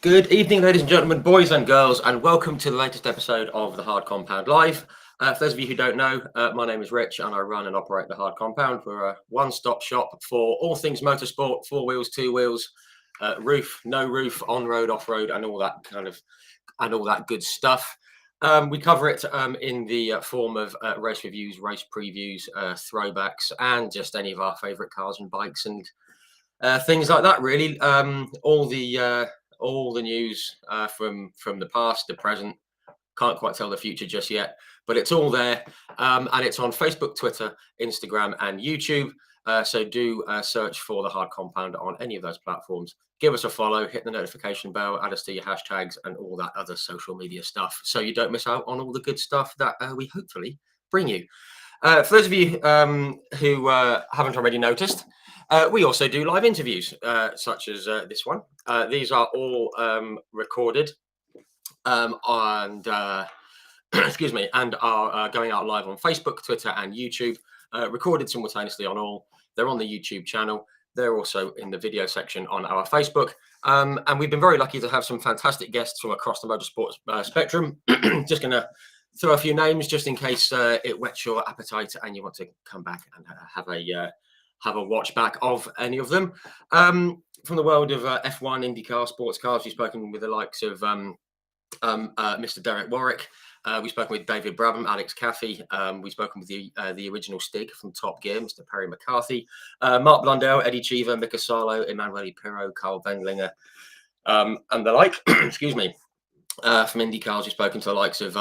Good evening, ladies and gentlemen, boys and girls, and welcome to the latest episode of the Hard Compound Live. For those of you who don't know, my name is Rich, and I run and operate the Hard Compound. We're a one-stop shop for all things motorsport, 4 wheels, 2 wheels, roof, no roof, on-road, off-road, and all that good stuff. We cover it in the form of race reviews, race previews, throwbacks, and just any of our favourite cars and bikes and things like that. Really, all the news from the past, the present. Can't quite tell the future just yet, but it's all there, and it's on Facebook, Twitter, Instagram, and YouTube. So do search for the Hard Compound on any of those platforms. Give us a follow, hit the notification bell, add us to your hashtags, and all that other social media stuff, so you don't miss out on all the good stuff that we hopefully bring you. For those of you who haven't already noticed, we also do live interviews, such as this one. These are all recorded and excuse me, and are going out live on Facebook, Twitter, and YouTube. Recorded simultaneously on all. They're on the YouTube channel. They're also in the video section on our Facebook. And we've been very lucky to have some fantastic guests from across the motorsports spectrum. Just going to throw a few names just in case it whets your appetite and you want to come back and have a watch back of any of them. From the world of F1, IndyCar, sports cars, we've spoken with the likes of Mr. Derek Warwick. We've spoken with David Brabham, Alex Caffey. We've spoken with the original Stig from Top Gear, Mr. Perry McCarthy, Mark Blundell, Eddie Cheever, Mika Salo, Emanuele Pirro, Carl Wendlinger, and the like. Excuse me. From IndyCars, we've spoken to the likes of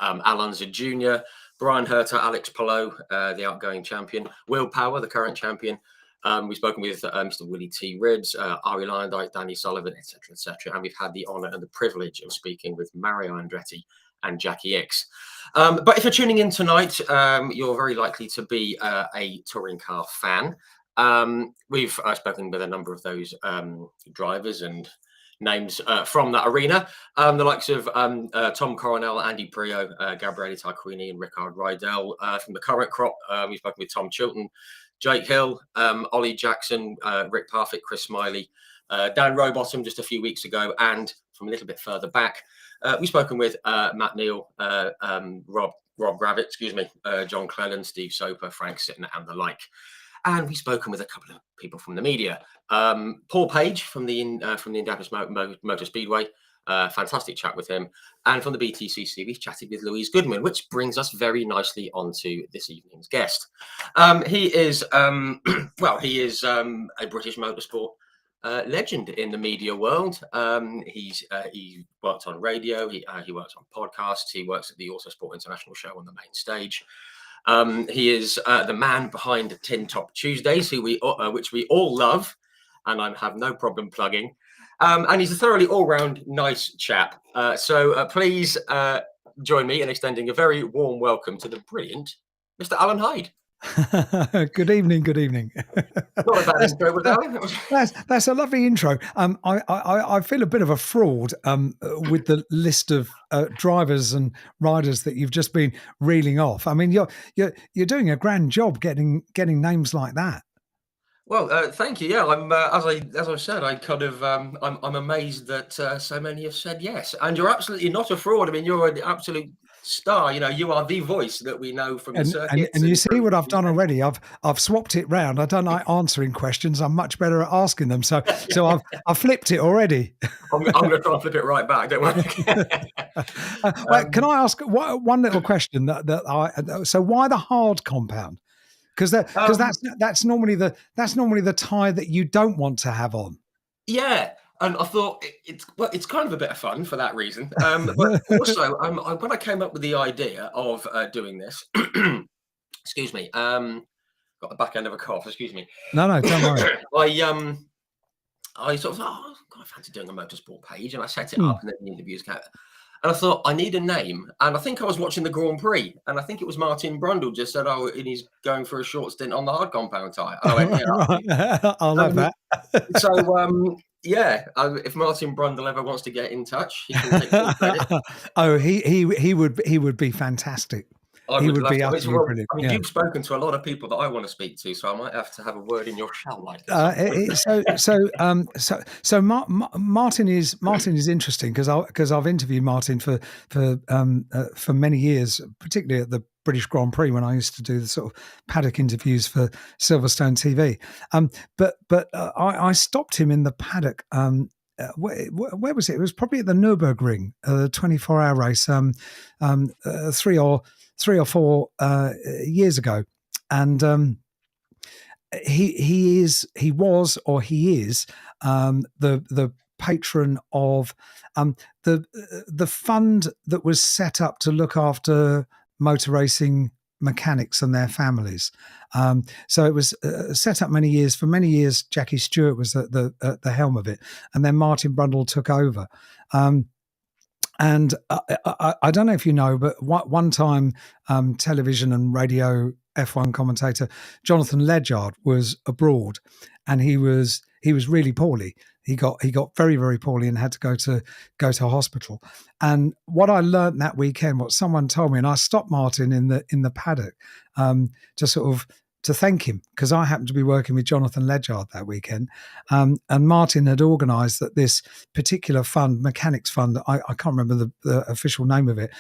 Alonso Jr., Brian Herter, Alex Palou, the outgoing champion, Will Power, the current champion. We've spoken with Mr. Willie T. Rids, Ari Lyondike, Danny Sullivan, etc., etc. And we've had the honour and the privilege of speaking with Mario Andretti and Jackie X. But if you're tuning in tonight, you're very likely to be a touring car fan. We've spoken with a number of those drivers and names from that arena, the likes of Tom Coronel, Andy Prio, Gabriele Tarquini, and Rickard Rydell. From the current crop, we've spoken with Tom Chilton, Jake Hill, Ollie Jackson, Rick Parfitt, Chris Smiley, Dan Rowbottom just a few weeks ago, and from a little bit further back, we've spoken with Matt Neal, Rob Gravett, excuse me, John Clellan, Steve Soper, Frank Sitton, and the like. And we've spoken with a couple of people from the media. Paul Page from the Indianapolis Motor Speedway, fantastic chat with him. And from the BTCC, we've chatted with Louise Goodman, which brings us very nicely onto this evening's guest. He is a British motorsport legend in the media world. He worked on radio, he works on podcasts, he works at the Autosport International show on the main stage. He is the man behind Tin Top Tuesdays, which we all love, and I have no problem plugging. And he's a thoroughly all-round nice chap. So please join me in extending a very warm welcome to the brilliant Mr. Alan Hyde. Good evening. Good evening. Not a bad intro, was that? That's a lovely intro. I feel a bit of a fraud with the list of drivers and riders that you've just been reeling off. I mean, you're doing a grand job getting names like that. Well, thank you. Yeah, I'm as I said, I'm amazed that so many have said yes. And you're absolutely not a fraud. I mean, you're an absolute star. You know, you are the voice that we know from the circuits. And you see what I've done already. I've swapped it round. I don't like answering questions. I'm much better at asking them. So I've flipped it already. I'm going to try and flip it right back. Don't worry. Can I ask one little question? So why the Hard Compound? Because that's normally the tie that you don't want to have on. Yeah, and I thought it's kind of a bit of fun for that reason. But also, when I came up with the idea of doing this, excuse me, got the back end of a cough. Excuse me. No, don't worry. I sort of thought, oh, God, I fancy doing a motorsport page, and I set it up, and then the interviews came. And I thought, I need a name. And I think I was watching the Grand Prix. And I think it was Martin Brundle just said, oh, and he's going for a short stint on the Hard Compound tyre. I went, yeah. I'll have that. So, yeah, if Martin Brundle ever wants to get in touch, he can take full credit. Oh, he would be fantastic. I He would would love be to. utterly Well, brilliant. I mean, Yeah. you've spoken to a lot of people that I want to speak to, so I might have to have a word in your shell like at some Uh, point. it- so Martin is interesting because I've interviewed Martin for many years, particularly at the British Grand Prix when I used to do the sort of paddock interviews for Silverstone TV. I stopped him in the paddock. Where was it? It was probably at the Nürburgring, 24-hour race, 3 or 4 years ago, and. He is the patron of the fund that was set up to look after motor racing mechanics and their families. So it was set up for many years. Jackie Stewart was at the helm of it, and then Martin Brundle took over. And I don't know if you know, but one time television and radio F1 commentator Jonathan Ledyard was abroad, and he was really poorly. He got very, very poorly and had to go to hospital. And what I learned that weekend, what someone told me, and I stopped Martin in the paddock to sort of to thank him, because I happened to be working with Jonathan Ledyard that weekend, and Martin had organised that this particular fund, mechanics fund, I can't remember the official name of it,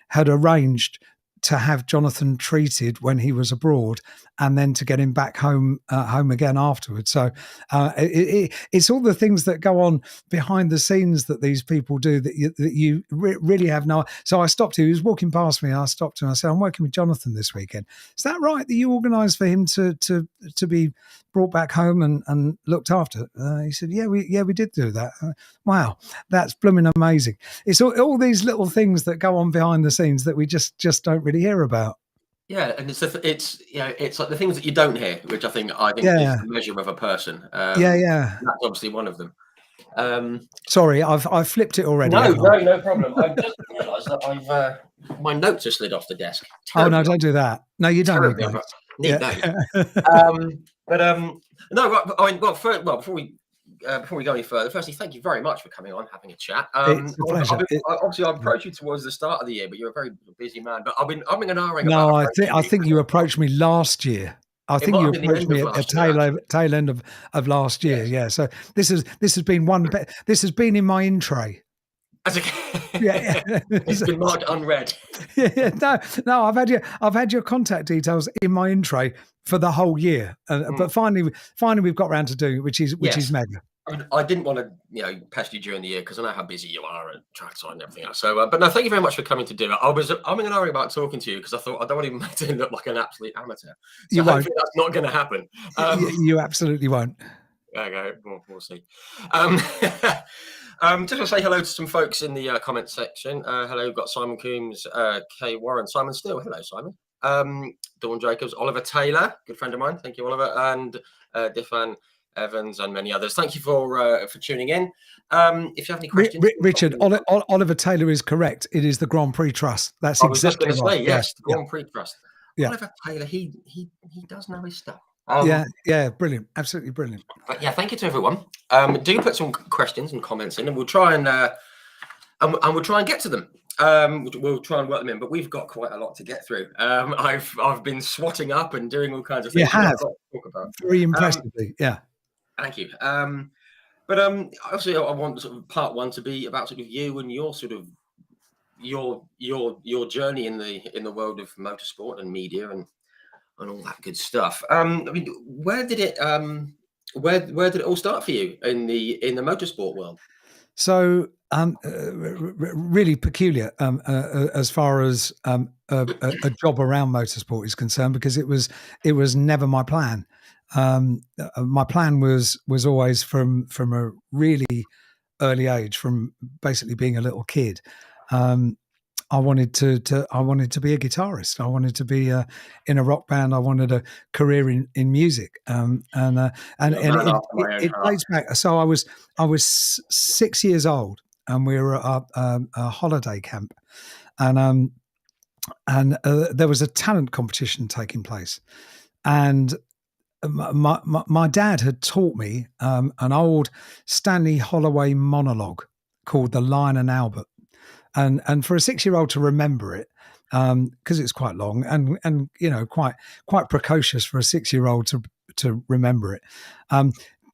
had arranged to have Jonathan treated when he was abroad, and then to get him back home again afterwards. So it's all the things that go on behind the scenes that these people do that you really have no. So I stopped him. He was walking past me, and I stopped him. I said, "I'm working with Jonathan this weekend. Is that right that you organised for him to be brought back home and looked after?" He said, "Yeah, we did do that." Wow, that's blooming amazing. It's all these little things that go on behind the scenes that we just don't really hear about. Yeah, and it's like the things that you don't hear, which I think is Yeah, the measure of a person. yeah. That's obviously one of them. Sorry, I've flipped it already, No, haven't I? no problem. I've just realised that my notes are slid off the desk. Oh no, Terribly, don't do that. No, you don't need terribly. notes. Need Yeah. notes. But no. I mean, before we go any further, firstly, thank you very much for coming on, having a chat. It's a pleasure. Obviously, I approached you towards the start of the year, but you're a very busy man. But I've been and ahhing about No, approaching I you. think you approached me last year. I It think might you have been the approached end of me at the last year. tail end of last year. Yes. Yeah. So this has been this has been in my in tray. That's Yeah. It's been marked unread. Yeah. No. I've had your contact details in my in tray for the whole year, but finally we've got round to doing it, which is mega. I mean, I didn't want to, pest you during the year because I know how busy you are and trackside and everything else. So, but no, thank you very much for coming to do it. I was umming and ahhing about talking to you because I thought I don't want to make it look like an absolute amateur. So You won't. hopefully that's not going to happen. You absolutely won't. Okay, we'll see. Just want to say hello to some folks in the comment section. Hello, we've got Simon Coombs, Kay Warren, Simon Steele. Hello, Simon. Dawn Jacobs, Oliver Taylor, good friend of mine. Thank you, Oliver, and Diffan Evans, and many others. Thank you for tuning in. If you have any questions, Richard, Oliver Taylor is correct. It is the Grand Prix Trust. That's exactly right. I was just going to say yes, the yeah. Grand Prix Trust. Yeah. Oliver Taylor, he does know his stuff. Yeah, brilliant, absolutely brilliant. But yeah, thank you to everyone. Do put some questions and comments in, and we'll try and we'll try and get to them. We'll try and work them in, but we've got quite a lot to get through. I've been swatting up and doing all kinds of things. You have. To talk about. Very impressively, yeah. Thank you. But obviously, I want sort of part one to be about sort of you and your sort of your journey in the world of motorsport and media and all that good stuff. I mean, where did it all start for you in the motorsport world? So, really peculiar as far as a job around motorsport is concerned, because it was never my plan. My plan was always from a really early age, from basically being a little kid. I wanted to be a guitarist. I wanted to be in a rock band. I wanted a career in music. And it dates back. So I was 6 years old, and we were at a holiday camp, and there was a talent competition taking place, and my dad had taught me an old Stanley Holloway monologue called "The Lion and Albert." and for a 6-year-old to remember it, because it's quite long and quite precocious for a 6-year-old to remember it.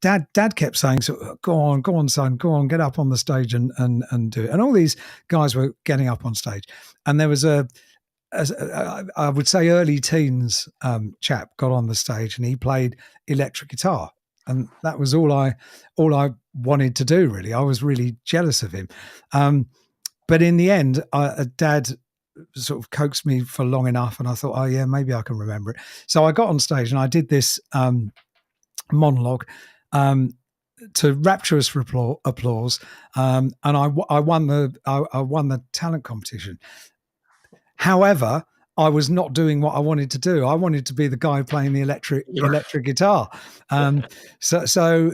Dad kept saying, so, go on, son, go on, get up on the stage and do it. And all these guys were getting up on stage, and there was I would say early teens chap got on the stage, and he played electric guitar, and that was all I wanted to do. Really, I was really jealous of him. But in the end, Dad sort of coaxed me for long enough, and I thought, oh yeah, maybe I can remember it. So I got on stage and I did this monologue to rapturous applause, and I won the talent competition. However, I was not doing what I wanted to do. I wanted to be the guy playing the electric guitar. So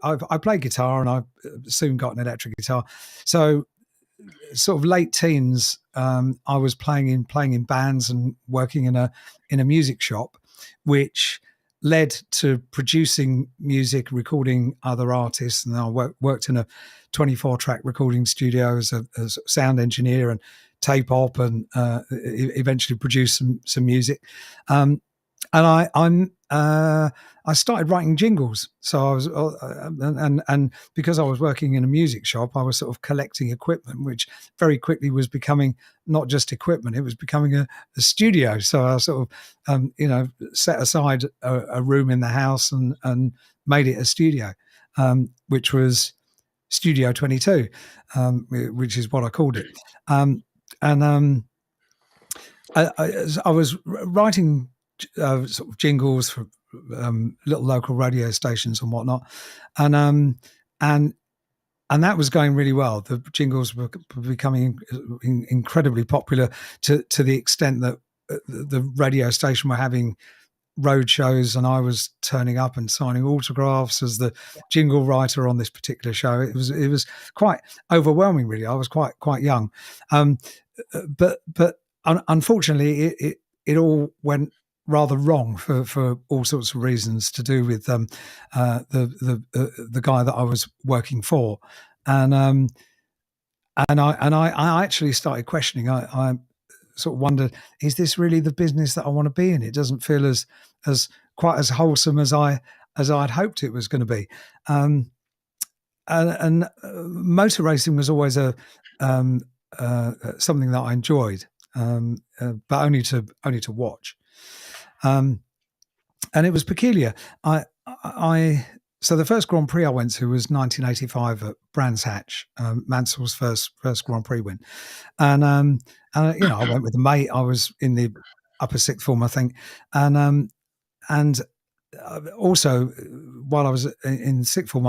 I played guitar, and I soon got an electric guitar. So sort of late teens, I was playing in bands and working in a music shop, which led to producing music, recording other artists. And I worked in a 24-track recording studio as a sound engineer and tape op, and eventually produced some music. And I started writing jingles. So I was, and because I was working in a music shop, I was sort of collecting equipment, which very quickly was becoming not just equipment; it was becoming a studio. So I sort of, set aside a room in the house and made it a studio, which was Studio 22, which is what I called it. I was writing sort of jingles for little local radio stations and whatnot, and that was going really well. The jingles were becoming incredibly popular to the extent that the radio station were having road shows, and I was turning up and signing autographs as the jingle writer on this particular show. It was quite overwhelming, really. I was quite young, but unfortunately, it all went rather wrong for all sorts of reasons to do with the guy that I was working for, and I actually started questioning. I sort of wondered, is this really the business that I want to be in? It doesn't feel as quite as wholesome as I'd hoped it was going to be. And motor racing was always something that I enjoyed, but only to watch. And it was peculiar. So the first Grand Prix I went to was 1985 at Brands Hatch, Mansell's first Grand Prix win. And I went with a mate. I was in the upper sixth form, I think. And also, while I was in sixth form,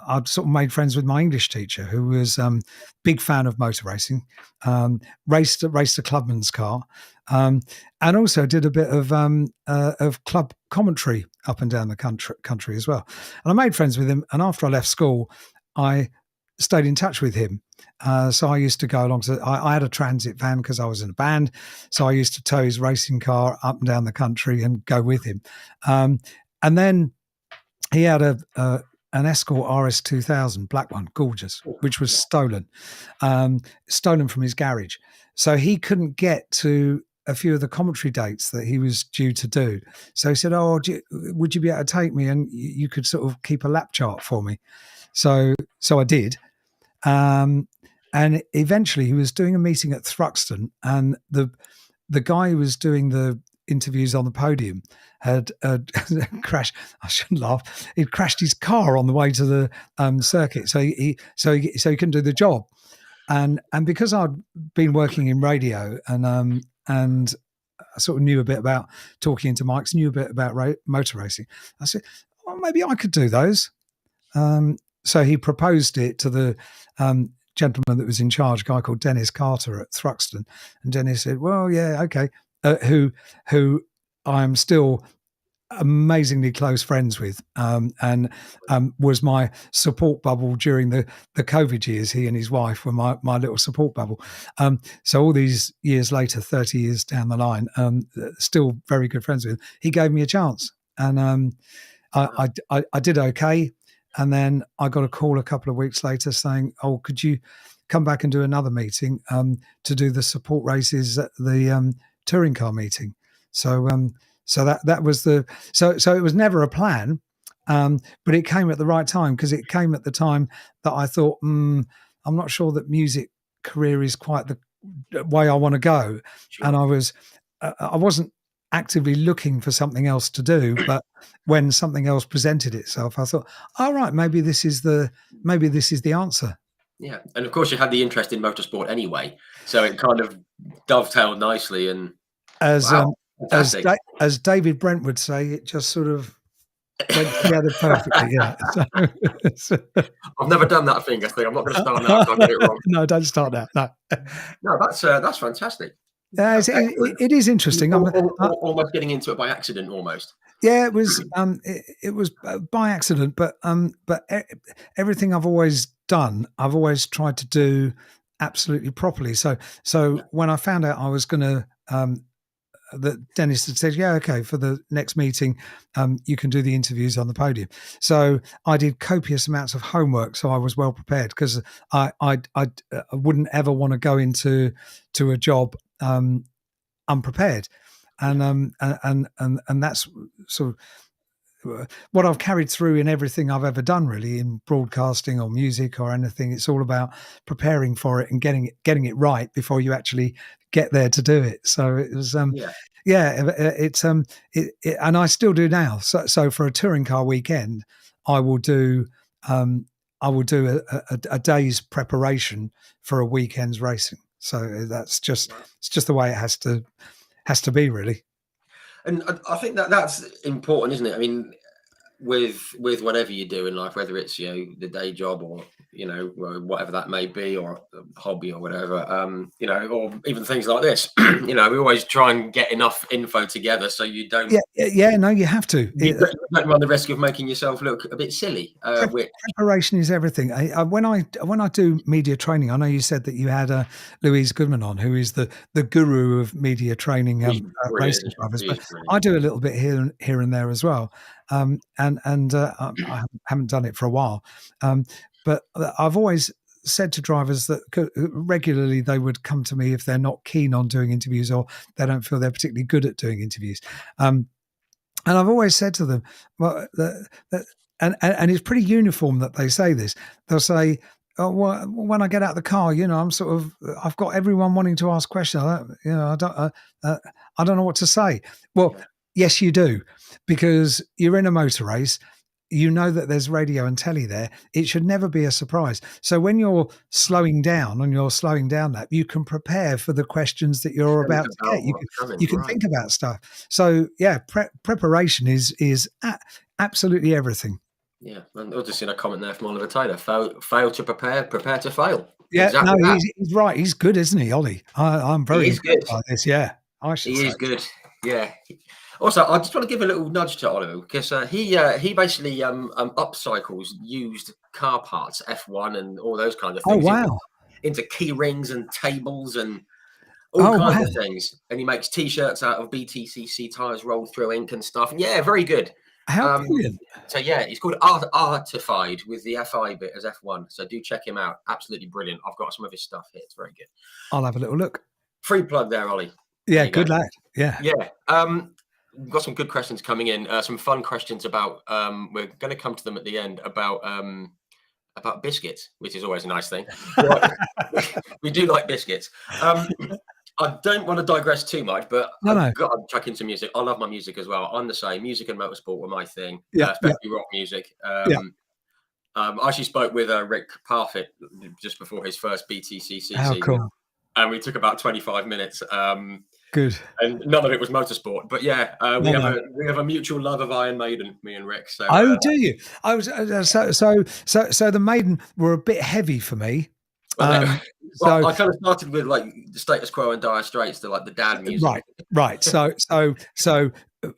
I'd sort of made friends with my English teacher, who was big fan of motor racing, raced a clubman's car, and also did a bit of club commentary up and down the country as well. And I made friends with him. And after I left school, I stayed in touch with him. So I used to go along. So I had a transit van because I was in a band. So I used to tow his racing car up and down the country and go with him. And then he had an Escort RS2000, black one, gorgeous, which was stolen from his garage. So he couldn't get to a few of the commentary dates that he was due to do. So he said, "Oh, would you be able to take me, and you could sort of keep a lap chart for me?" So I did. And eventually he was doing a meeting at Thruxton, and the guy who was doing the interviews on the podium had crashed. I shouldn't laugh. He'd crashed his car on the way to the circuit, so he couldn't do the job. And because I'd been working in radio and I sort of knew a bit about talking into mics, knew a bit about motor racing, I said, "Well, maybe I could do those." So he proposed it to the gentleman that was in charge, a guy called Dennis Carter at Thruxton, and Dennis said, "Well, yeah, okay." Who I'm still amazingly close friends with, and was my support bubble during the COVID years. He and his wife were my little support bubble. So all these years later, 30 years down the line, still very good friends with him. He gave me a chance, and I did okay. And then I got a call a couple of weeks later saying, "Oh, could you come back and do another meeting to do the support races at the touring car meeting. So that was so it was never a plan, but it came at the right time, because it came at the time that I thought, I'm not sure that music career is quite the way I want to go. Sure. And I wasn't actively looking for something else to do, but when something else presented itself, I thought, all right, maybe this is the answer. Yeah, and of course you had the interest in motorsport anyway, so it kind of dovetailed nicely. And As wow, fantastic. as David Brent would say, it just sort of went together perfectly. Yeah. I've never done that finger thing. I'm not going to start now because I get it wrong. No, don't start that. No. No, that's fantastic. Yeah, it is interesting. Almost getting into it by accident, almost. Yeah, it was by accident, but everything I've always done, I've always tried to do absolutely properly. So when I found out I was going to that Dennis had said, yeah, okay, for the next meeting, you can do the interviews on the podium. So I did copious amounts of homework, so I was well prepared, because I wouldn't ever want to go into a job unprepared, and that's sort of what I've carried through in everything I've ever done, really, in broadcasting or music or anything. It's all about preparing for it and getting it right before you actually get there to do it. So it was it's and I still do now. So for a touring car weekend, I will do a day's preparation for a weekend's racing. So that's just it's just the way it has to be, really. And I think that's important, isn't it? I mean, with whatever you do in life, whether it's the day job or whatever that may be, or a hobby or whatever, or even things like this, we always try and get enough info together so you don't. Yeah. No, you have to. You don't run the risk of making yourself look a bit silly. Preparation is everything. When I do media training, I know you said that you had Louise Goodman on, who is the guru of media training racing drivers, but I do a little bit here and there as well. I haven't done it for a while, but I've always said to drivers that regularly they would come to me if they're not keen on doing interviews, or they don't feel they're particularly good at doing interviews. And I've always said to them, well, and it's pretty uniform that they say this. They'll say, oh, well, when I get out of the car, I've got everyone wanting to ask questions. I don't know what to say. Well, yes, you do, because you're in a motor race. You know that there's radio and telly there. It should never be a surprise. So when you're slowing down that, you can prepare for the questions that you're about to get. You can think about stuff. So yeah, preparation is absolutely everything. Yeah, and I've just seen a comment there from Oliver Taylor: fail to prepare to fail. Yeah, exactly. No, he's right. He's good, isn't he, Ollie? I'm very good by this. Yeah, he is good. Yeah. Also, I just want to give a little nudge to Oliver, because he basically upcycles used car parts, F1 and all those kinds of things. Oh, wow. Into key rings and tables and all kinds of things. And he makes T-shirts out of BTCC tyres rolled through ink and stuff. Yeah, very good. How brilliant. So yeah, he's called Artified with the FI bit as F1. So do check him out. Absolutely brilliant. I've got some of his stuff here. It's very good. I'll have a little look. Free plug there, Ollie. Yeah, good lad. Yeah. Yeah. We've got some good questions coming in. Some fun questions about. We're going to come to them at the end about biscuits, which is always a nice thing. We do like biscuits. I don't want to digress too much, but I've got to chuck into music. I love my music as well. I'm the same. Music and motorsport were my thing, especially rock music. I actually spoke with Rick Parfitt just before his first BTCC season. Cool. And we took about 25 minutes. Good. And none of it was motorsport, but yeah, we have a mutual love of Iron Maiden, me and Rick. So, do you? I was so the Maiden were a bit heavy for me. I kind of started with like the Status Quo and Dire Straits, the dad music. Right. So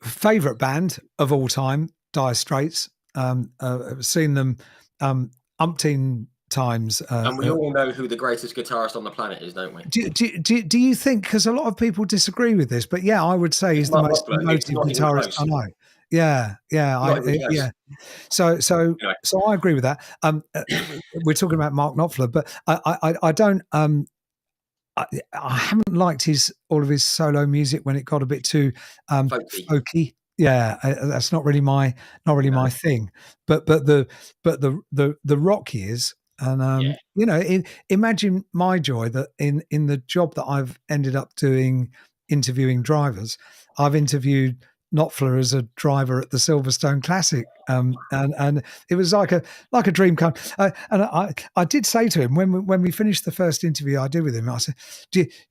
favorite band of all time, Dire Straits. I've seen them umpteen times, and we all know who the greatest guitarist on the planet is, don't we? Do you think? Because a lot of people disagree with this, but yeah, I would say he's the most emotive guitarist I know. yeah, yeah, Not even close. yeah. So Anyway, I agree with that. We're talking about Mark Knopfler, but I don't. I haven't liked his all of his solo music when it got a bit too folksy. folky. Yeah, that's not really my No. thing. But the rock years, and Yeah. imagine my joy that in the job that I've ended up doing, interviewing drivers, I've interviewed Knopfler as a driver at the Silverstone Classic, and it was like a dream come. And I did say to him when we finished the first interview I did with him, I said,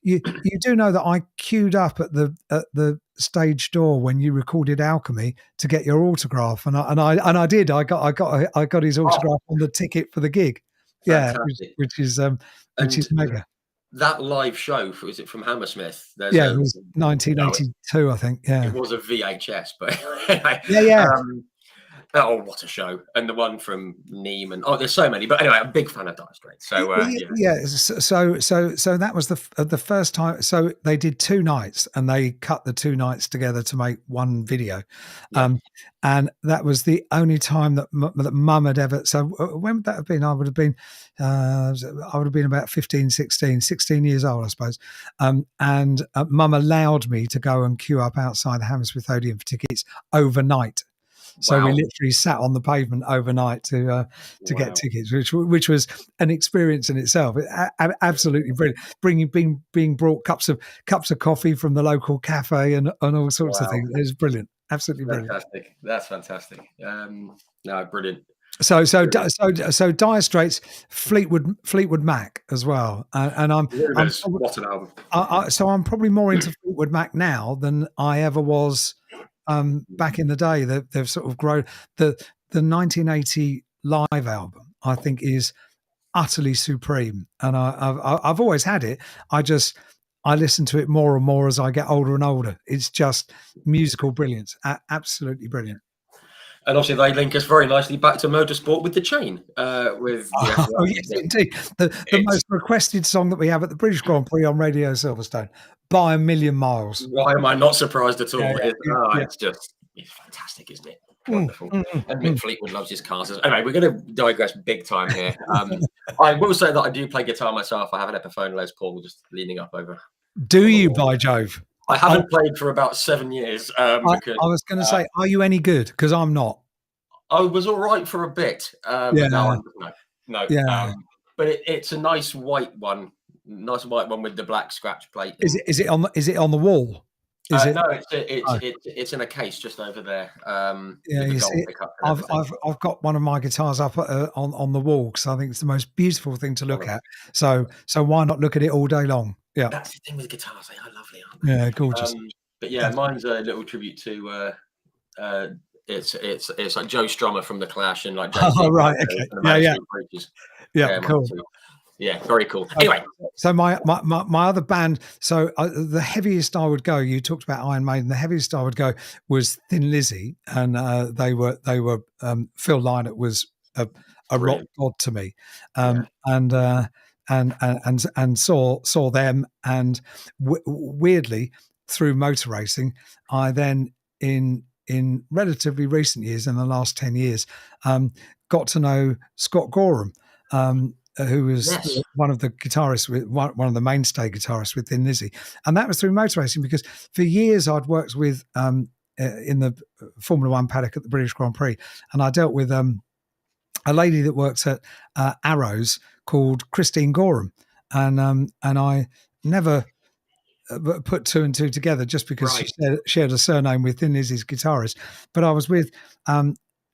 you do know that I queued up at the stage door when you recorded Alchemy to get your autograph, and I did. I got his Oh, autograph on the ticket for the gig. Yeah, fantastic. which is And mega. that live show, was it from Hammersmith? There's Yeah, it a was no, 1982, I think. it Yeah, was a VHS, but anyway, yeah, yeah. oh, what a show! And the one from Neiman. Oh, there's so many. But anyway, I'm a big fan of Dire Straits. So yeah, Yeah, so that was the first time. So they did 2 nights, and they cut the 2 nights together to make one video, yeah, and that was the only time that that Mum had ever. So when would that have been? I would have been about 15, 16 years old, I suppose. And Mum allowed me to go and queue up outside the Hammersmith Odeon for tickets overnight. So we wow, literally sat on the pavement overnight to get wow. tickets, which was an experience in itself. Absolutely brilliant. Being brought cups of coffee from the local cafe and all sorts of Wow. things. It was brilliant, absolutely brilliant. Fantastic. That's fantastic. No, brilliant. So Dire Straits, Fleetwood Mac as well, and I'm Rivers, what an album. so I'm probably more into Fleetwood Mac now than I ever was back in the day. They've sort of grown. The 1980 live album, I think, is utterly supreme, and I've always had it. I listen to it more and more as I get older and older. It's just musical brilliance, absolutely brilliant. And obviously, they link us very nicely back to motorsport with the chain. With the Oh yes, indeed. The most requested song that we have at the British Grand Prix on Radio Silverstone by a million miles. why am I not surprised at all? Yeah. It's fantastic, isn't it? Mm, Wonderful. mm, And mm. Mick Fleetwood loves his cars. Anyway, we're going to digress big time here. I will say that I do play guitar myself. I have an Epiphone Les Paul just leaning up over. Do you, by Jove? I haven't played for about 7 years. Because I was going to say, are you any good? Because I'm not. I was all right for a bit. Yeah. But no. Yeah. But it's a nice white one with the black scratch plate. Is it on the wall? Is it? No, it's in a case just over there. Yeah, you see, I've got one of my guitars up on the wall because I think it's the most beautiful thing to look at. So why not look at it all day long? Yeah, that's the thing with guitars; they are lovely, aren't they? Yeah, gorgeous. But yeah, mine's a little tribute to. It's like Joe Strummer from the Clash and like. Oh right, okay, yeah, cool. Yeah, very cool. Anyway, so my other band. So the heaviest I would go. You talked about Iron Maiden. The heaviest I would go was Thin Lizzy, and they were Phil Lynott was a rock god to me, and saw them, and weirdly through motor racing, I then in relatively recent years, in the last 10 years, got to know Scott Gorham. Who was one of the guitarists, one of the mainstay guitarists with Thin Lizzy, and that was through motor racing because for years I'd worked with in the Formula One paddock at the British Grand Prix, and I dealt with a lady that works at Arrows called Christine Gorham, and I never put two and two together just because she shared a surname with Thin Lizzy's guitarist, but I was with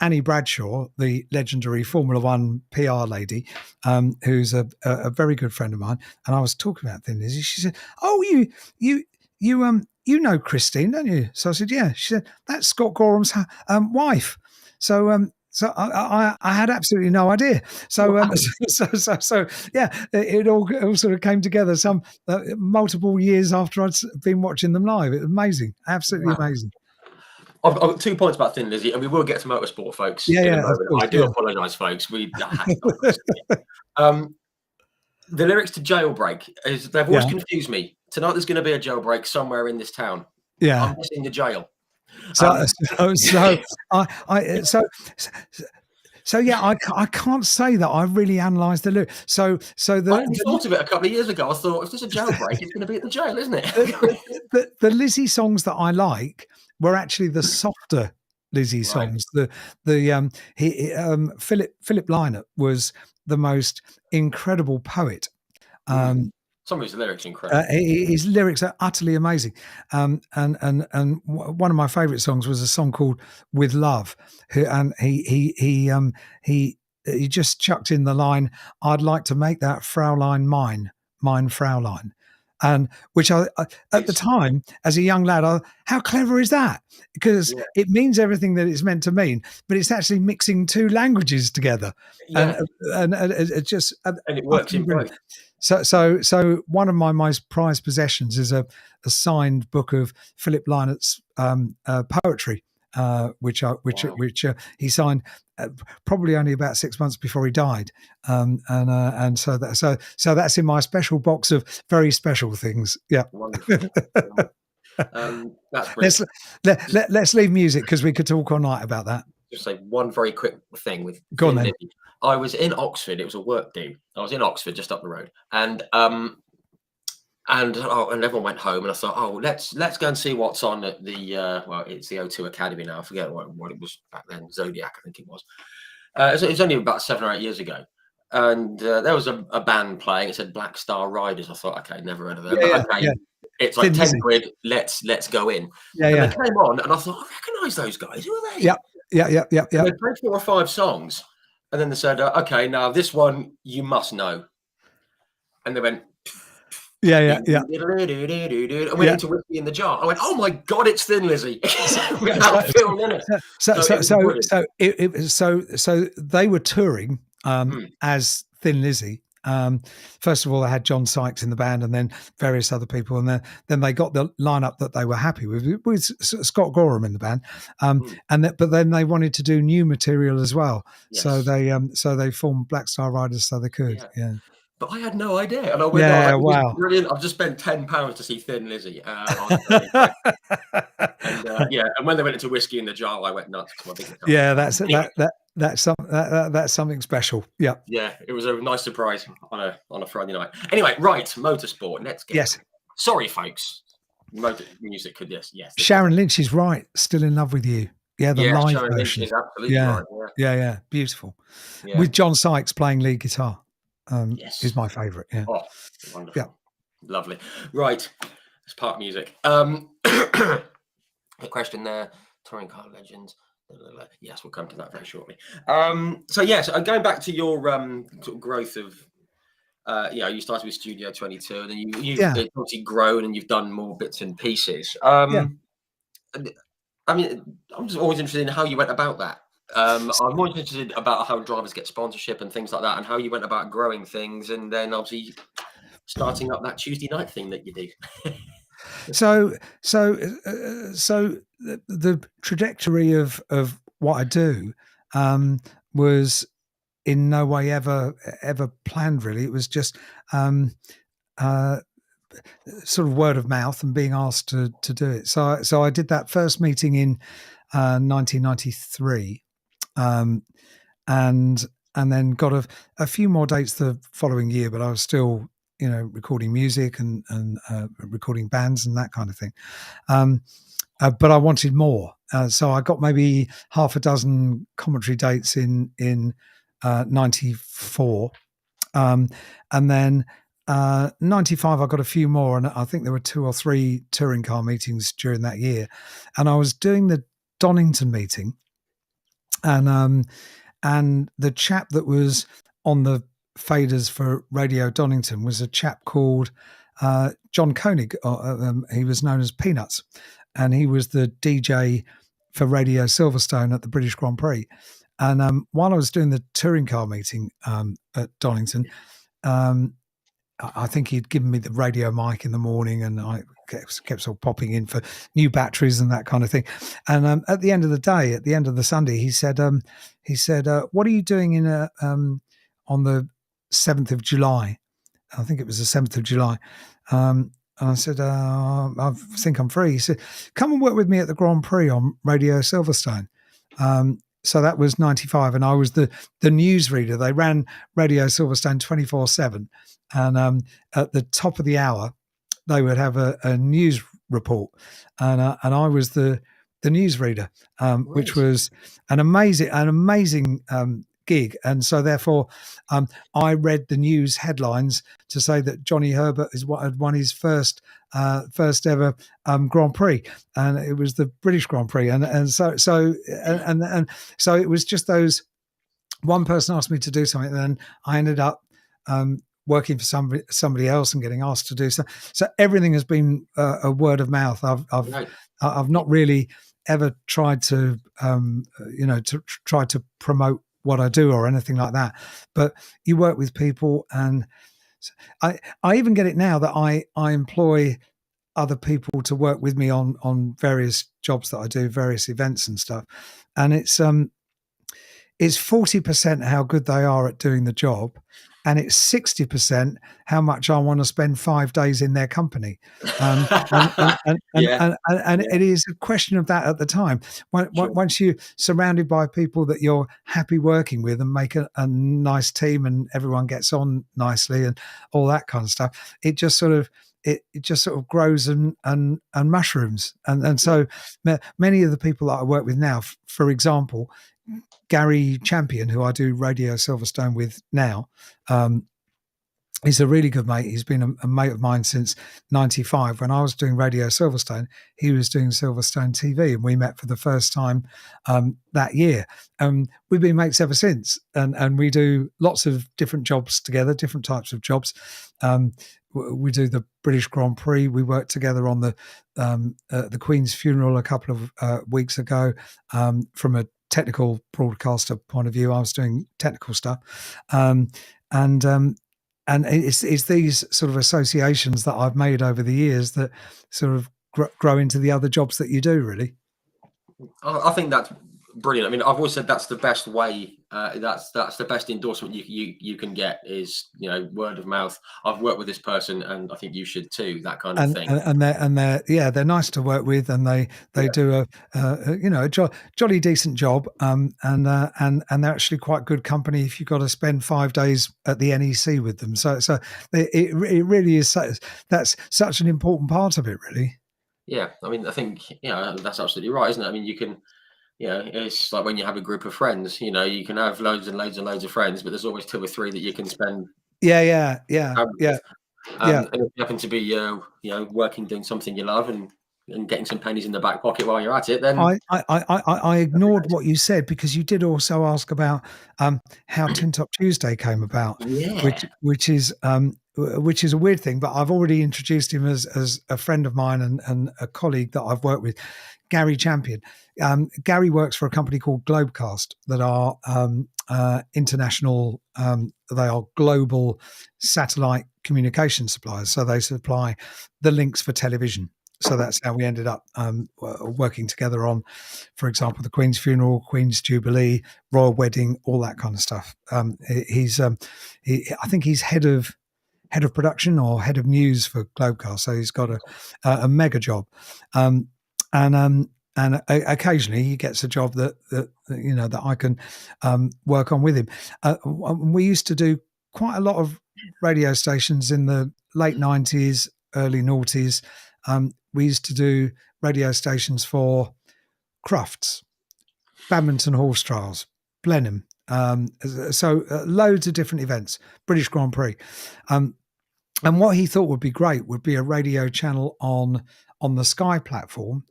Annie Bradshaw, the legendary Formula One PR lady, who's a very good friend of mine, and I was talking about Thin Lizzy. She said, "Oh, you know Christine, don't you?" So I said, "Yeah." She said, "That's Scott Gorham's wife." So I had absolutely no idea. So so yeah, it all sort of came together. Some multiple years after I'd been watching them live. It was amazing, absolutely amazing. I've got 2 points about Thin Lizzy, and we will get to motorsport, folks. Yeah, in a moment. course, I do apologise, folks. The lyrics to Jailbreak they've always confused me. Tonight there's going to be a jailbreak somewhere in this town. Yeah, I'm missing the jail. So, I so yeah, I can't say that I really analysed the lyrics. So I only thought of it a couple of years ago. I thought, if there's a jailbreak, it's going to be at the jail, isn't it? the Lizzie songs that I like were actually the softer Lizzie Right. songs. Philip Lynott was the most incredible poet. Some of his lyrics are incredible. His lyrics are utterly amazing. One of my favourite songs was a song called "With Love," and he just chucked in the line, "I'd like to make that Fraulein mine, mine Fraulein." And which at the time, as a young lad, how clever is that? Because it means everything that it's meant to mean, but it's actually mixing two languages together, and it just and it works in both. So one of my most prized possessions is a signed book of Philip Lynott's poetry, which he signed probably only about 6 months before he died, and so that's in my special box of very special things. Yeah, wonderful. That's brilliant. Let's leave music because we could talk all night about that. Just say one very quick thing with Go on then. I was in Oxford. It was a work do. I was in Oxford, just up the road, and everyone went home, and I thought, oh, let's go and see what's on at the well, it's the O2 Academy now. I forget what it was back then. Zodiac, I think it was. It was only about 7 or 8 years ago, and there was a band playing. It said Black Star Riders. I thought, okay, never heard of them. But okay, it's like 10 quid. Let's go in. And they came on, and I thought, I recognise those guys. Who are they? Yeah. They played 4 or 5 songs. And then they said, okay, now this one you must know. And they went, And went into Whiskey in the Jar. I went, oh my God, it's Thin Lizzy. Without film in it. So they were touring as Thin Lizzy. First of all, they had John Sykes in the band, and then various other people, and then they got the lineup that they were happy with Scott Gorham in the band, but then they wanted to do new material as well. Yes. So they formed Black Star Riders so they could. Yeah. But I had no idea, and I went, wow, brilliant! I've just spent £10 to see Thin Lizzy. And when they went into Whiskey in the Jar, I went nuts. That's something special. Yeah. Yeah, it was a nice surprise on a Friday night. Anyway, right, motorsport. Let's get. Yes. Sorry, folks. Motor music could yes. Sharon Lynch is right. Still in love with you. Yeah, the live Sharon version. Lynch is absolutely right. Yeah, beautiful. Yeah. With John Sykes playing lead guitar. Is my favourite. Yeah. Oh, wonderful. Yeah. Lovely. Right. It's park music. A question there. Touring car legends. Yes, we'll come to that very shortly. So going back to your sort of growth of, you started with Studio 22, and then you've obviously grown and you've done more bits and pieces. I mean, I'm just always interested in how you went about that. I'm more interested about how drivers get sponsorship and things like that, and how you went about growing things, and then obviously starting up that Tuesday night thing that you do. So the trajectory of what I do was in no way ever planned, really. It was just sort of word of mouth and being asked to do it. So I did that first meeting in 1993, and then got a few more dates the following year, but I was still recording music and recording bands and that kind of thing. But I wanted more. So I got maybe half a dozen commentary dates in 94. And then 95, I got a few more. And I think there were 2 or 3 touring car meetings during that year. And I was doing the Donington meeting. And the chap that was on the faders for Radio Donington was a chap called John Koenig. He was known as Peanuts, and he was the DJ for Radio Silverstone at the British Grand Prix. And while I was doing the touring car meeting at Donington, I think he'd given me the radio mic in the morning, and I kept sort of popping in for new batteries and that kind of thing. And at the end of the day, at the end of the Sunday, he said, "What are you doing on the 7th of July?" I think it was the 7th of July. And I said, I think I'm free. He said, come and work with me at the Grand Prix on Radio Silverstone. So that was 95, and I was the newsreader. They ran Radio Silverstone 24/7, and at the top of the hour, they would have a news report, and I was the newsreader, which Right. was an amazing gig. And so therefore, I read the news headlines to say that Johnny Herbert had won his first ever Grand Prix, and it was the British Grand Prix, and so it was just those. One person asked me to do something, and then I ended up working for somebody else and getting asked to do so. So everything has been a word of mouth. Right. I've not really ever tried to try to promote what I do or anything like that. But you work with people, and I even get it now that I employ other people to work with me on various jobs that I do, various events and stuff, and it's 40% how good they are at doing the job, and it's 60% how much I want to spend 5 days in their company. Yeah. And Yeah. it is a question of that at the time. Sure. Once you're surrounded by people that you're happy working with and make a nice team and everyone gets on nicely and all that kind of stuff, it just sort of grows and mushrooms. And so many of the people that I work with now, for example, Gary Champion, who I do Radio Silverstone with now, he's a really good mate. He's been a mate of mine since 95. When I was doing Radio Silverstone, he was doing Silverstone TV, and we met for the first time that year. We've been mates ever since, and we do lots of different jobs together, different types of jobs. We do the British Grand Prix. We worked together on the Queen's funeral a couple of weeks ago. From a technical broadcaster point of view, I was doing technical stuff, and it's these sort of associations that I've made over the years that sort of grow into the other jobs that you do, really. I think that's brilliant. I mean, I've always said that's the best way. That's the best endorsement you can get is, word of mouth. I've worked with this person, and I think you should too. That kind of And thing. they're nice to work with, and they Yeah. do a jolly decent job, and they're actually quite good company if you've got to spend 5 days at the NEC with them. So it really is. That's such an important part of it, really. Yeah. I mean, I think that's absolutely right, isn't it? I mean, you can. It's like when you have a group of friends. You can have loads and loads and loads of friends, but there's always two or three that you can spend Yeah. time with. Yeah. And if you happen to be, working, doing something you love, and getting some pennies in the back pocket while you're at it, then I ignored what you said because you did also ask about how Tin Top Tuesday came about, yeah, which is a weird thing. But I've already introduced him as a friend of mine and a colleague that I've worked with, Gary Champion. Gary works for a company called Globecast that are international. They are global satellite communication suppliers. So they supply the links for television. So that's how we ended up working together on, for example, the Queen's funeral, Queen's Jubilee, royal wedding, all that kind of stuff. I think he's head of production or head of news for Globecast. So he's got a mega job, and occasionally he gets a job that I can work on with him. We used to do quite a lot of radio stations in the late 90s, early noughties. We used to do radio stations for Crufts, Badminton Horse Trials, Blenheim. So loads of different events, British Grand Prix. And what he thought would be great would be a radio channel on the Sky platform,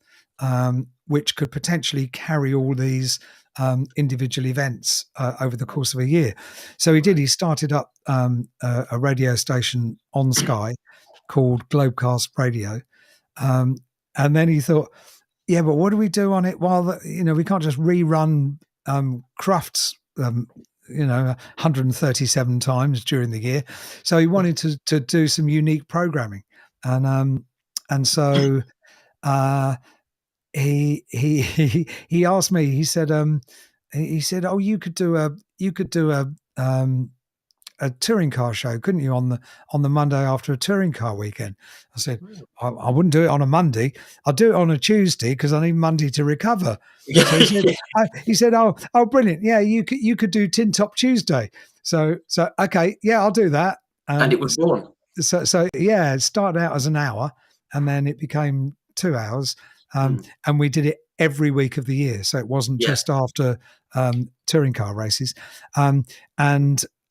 which could potentially carry all these individual events over the course of a year. So he did. He started up a radio station on Sky called Globecast Radio. And then he thought, yeah, but what do we do on it while we can't just rerun Crufts 137 times during the year. So he wanted to do some unique programming, and so he asked me. He said, oh, you could do a a touring car show, couldn't you, on the Monday after a touring car weekend? I said, I wouldn't do it on a Monday. I'll do it on a Tuesday because I need Monday to recover. So he said, oh, brilliant. Yeah, you could do Tin Top Tuesday. So okay, yeah, I'll do that. And it was born. So yeah, it started out as an hour, and then it became 2 hours, and we did it every week of the year. So it wasn't just after touring car races, and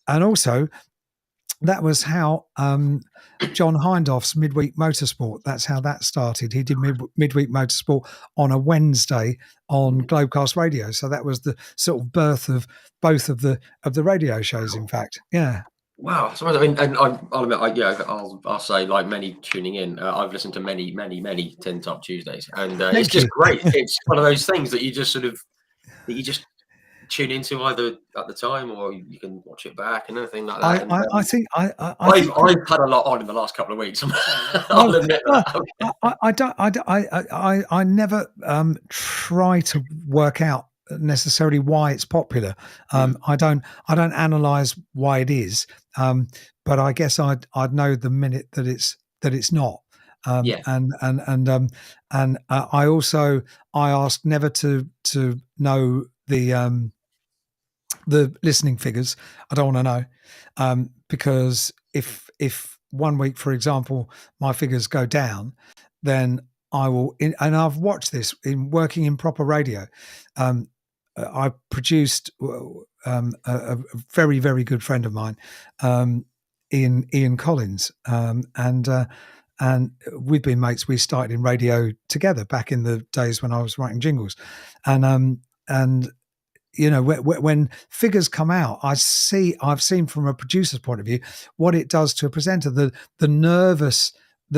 also that was how John Hindhoff's Midweek Motorsport. That's how that started. He did Midweek Motorsport on a Wednesday on Globecast Radio. So that was the sort of birth of both of the radio shows. In fact, yeah. Wow. So I mean, and I'll admit, I'll say, like many tuning in, I've listened to many Tin Top Tuesdays, and it's just great. It's one of those things that you just tune into either at the time, or you can watch it back and anything like that. I think I've had a lot on in the last couple of weeks. I'll admit that. I never try to work out necessarily why it's popular. I don't analyze why it is, but I guess I'd know the minute that it's not. And I asked never to know the listening figures. I don't want to know, because if 1 week, for example, my figures go down, then I will. And I've watched this in working in proper radio. I produced a very, very good friend of mine, Ian Collins, and we've been mates. We started in radio together back in the days when I was writing jingles, and you know, when figures come out, I've seen from a producer's point of view what it does to a presenter. The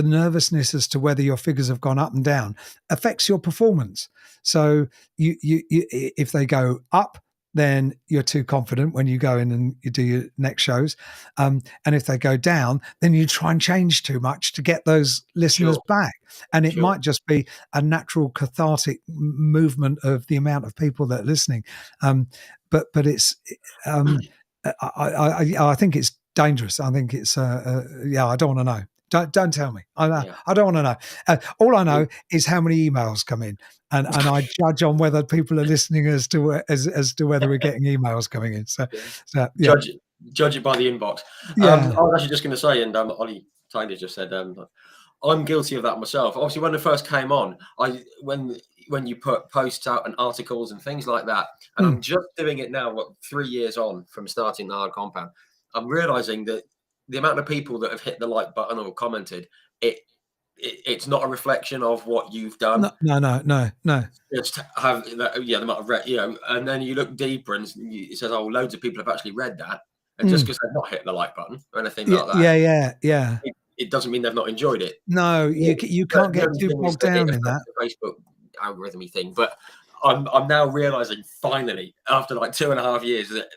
nervousness as to whether your figures have gone up and down affects your performance. So you if they go up, then you're too confident when you go in and you do your next shows. And if they go down, then you try and change too much to get those listeners back. And it might just be a natural cathartic movement of the amount of people that are listening. But it's, I think it's dangerous. I think it's, I don't want to know. Don't tell me. I don't want to know. All I know is how many emails come in, and I judge on whether people are listening as to whether we're getting emails coming in. So yeah. Judge it by the inbox. Yeah. I was actually just going to say, and Ollie Tyler just said, I'm guilty of that myself. Obviously, when it first came on, when you put posts out and articles and things like that, and I'm just doing it now, 3 years on from starting the Hard Compound, I'm realizing that the amount of people that have hit the like button or commented, it's not a reflection of what you've done. No. Just have that, they might have read, and then you look deeper and it says, oh, loads of people have actually read that, and just because they've not hit the like button or anything like that, it doesn't mean they've not enjoyed it. No, you can't get too bogged down in that Facebook algorithmy thing. But I'm now realizing finally, after like 2.5 years, that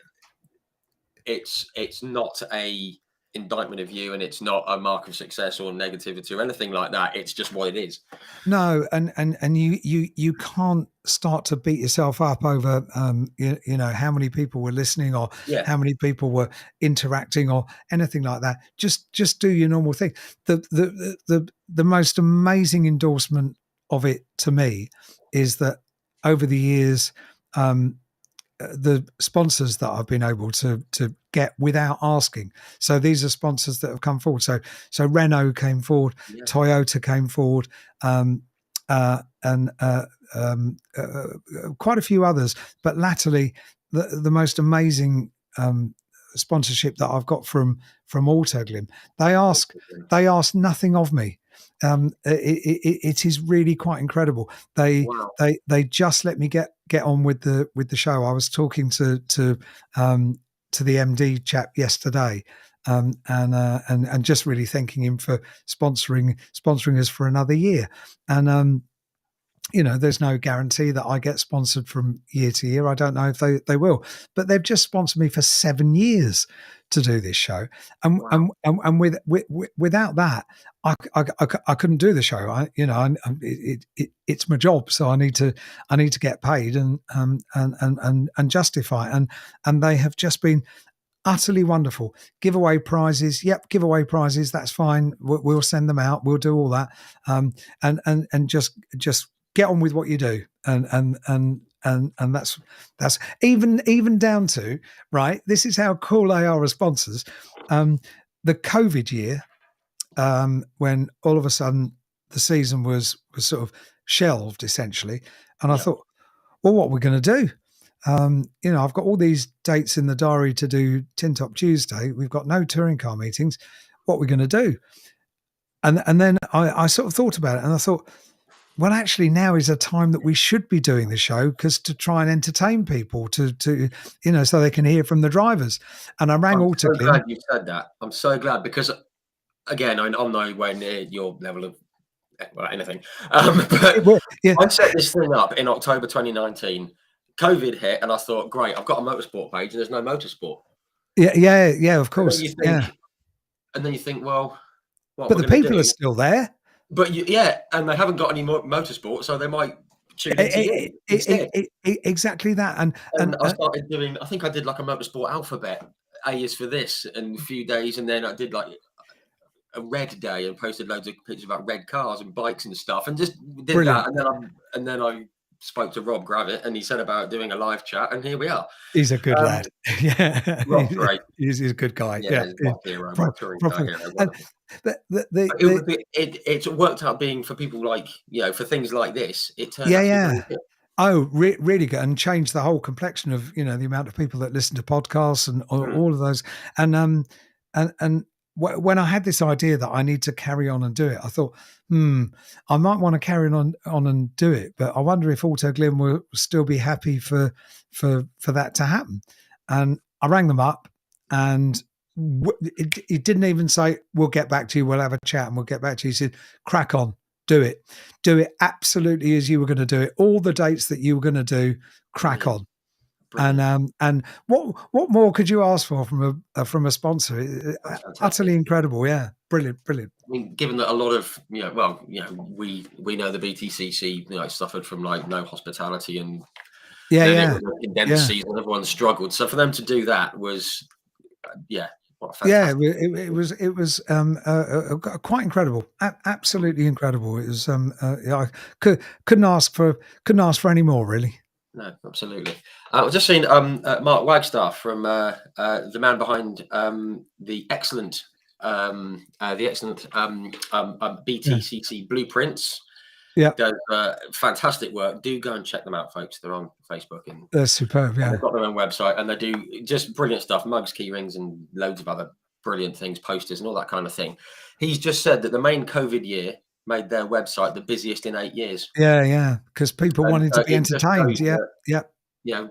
it's not a indictment of you, and it's not a mark of success or negativity or anything like that. It's just what it is. No, and you can't start to beat yourself up over how many people were listening or how many people were interacting or anything like that. Just do your normal thing. The most amazing endorsement of it to me is that over the years, the sponsors that I've been able to get without asking. So these are sponsors that have come forward. So Renault came forward, Toyota came forward, and quite a few others. But latterly, the most amazing sponsorship that I've got from Autoglim, they ask nothing of me. It is really quite incredible. They just let me get on with the show. I was talking to the MD chap yesterday, and just really thanking him for sponsoring us for another year. And there's no guarantee that I get sponsored from year to year. I don't know if they will, but they've just sponsored me for 7 years to do this show. And without that, I couldn't do the show. It's my job, so I need to get paid and justify. And they have just been utterly wonderful. Give away prizes. Yep, give away prizes. That's fine. We'll send them out. We'll do all that. And just get on with what you do. And that's even down to, right. This is how cool they are as sponsors. The COVID year, when all of a sudden the season was sort of shelved essentially, and I thought, well, what are we going to do? I've got all these dates in the diary to do Tin Top Tuesday. We've got no touring car meetings. What are we going to do? And then I sort of thought about it, and I thought, well, actually, now is a time that we should be doing the show, because to try and entertain people, to so they can hear from the drivers. And I rang I'm so Autoglym. glad you said that. I'm so glad, because again, I'm nowhere near your level of anything. But Yeah. I set this thing up in October 2019. COVID hit, and I thought, great, I've got a motorsport page, and there's no motorsport. Yeah, of course. And then you think, well, what But we're the going to people do? are still there. But and they haven't got any more motorsport, so they might tune into you instead. Exactly that. And I started doing, I think I did like a motorsport alphabet. A is for this, and a few days, and then I did like a red day and posted loads of pictures about red cars and bikes and stuff, and just did Brilliant. that. And then I spoke to Rob Gravitt, and he said about doing a live chat, and here we are. He's a good lad. Yeah, Rob's great. He's a good guy. Yeah, he's my hero, my touring car hero. It worked out being for people like, for things like this. It turned out to be very good. Oh, really good, and changed the whole complexion of the amount of people that listen to podcasts and all of those. And when I had this idea that I need to carry on and do it, I thought, I might want to carry on and do it, but I wonder if Autoglym will still be happy for that to happen. And I rang them up, and it didn't even say, we'll get back to you, we'll have a chat and we'll get back to you. He said, crack on, do it absolutely as you were going to do it. All the dates that you were going to do, crack on. Brilliant. And what more could you ask for from a sponsor? Utterly incredible. Yeah, brilliant. I mean, given that a lot of we know the BTCC suffered from like no hospitality and condensed season, everyone struggled. So for them to do that was it was quite incredible, absolutely incredible. It was I couldn't ask for any more, really. No, absolutely. I've just seen Mark Wagstaff from the man behind the excellent BTCC Blueprints. Yeah, does fantastic work. Do go and check them out, folks. They're on Facebook, and they're superb. Yeah, they've got their own website, and they do just brilliant stuff: mugs, key rings, and loads of other brilliant things, posters, and all that kind of thing. He's just said that the main COVID year made their website the busiest in 8 years. Yeah, because people wanted to be entertained. Yeah.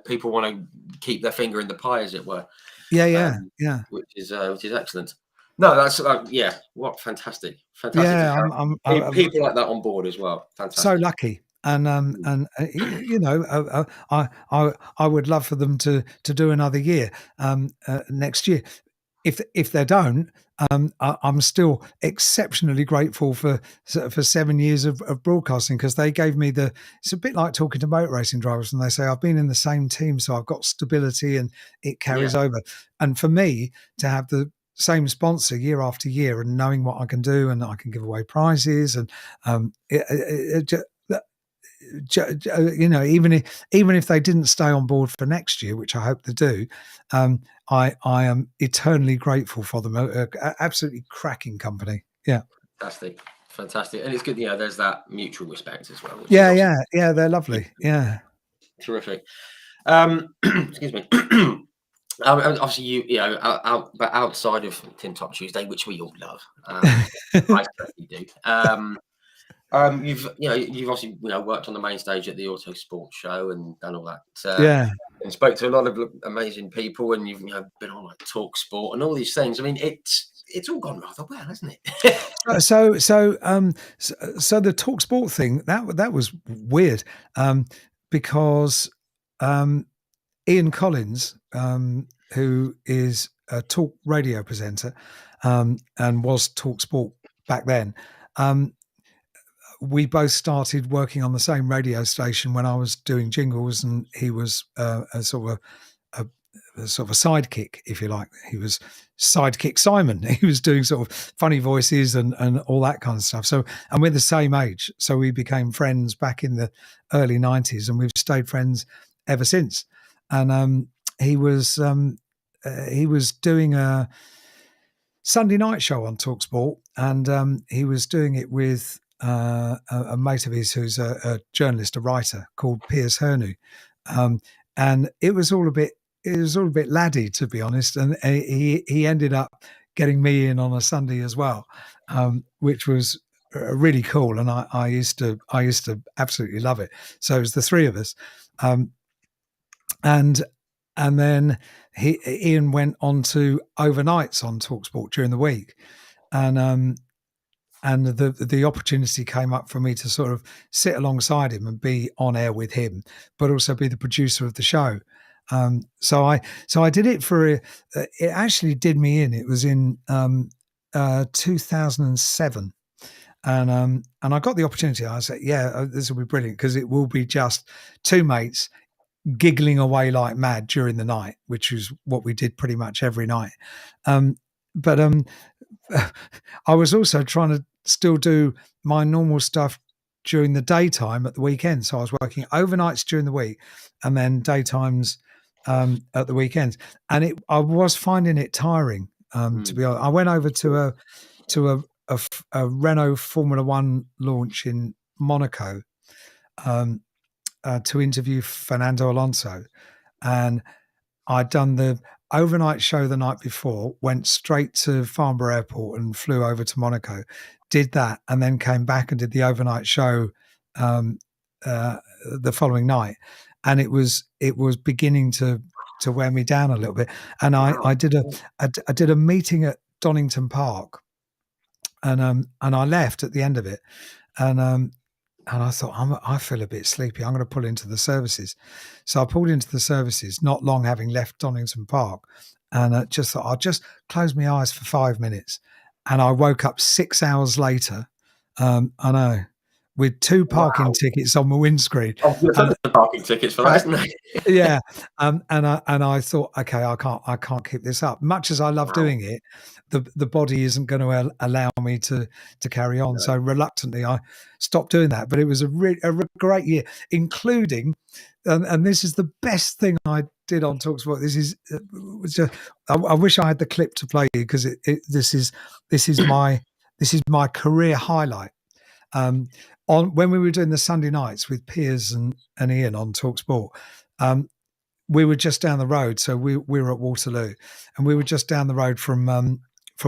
People want to keep their finger in the pie, as it were. Yeah. Which is excellent. No, that's what fantastic. Yeah, people like that on board as well. Fantastic. So lucky. And I would love for them to do another year next year. If they don't, I'm still exceptionally grateful for 7 years of broadcasting, because they gave me it's a bit like talking to motor racing drivers, and they say, I've been in the same team, so I've got stability and it carries over. And for me to have the same sponsor year after year, and knowing what I can do, and I can give away prizes, and even if they didn't stay on board for next year, which I hope they do, I am eternally grateful for them. Absolutely cracking company. Yeah, fantastic, and it's good. There's that mutual respect as well. Yeah, they're lovely. Yeah, terrific. Excuse me. Obviously, but outside of Tin Top Tuesday, which we all love, I certainly do. You've obviously worked on the main stage at the Autosports show and done all that. And spoke to a lot of amazing people, and you've been on like Talk Sport and all these things. I mean, it's all gone rather well, hasn't it? So the Talk Sport thing that was weird, because Ian Collins, who is a talk radio presenter, and was Talk Sport back then, we both started working on the same radio station when I was doing jingles, and he was a sort of sort of a sidekick, if you like. He was sidekick Simon. He was doing sort of funny voices and all that kind of stuff. So, and we're the same age, so we became friends back in the early 90s, and we've stayed friends ever since. And he was doing a Sunday night show on Talksport, and he was doing it with a mate of his who's a journalist, a writer called Piers Hernu, and it was all a bit laddie, to be honest. And he ended up getting me in on a Sunday as well, which was really cool. And I used to absolutely love it. So it was the three of us, and then Ian went on to overnights on Talksport during the week, and the opportunity came up for me to sort of sit alongside him and be on air with him, but also be the producer of the show. So I did it for it actually did me in. It was in 2007, and I got the opportunity. I said, yeah, this will be brilliant, because it will be just two mates giggling away like mad during the night, which is what we did pretty much every night. But I was also trying to still do my normal stuff during the daytime at the weekend. So I was working overnights during the week and then daytimes at the weekends. And I was finding it tiring, to be honest. I went over to a Renault Formula One launch in Monaco, to interview Fernando Alonso, and I'd done the overnight show the night before, went straight to Farnborough Airport and flew over to Monaco, did that, and then came back and did the overnight show the following night, and it was beginning to wear me down a little bit. And I did a meeting at Donington Park, and I left at the end of it, and I thought, I feel a bit sleepy. I'm going to pull into the services. So I pulled into the services, not long having left Donington Park, and just thought, I'll just close my eyes for 5 minutes. And I woke up 6 hours later, I know, with 2 parking tickets on my windscreen. Oh, the parking tickets for that, isn't it? Yeah. And I thought, okay, I can't keep this up. Much as I love doing it, the body isn't going to allow me to carry on. So reluctantly, I stopped doing that. But it was a great year, including, and this is the best thing I did on Talksport. This is I wish I had the clip to play you, because this is my career highlight. When we were doing the Sunday nights with Piers and Ian on Talksport, we were just down the road. So we were at Waterloo, and we were just down the road from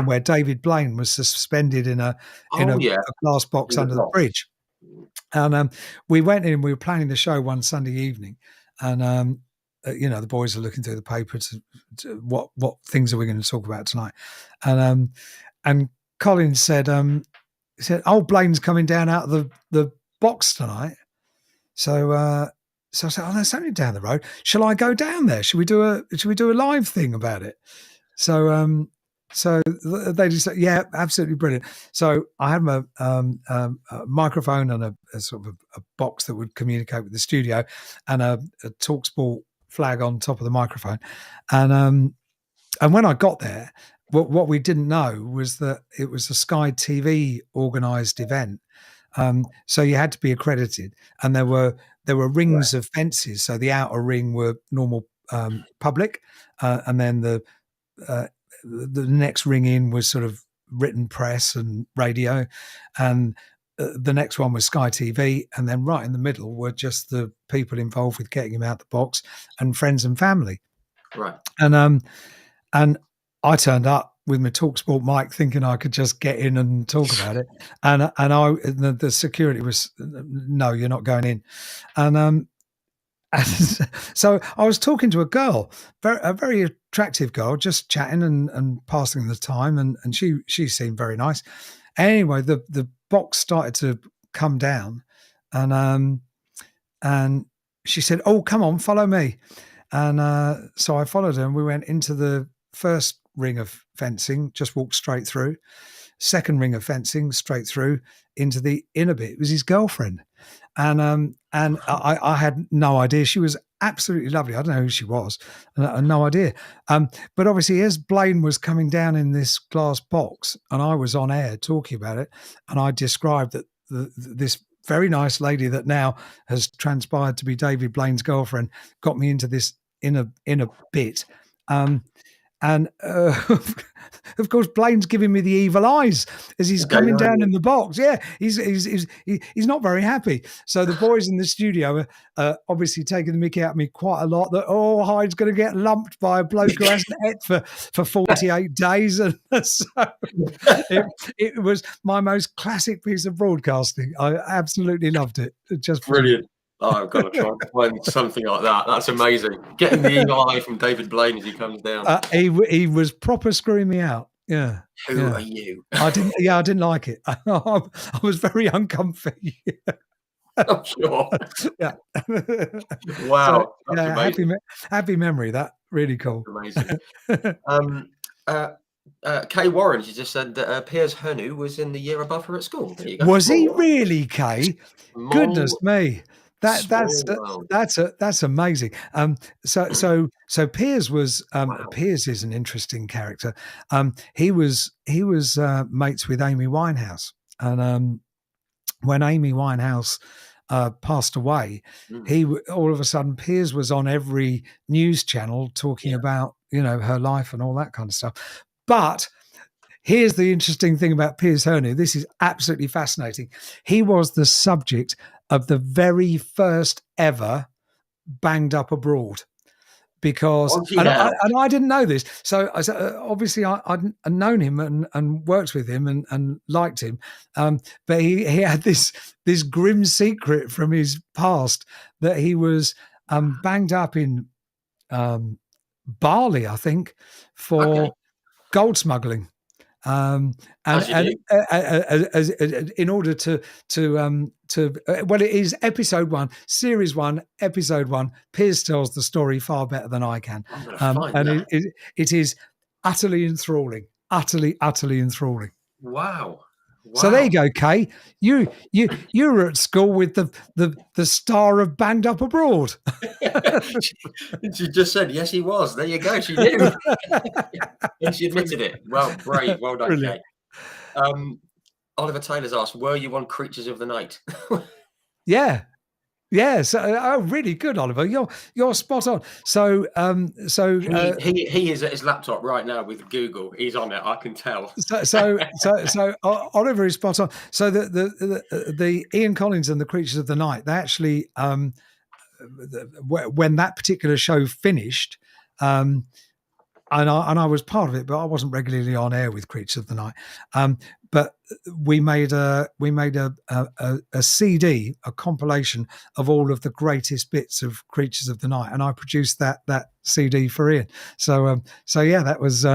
where David Blaine was suspended in a glass box under the bridge. And we went in. We were planning the show one Sunday evening, and the boys are looking through the paper to what things are we going to talk about tonight, and Colin said. He said, "Oh, Blaine's coming down out of the box tonight." So I said, "Oh, that's only down the road. Shall I go down there? Should we do a live thing about it?" So they just said, "Yeah, absolutely brilliant." So I had a microphone and a sort of a box that would communicate with the studio, and a Talksport flag on top of the microphone, and when I got there. What we didn't know was that it was a Sky TV organised event, so you had to be accredited, and there were rings of fences. So the outer ring were normal public, and then the next ring in was sort of written press and radio, and the next one was Sky TV, and then right in the middle were just the people involved with getting him out the box and friends and family. Right. And I turned up with my Talksport mic thinking I could just get in and talk about it. And the security was, "No, you're not going in." And so I was talking to a girl, a very attractive girl, just chatting and passing the time. And she seemed very nice. Anyway, the box started to come down, and she said, "Oh, come on, follow me." And so I followed her, and we went into the first ring of fencing, just walked straight through. Second ring of fencing, straight through into the inner bit. It was his girlfriend, and I had no idea. She was absolutely lovely. I don't know who she was, no idea. But obviously, as Blaine was coming down in this glass box, and I was on air talking about it, and I described that this very nice lady that now has transpired to be David Blaine's girlfriend got me into this in a bit. And of course, Blaine's giving me the evil eyes as he's coming down in the box. Yeah, he's not very happy. So the boys in the studio are obviously taking the mickey out of me quite a lot. That Hyde's going to get lumped by a bloke who hasn't ate for 48 days, and so it was my most classic piece of broadcasting. I absolutely loved it. Just Brilliant. Oh, I've got to try and find something like that. That's amazing. Getting the evil eye from David Blaine as he comes down. He was proper screwing me out. Yeah. Who are you? I didn't like it. I was very uncomfy. I'm sure. Yeah. Wow. So, yeah, happy memory. That really cool. Amazing. Kay Warren, she just said that Piers Hernu was in the year above her at school. There you go. Was he really, Kay? Goodness me. That's amazing. So Piers was Wow. Piers is an interesting character. He was mates with Amy Winehouse, and when Amy Winehouse passed away, all of a sudden Piers was on every news channel talking about her life and all that kind of stuff. But here's the interesting thing about Piers Hernu. This is absolutely fascinating. He was the subject of the very first ever Banged Up Abroad, because and I didn't know this. So obviously I'd known him and worked with him and liked him, but he had this grim secret from his past that he was banged up in Bali, I think, for gold smuggling. And in order to well, it is episode 1, series 1, episode 1. Piers tells the story far better than I can, and it is utterly enthralling, utterly enthralling. Wow. So there you go, Kay. You were at school with the star of Banged Up Abroad. She just said yes, he was. There you go. She knew. And she admitted it. Well, brave. Well done, Kay. Oliver Taylor's asked, "Were you on Creatures of the Night?" Yeah. So really good, Oliver. You're spot on. So he is at his laptop right now with Google. He's on it. I can tell. So Oliver is spot on. So the Ian Collins and the Creatures of the Night, they actually when that particular show finished, and I was part of it, but I wasn't regularly on air with Creatures of the Night. But we made a CD, a compilation of all of the greatest bits of Creatures of the Night, and I produced that CD for Ian. So yeah, that was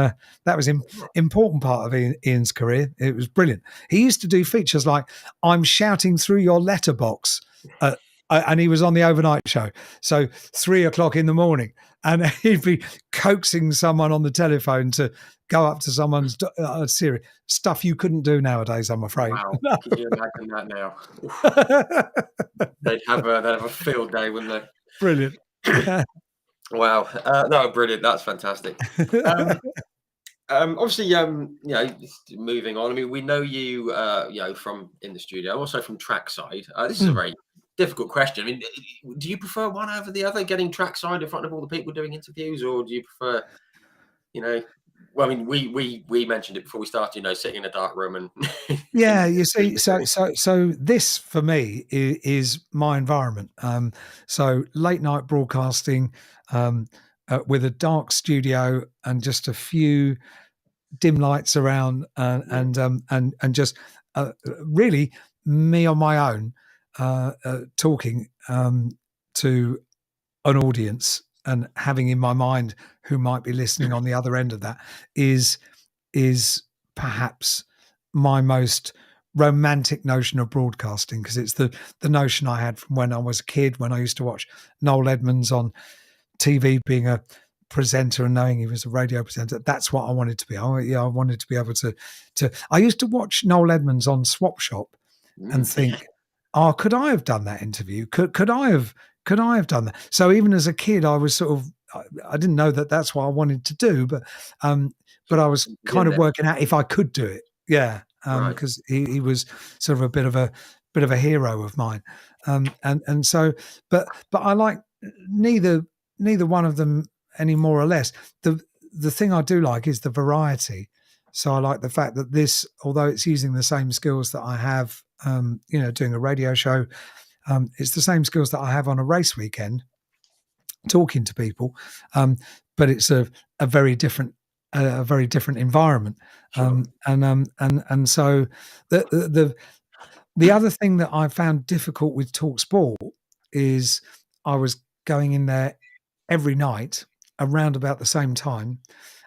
important part of Ian's career. It was brilliant. He used to do features like "I'm shouting through your letterbox," and he was on the overnight show. So 3 o'clock in the morning, and he'd be coaxing someone on the telephone to go up to someone's Siri. Stuff you couldn't do nowadays, I'm afraid. Wow. Could you imagine that now? They'd have a field day, wouldn't they? Brilliant. Wow. No, brilliant. That's fantastic. Obviously, moving on. I mean, we know you, from in the studio, also from trackside. This is a very difficult question. I mean, do you prefer one over the other, getting trackside in front of all the people doing interviews, or do you prefer, well, I mean, we mentioned it before we started, sitting in a dark room and yeah, you see, so this for me is my environment. So late night broadcasting with a dark studio and just a few dim lights around, and just really me on my own talking to an audience, and having in my mind who might be listening on the other end of that is perhaps my most romantic notion of broadcasting, because it's the notion I had from when I was a kid, when I used to watch Noel Edmonds on TV being a presenter and knowing he was a radio presenter. That's what I wanted to be. I wanted to be able to I used to watch Noel Edmonds on Swap Shop and think, oh, could I have done that interview? Could I have could I have done that? So even as a kid, I was sort of, I didn't know that that's what I wanted to do, but I was kind In of there, working out if I could do it. Yeah. right? Because he was sort of a bit of a hero of mine. And so, but I like neither, neither one of them any more or less. The thing I do like is the variety. So I like the fact that this, although it's using the same skills that I have, doing a radio show, it's the same skills that I have on a race weekend, talking to people, but it's a very different, a very different environment. Sure. And so the the other thing that I found difficult with Talk Sport is I was going in there every night around about the same time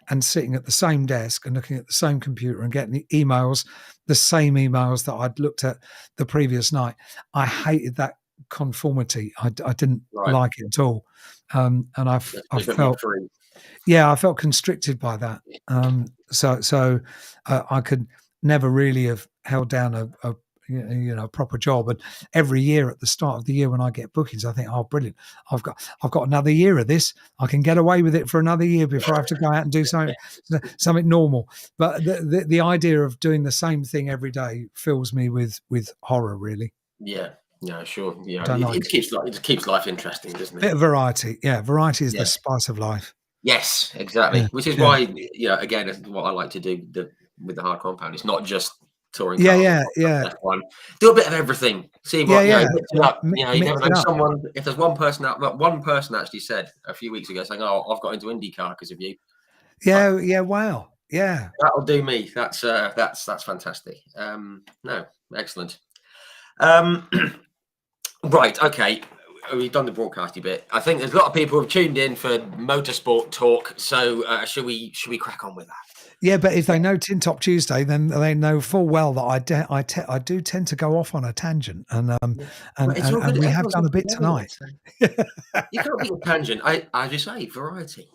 and sitting at the same desk and looking at the same computer and getting the emails, the same emails that I'd looked at the previous night. I hated that conformity. I didn't Right. like it at all. And I It's a bit more felt, free. yeah, I felt constricted by that. So I could never really have held down a proper job. And every year at the start of the year when I get bookings, I think, oh, brilliant! I've got another year of this. I can get away with it for another year before I have to go out and do something normal. But the idea of doing the same thing every day fills me with horror. Really, Yeah. Yeah. Sure. Yeah. don't like it. It keeps life interesting, doesn't Bit it? of variety. Yeah, variety is Yeah. the spice of life. Yes. Exactly. Yeah, Which is yeah. why, again, it's what I like to do with the hard compound. It's not just touring Yeah, cars. yeah, yeah, That's one. Do a bit of everything. See yeah, what yeah. mix it up. You never Mix know. it up. If there's one person out, well, one person actually said a few weeks ago saying, "Oh, I've got into IndyCar because of you." Uh, Yeah, yeah. Wow. Yeah, That'll do me. That's fantastic. No, excellent. Um, right. Okay. We've done the broadcasty bit. I think there's a lot of people who've tuned in for motorsport talk. So should we crack on with that? yeah. But if they know Tin Top Tuesday, then they know full well that I do tend to go off on a tangent, Yeah. But it's all and good. we have Everyone's done got a to bit be everyone. tonight. So you can't beat a tangent. As you say, variety.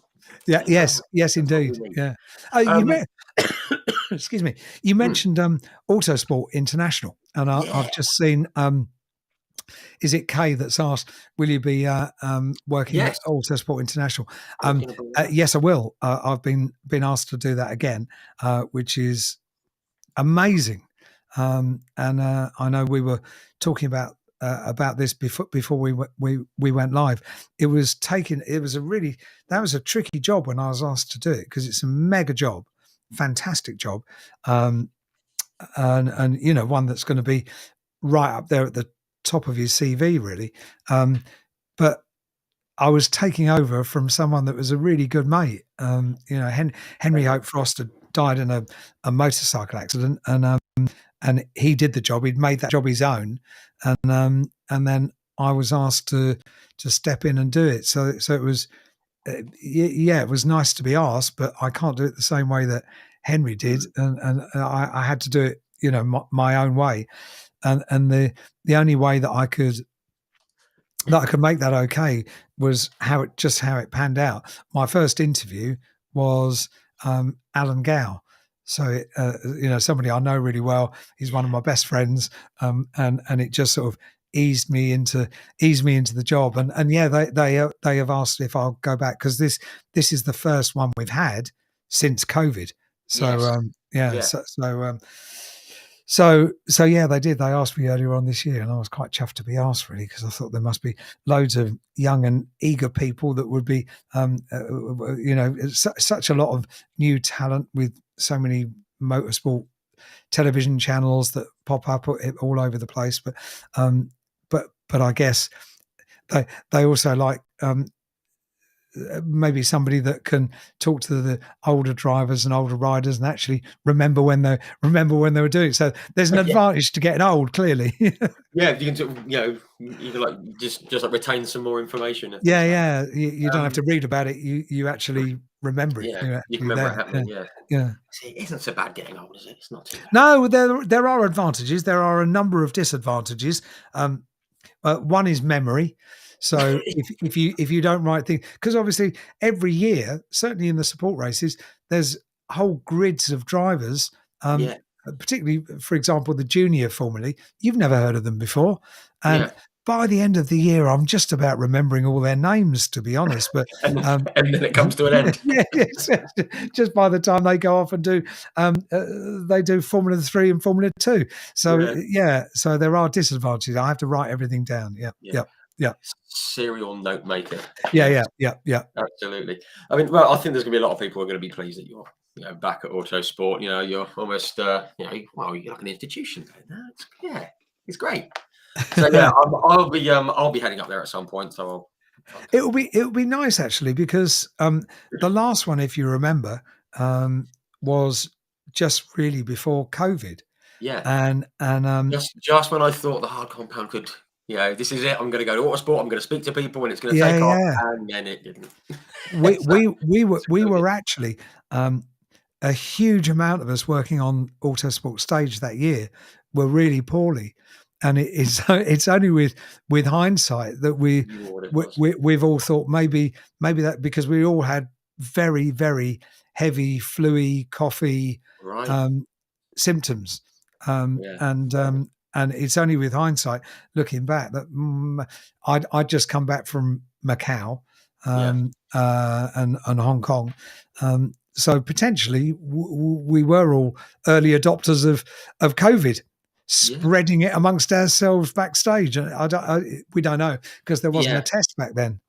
Yeah. Yes. Yes. That's what we Indeed. need. Yeah. Oh, Um, excuse me. You hmm, mentioned Autosport International, and yeah. I've just seen. Is it Kay that's asked, will you be working at Yes. Autosport International? I was going to bring that up. Yes, I will. I've been asked to do that again, which is amazing. And I know we were talking about this before we went live. It was that was a tricky job when I was asked to do it because it's a mega job, fantastic job, um, and one that's going to be right up there at the top of your CV, really. But I was taking over from someone that was a really good mate. Henry Hope Frost had died in a motorcycle accident, and he did the job. He'd made that job his own, and then I was asked to step in and do it. So it was, yeah, it was nice to be asked, but I can't do it the same way that Henry did, Mm, and I had to do it, my own way, and the only way that I could make that okay was how it panned out. My first interview was Alan Gow. So somebody I know really well. He's one of my best friends, and it just sort of eased me into the job. And yeah, they have asked if I'll go back because this is the first one we've had since COVID. So yes. yeah, Yeah. so yeah, they did. They asked me earlier on this year, and I was quite chuffed to be asked, really, because I thought there must be loads of young and eager people that would be, such a lot of new talent with so many motorsport television channels that pop up all over the place. But I guess they also like maybe somebody that can talk to the older drivers and older riders and actually remember when they were doing it. So there's an Yeah. advantage to getting old, clearly. Yeah. You can, you can like just like retain some more information and things Yeah, like that. yeah. You don't have to read about it. You actually remember it. Yeah. You're You can actually remember it there. Yeah, happening. Yeah. yeah. See, it isn't so bad getting old, is it? It's not too bad. No, there are advantages. There are a number of disadvantages. One is memory. So if you don't write things, because obviously every year, certainly in the support races, there's whole grids of drivers. Yeah. Particularly, for example, the junior formulae. You've never heard of them before, and Yeah. by the end of the year, I'm just about remembering all their names, to be honest. But and then it comes to an end. yeah, yes, just by the time they go off and do, they do Formula 3 and Formula 2. So so there are disadvantages. I have to write everything down. Yeah. Serial note maker. Yeah. Absolutely. I mean, well, I think there's going to be a lot of people who are going to be pleased that you're, back at Autosport. You're almost, well, you're like an institution. It's great. So yeah, I'll be heading up there at some point. So it'll be nice actually, because the last one, if you remember, was just really before COVID. Yeah. And just when I thought the hard compound could, this is it. I'm going to go to Autosport. I'm going to speak to people, and it's going to take off. And then it didn't. we were actually a huge amount of us working on Autosport stage that year were really poorly, and it's only with hindsight that we've all thought maybe that, because we all had very, very heavy flu-y, coughy symptoms, and it's only with hindsight looking back that I'd just come back from Macau and Hong Kong. So potentially we were all early adopters of COVID, spreading it amongst ourselves backstage. And we don't know, because there wasn't a test back then.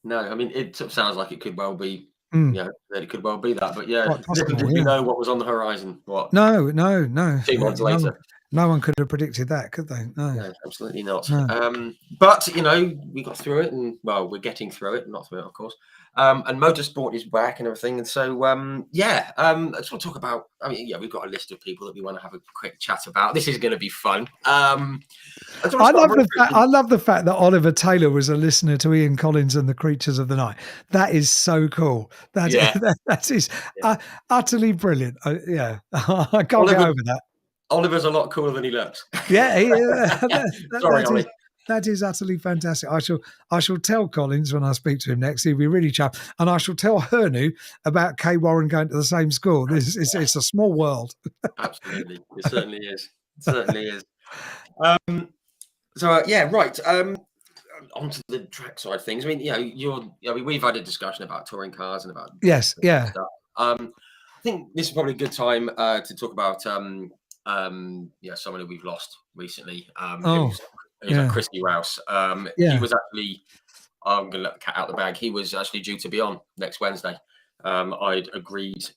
No, I mean, it sort of sounds like it could well be, that it could well be that. But did we know what was on the horizon? What? No. 2 months later. No one could have predicted that, could they? No, absolutely not. No. But we got through it, and well, we're getting through it, not through it, of course. And motorsport is back and everything, and so I just want to talk about. I mean, we've got a list of people that we want to have a quick chat about. This is going to be fun. I love the fact that Oliver Taylor was a listener to Ian Collins and the Creatures of the Night. That is so cool. That is utterly brilliant. I can't get over that. Oliver's a lot cooler than he looks. Sorry, Ollie. That is utterly fantastic. I shall tell Collins when I speak to him next. He'll be really chuffed, and I shall tell Hernu about Kay Warren going to the same school. It's a small world. Absolutely, it certainly is. It certainly is. Right. Onto the track side of things. I mean, we've had a discussion about touring cars and about stuff. I think this is probably a good time to talk about someone who we've lost recently. Like Christy Rouse. He was actually, I'm going to let the cat out the bag. He was actually due to be on next Wednesday. I'd agreed.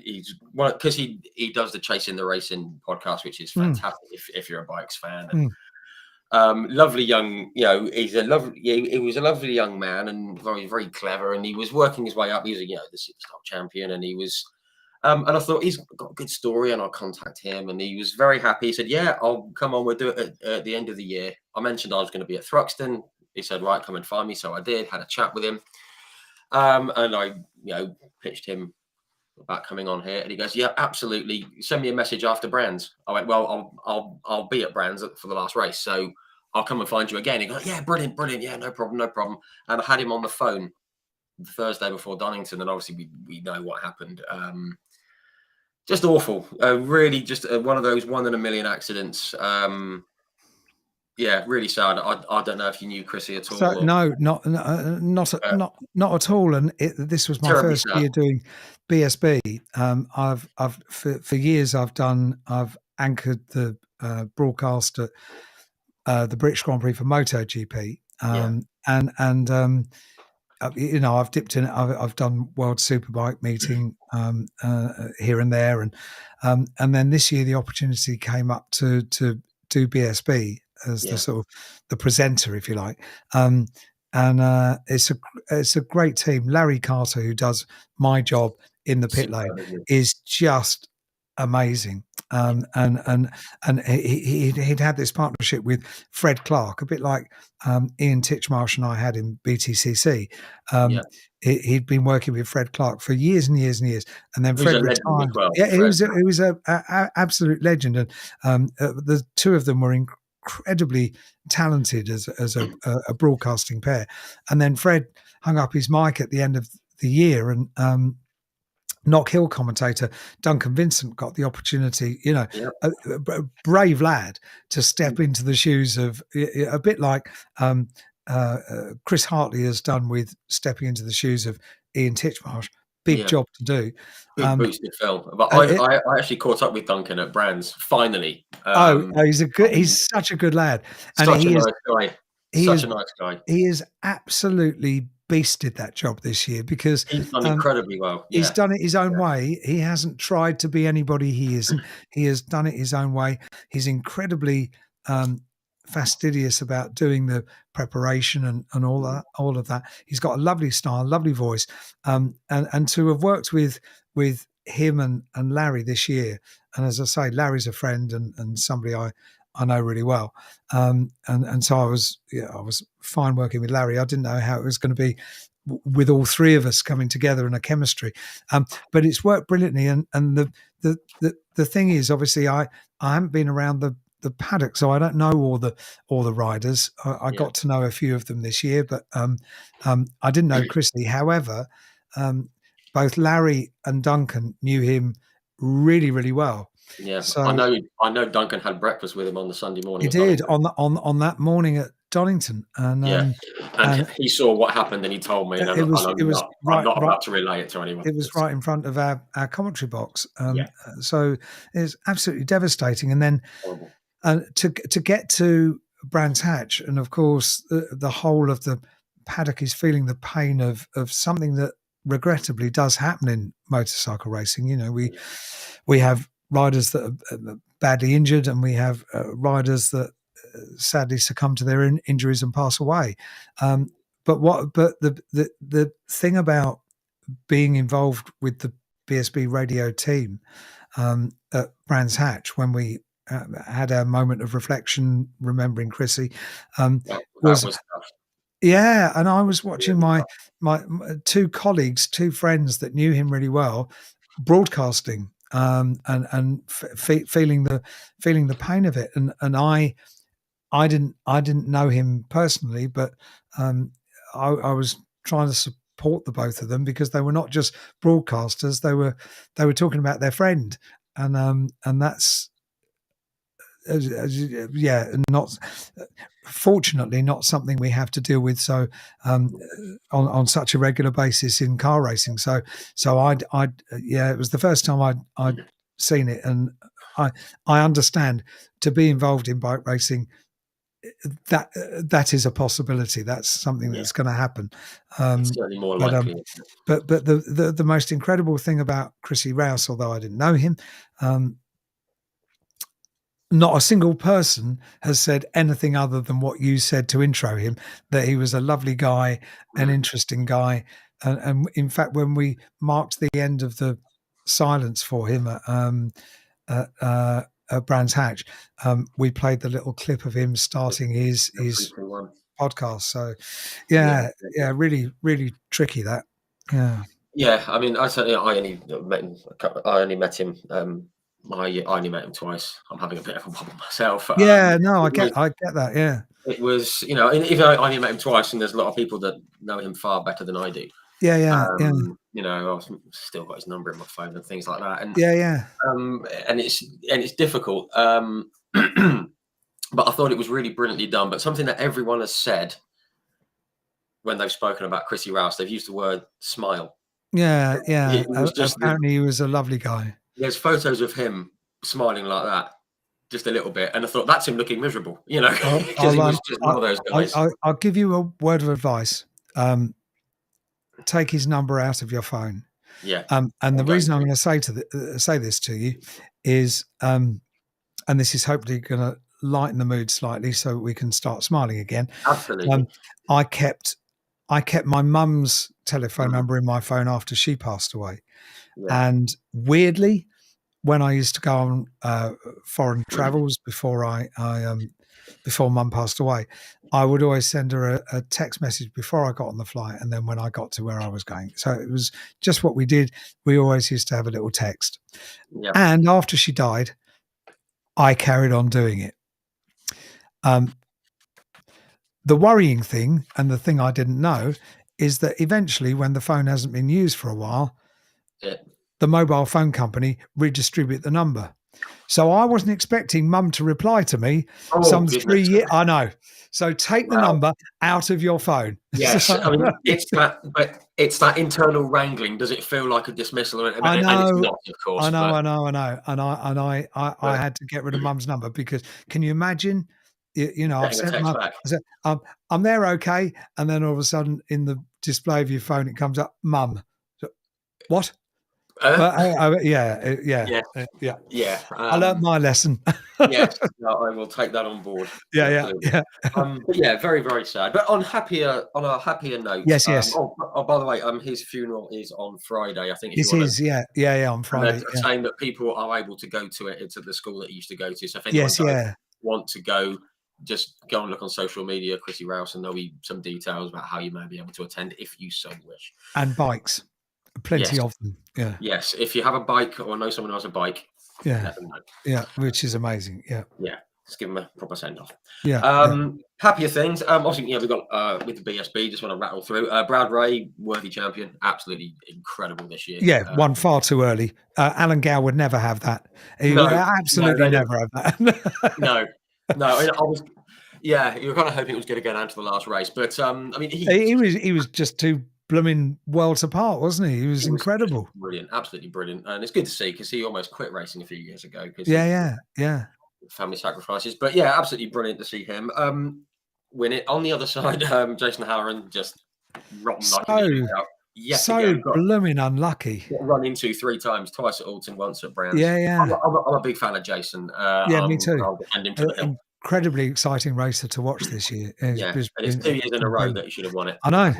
He's because he does the Chasing the Racing podcast, which is fantastic if you're a bikes fan. And, lovely young, he was a lovely young man and very, very clever. And he was working his way up. He was the superstar champion, and he was. And I thought, he's got a good story, and I'll contact him. And he was very happy. He said, I'll come on. We'll do it at the end of the year. I mentioned I was going to be at Thruxton. He said, right, come and find me. So I did, had a chat with him. And I, pitched him about coming on here. And he goes, yeah, absolutely. Send me a message after Brands. I went, well, I'll be at Brands for the last race. So I'll come and find you again. He goes, yeah, brilliant. Yeah, no problem. And I had him on the phone the Thursday before Donington. And obviously we know what happened. Just awful. Really, just one of those 1 in a million accidents. Really sad. I don't know if you knew Chrissy at all. So, no, not at all. And this was my first year doing BSB. I've for years I've anchored the broadcast at the British Grand Prix for MotoGP. I've dipped in. I've done World Superbike meeting here and there, and then this year the opportunity came up to do BSB as the sort of the presenter, if you like. It's a great team. Larry Carter, who does my job in the pit lane, is just amazing. And he'd had this partnership with Fred Clark, a bit like Ian Titchmarsh and I had in BTCC. He'd been working with Fred Clark for years and years and years, and then Fred retired. He was a absolute legend, and the two of them were incredibly talented as a broadcasting pair. And then Fred hung up his mic at the end of the year, and Knock Hill commentator Duncan Vincent got the opportunity, Yeah. a brave lad to step into the shoes of, a bit like Chris Hartley has done with stepping into the shoes of Ian Titchmarsh. Big Yeah. job to do. Big boosted film. But It, I actually caught up with Duncan at Brands finally. he's such a good lad, and Such a nice guy. he Such is a nice guy. he is absolutely beasted that job this year because He's done incredibly well. he's Yeah. done it his own way. He hasn't tried to be anybody he isn't. He has done it his own way. He's incredibly fastidious about doing the preparation and all of that. He's got a lovely style, lovely voice, and to have worked with him and Larry this year. And as I say, Larry's a friend and somebody I know really well. And so I was fine working with Larry. I didn't know how it was going to be with all three of us coming together in a chemistry, but it's worked brilliantly. And the thing is, obviously, I haven't been around the paddock, so I don't know all the riders. I got to know a few of them this year, but I didn't know Chrisley. However, both Larry and Duncan knew him really, really well. Yeah, So I know Duncan had breakfast with him on the Sunday morning. he did on that morning at Donington, and he saw what happened and he told me, and I'm not about to relay it to anyone. It was right in front of our commentary box, Yeah. so it's absolutely devastating. And then to get to Brands Hatch, and of course the whole of the paddock is feeling the pain of something that regrettably does happen in motorcycle racing. We have riders that are badly injured, and we have riders that sadly succumb to their injuries and pass away. But the thing about being involved with the BSB radio team at Brands Hatch, when we had our moment of reflection, remembering Chrissy, was tough. Yeah, and I was watching my two colleagues, two friends that knew him really well, broadcasting, and feeling the pain of it. And I didn't know him personally, but I was trying to support the both of them because they were not just broadcasters; they were talking about their friend, and that's not, fortunately, not something we have to deal with on such a regular basis in car racing. So it was the first time I'd seen it, and I understand, to be involved in bike racing, that is a possibility. That's something that's going to happen. It's certainly more likely. But the most incredible thing about Chrissy Rouse, although I didn't know him, not a single person has said anything other than what you said to intro him, that he was a lovely guy, an interesting guy. And in fact, when we marked the end of the silence for him at Brands Hatch, we played the little clip of him starting his podcast. So really, really tricky, that. Yeah, I mean, I only met him. I only met him twice. I'm having a bit of a wobble myself. I get that. Yeah, it was, even though I only met him twice, and there's a lot of people that know him far better than I do. I've still got his number in my phone and things like that. And and it's difficult. But I thought it was really brilliantly done. But something that everyone has said when they've spoken about Chrissy Rouse, they've used the word smile. Yeah. Apparently, he was a lovely guy. There's photos of him smiling like that, just a little bit, and I thought, that's him looking miserable, because he was just one of those guys. I'll give you a word of advice. Take his number out of your phone. Yeah. And the reason I'm going to say this to you is, and this is hopefully going to lighten the mood slightly so we can start smiling again. Absolutely. I kept my mum's telephone number in my phone after she passed away. Yeah. And weirdly, when I used to go on foreign travels before before Mum passed away, I would always send her a text message before I got on the flight, and then when I got to where I was going. So it was just what we did. We always used to have a little text. Yeah. And after she died, I carried on doing it. The worrying thing, and the thing I didn't know, is that eventually, when the phone hasn't been used for a while, the mobile phone company redistribute the number. So I wasn't expecting Mum to reply to me. Oh, Some goodness. 3 years. I know. So take the Wow. number out of your phone. Yes, I mean, it's that internal wrangling. Does it feel like a dismissal? And I it's know. not, of course. I know, But, I know, I know, and I but had to get rid of Mum's number because can you imagine? You know, I've getting a sent text Mum. back. I said, I'm there, okay, and then all of a sudden, in the display of your phone, it comes up, Mum. So, what? But yeah, Yeah, yeah. yeah. I learnt my lesson. Yes, no, I will take that on board. Yeah, Absolutely. yeah. But yeah, very, very sad. But on a happier note, Yes, yes. by the way, his funeral is on Friday. I think if you This want to, is, yeah, on and they're Friday. Yeah. saying that people are able to go to it. It's at the school that he used to go to. So if anyone Yes, does yeah. want to go, just go and look on social media, Chrissy Rouse, and there'll be some details about how you may be able to attend if you so wish. And bikes. Plenty Yes, of them. Yeah. yes. If you have a bike or know someone who has a bike, Yeah. let them know. Yeah. Which is amazing. Yeah. Yeah, just give them a proper send off. Yeah. Yeah. Happier things. Obviously, we've got with the BSB. Just want to rattle through. Brad Ray, worthy champion, absolutely incredible this year. Yeah, won far too early. Alan Gow would never have that. He would absolutely never have that. No. I was. Yeah, you were kind of hoping it was going to go down to the last race, but I mean, he was just too blooming worlds apart, wasn't he? He was incredible. Brilliant, absolutely brilliant, and it's good to see because he almost quit racing a few years ago. Yeah. Family sacrifices, but yeah, absolutely brilliant to see him win it. On the other side, Jason Halloran just rotten so blooming unlucky. Got run into 3 times, twice at Alton, once at Brands. Yeah. I'm a big fan of Jason. Yeah, me too. I'll defend him to the hill. Incredibly exciting racer to watch this year. And it's 2 years in a row that he should have won it. I know.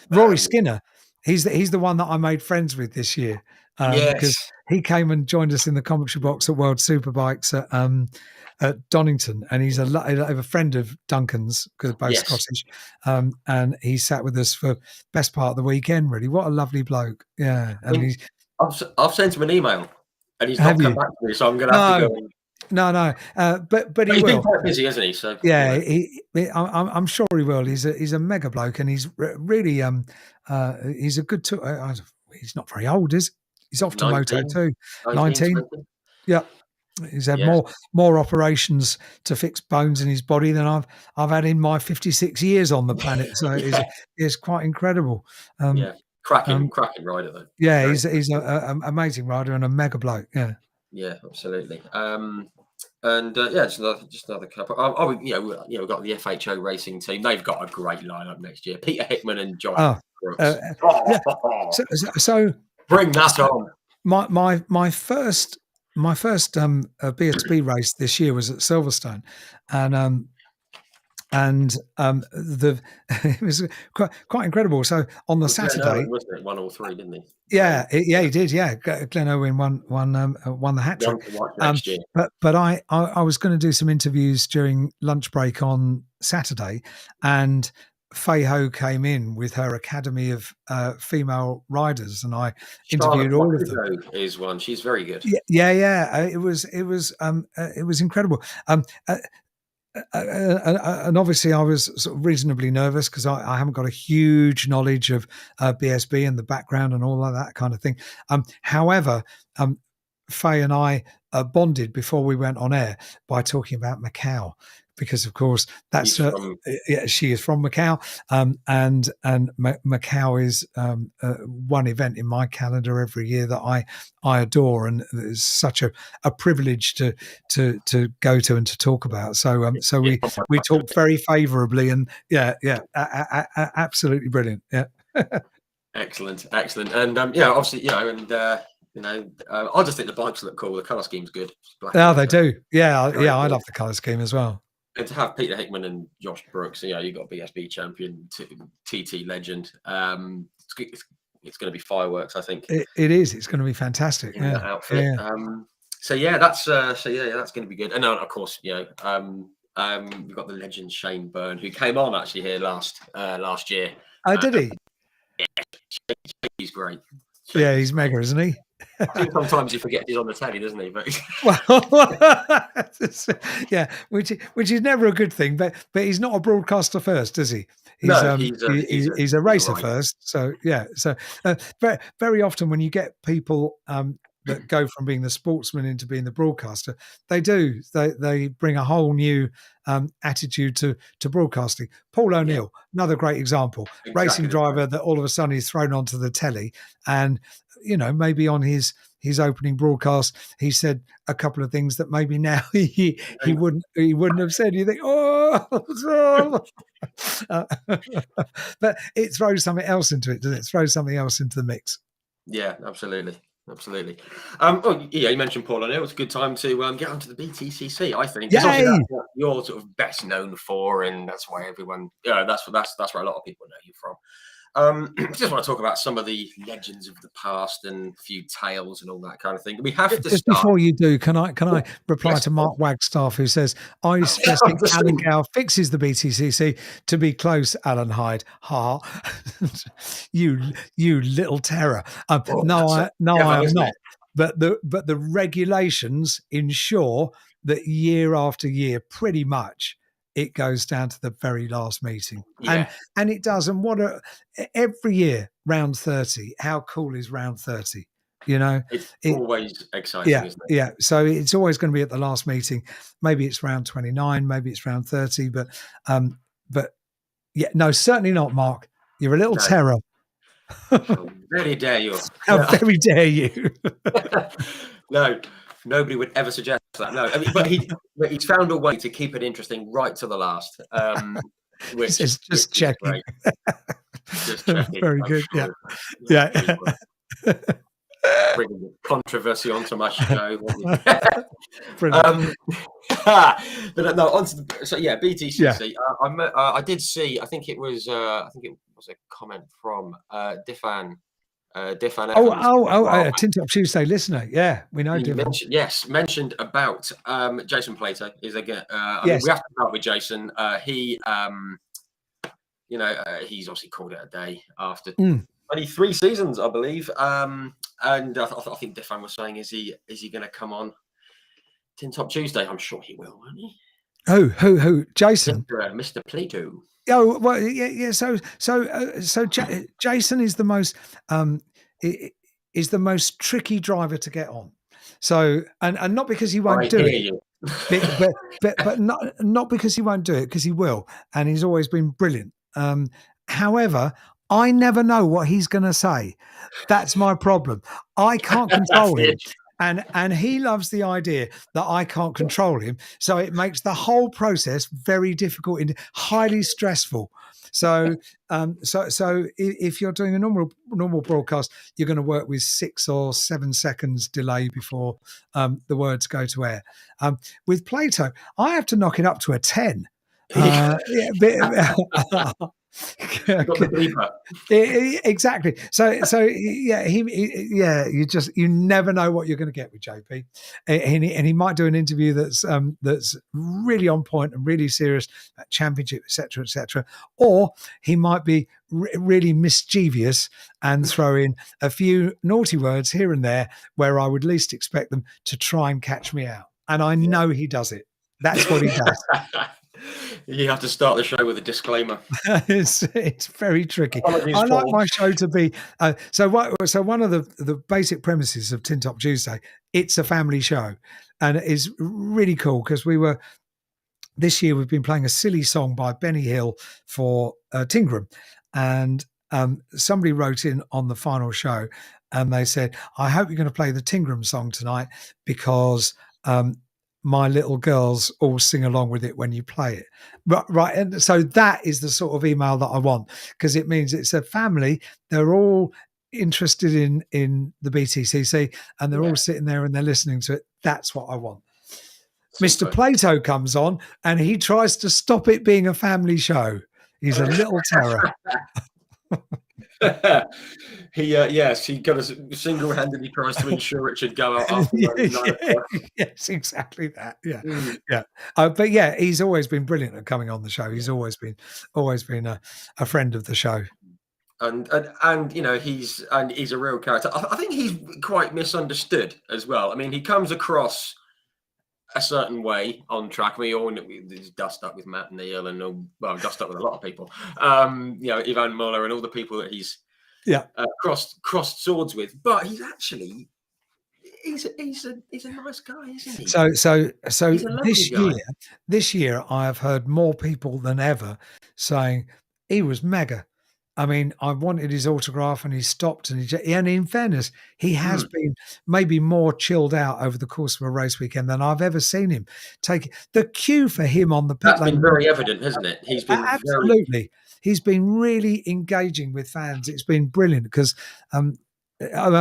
Rory Skinner, he's the one that I made friends with this year. Because he came and joined us in the commentary box at World Superbikes at Donington, and he's a friend of Duncan's because both Scottish, and he sat with us for best part of the weekend. Really, what a lovely bloke! Yeah, and I've sent him an email, and he's not come back to me, so I'm going to have to go. No, but he he's will. been quite busy, hasn't he? So yeah, I'm sure he will. He's a mega bloke, and he's really he's a good. He's not very old, is he? He's off to 19, Moto too. 19. Yeah. He's had more operations to fix bones in his body than I've had in my 56 years on the planet. So it's quite incredible. Cracking rider though. Yeah, he's an amazing rider and a mega bloke. Yeah, absolutely. Just another couple. We've got the FHO racing team. They've got a great lineup next year. Peter Hickman and Josh Brooks. So bring that on. My first BSB race this year was at Silverstone, and it was quite incredible. So on the Saturday, wasn't it 1 or 3, didn't he? Yeah, he did. Yeah, Glenn Owen won the hat trick. But I was going to do some interviews during lunch break on Saturday, and Fei Ho came in with her academy of female riders, and I interviewed all of them. Is one. She's very good. Yeah. It was incredible. And obviously I was sort of reasonably nervous because I haven't got a huge knowledge of BSB and the background and all of that kind of thing. However, Faye and I bonded before we went on air by talking about Macau, because of course that's she is from Macau, and Macau is one event in my calendar every year that I adore, and it's such a privilege to go to and to talk about. So we talked very favourably, and absolutely brilliant. Yeah. excellent, and obviously I just think the bikes look cool. The colour scheme's good. They do. Yeah, I love the colour scheme as well. And to have Peter Hickman and Josh Brooks, you got BSB champion, TT legend. It's going to be fireworks, I think. It is. It's going to be fantastic. In that outfit. Yeah. That's going to be good. And of course, we've got the legend Shane Byrne, who came on actually here last year. Oh, did he? Yeah, he's great. Yeah, he's mega, isn't he? I think sometimes he forgets he's on the telly, doesn't he? But Well, yeah, which is never a good thing. But he's not a broadcaster first, is he? no, He's a he's a racer writer. first. So yeah. So very often when you get people that go from being the sportsman into being the broadcaster, they bring a whole new attitude to broadcasting. Paul O'Neill, another great example, Exactly racing the same. driver that all of a sudden is thrown onto the telly, and maybe on his opening broadcast, he said a couple of things that maybe now he wouldn't have said. You think, oh, but it throws something else into it, doesn't it? It throws something else into the mix. Yeah, absolutely. Absolutely. Oh, yeah, you mentioned Paul O'Neill. It's a good time to get onto the BTCC, I think. Because obviously Yay! that's what you're sort of best known for, and that's why everyone, that's where a lot of people know you from. Just want to talk about some of the legends of the past and a few tales and all that kind of thing. We have to Just start. before you do, can I reply Yes, to of course. Mark Wagstaff, who says, "Are you suggesting Alan Gow fixes the BTCC to be close, Alan Hyde? Ha, you little terror." Oh, No, that's a I devil, am isn't not. it? But the regulations ensure that year after year, pretty much, it goes down to the very last meeting, Yeah, and it does. And every year, round 30. How cool is round 30? You know, it's it always exciting, yeah, isn't it? yeah. So it's always going to be at the last meeting. Maybe it's round 29, maybe it's round 30, but yeah, no, certainly not, Mark. You're a little No, terror. how very dare you? How very dare you? No, nobody would ever suggest that. No, I mean, but he's found a way to keep it interesting right to the last, He says, which just is checking. great. Just checking. Very I'm good. Yeah, sure. I'm sure you yeah. were bringing controversy onto my show, weren't you? Brilliant. But no, so yeah, Yeah. BTCC. I did see. I think it was a comment from Diffan Evans. Tin Top Tuesday listener. Yeah, we know He Divan. mentioned about Jason Plato is again. I mean, Yes. we have to start with Jason. He's obviously called it a day after Mm. 23 seasons, I believe. And I think Defan was saying, is he going to come on Tin Top Tuesday? I'm sure he will, won't he? Who? Jason. Mr. Plato. Oh well, yeah. So Jason is the most is the most tricky driver to get on. So and not because he won't I do hear it, you. but not because he won't do it, because he will, and he's always been brilliant. However, I never know what he's going to say. That's my problem. I can't That's control the him. issue. And he loves the idea that I can't control him. So it makes the whole process very difficult and highly stressful. So if you're doing a normal broadcast, you're going to work with 6 or 7 seconds delay before the words go to air. With Plato, I have to knock it up to a 10. You got the beeper. Exactly. So yeah, you never know what you're going to get with JP, and he might do an interview that's really on point and really serious at championship, etc., or he might be really mischievous and throw in a few naughty words here and there where I would least expect them to try and catch me out, and I know he does it. That's what he does. You have to start the show with a disclaimer. It's very tricky. Apologies, I like Paul. my show to be so one of the basic premises of Tin Top Tuesday, it's a family show, and it is really cool because this year we've been playing a silly song by Benny Hill for Tingram, and somebody wrote in on the final show and they said, I hope you're going to play the Tingram song tonight because my little girls all sing along with it when you play it. Right. And so that is the sort of email that I want, because it means it's a family. They're all interested in the BTCC and they're all sitting there and they're listening to it. That's what I want. Super. Mr. Plato comes on and he tries to stop it being a family show. He's a little terror. He kind of single-handedly tries to ensure it should go out after 9 o'clock. Yes, exactly that. Yeah. But yeah, he's always been brilliant at coming on the show. He's always been a friend of the show. And he's a real character. I think he's quite misunderstood as well. I mean, he comes across a certain way on track. We all know there's dust up with Matt Neal and dust up with a lot of people. Ivan Muller and all the people that he's crossed swords with. But he's actually he's a nice guy, isn't he? So He's a lovely this year I have heard more people than ever saying he was mega. I mean, I wanted his autograph and he stopped and in fairness, he has been maybe more chilled out over the course of a race weekend than I've ever seen him take. The queue for him on the pit lane. That's been very evident, hasn't it? He's been absolutely. He's been really engaging with fans. It's been brilliant because I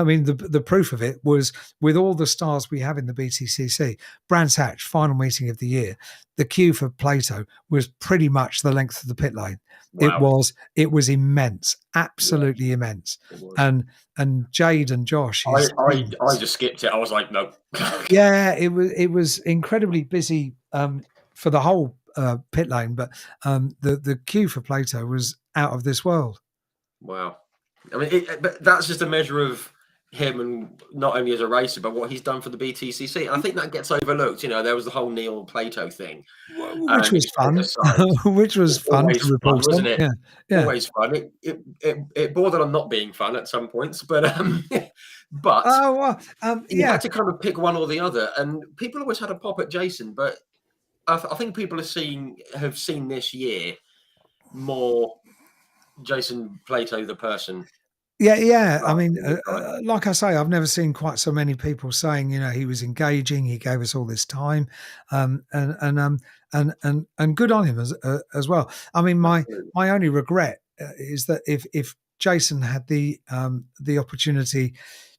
mean, the proof of it was with all the stars we have in the BTCC, Brands Hatch, final meeting of the year, the queue for Plato was pretty much the length of the pit lane. Wow. It was immense, absolutely immense. And Jade and Josh, I just skipped it. I was like, no. Yeah, it was incredibly busy for the whole pit lane, but the queue for Plato was out of this world. Wow. I mean, but that's just a measure of him, and not only as a racer, but what he's done for the BTCC. And I think that gets overlooked. There was the whole Neil Plato thing, which was fun. Which was fun to report, wasn't it? Yeah. Always fun. It bordered on not being fun at some points, but you had to kind of pick one or the other. And people always had a pop at Jason, but I think people have seen this year more Jason Plato the person. Yeah. I mean, like I say, I've never seen quite so many people saying, he was engaging. He gave us all this time, and good on him as well. I mean, my only regret is that if Jason had the opportunity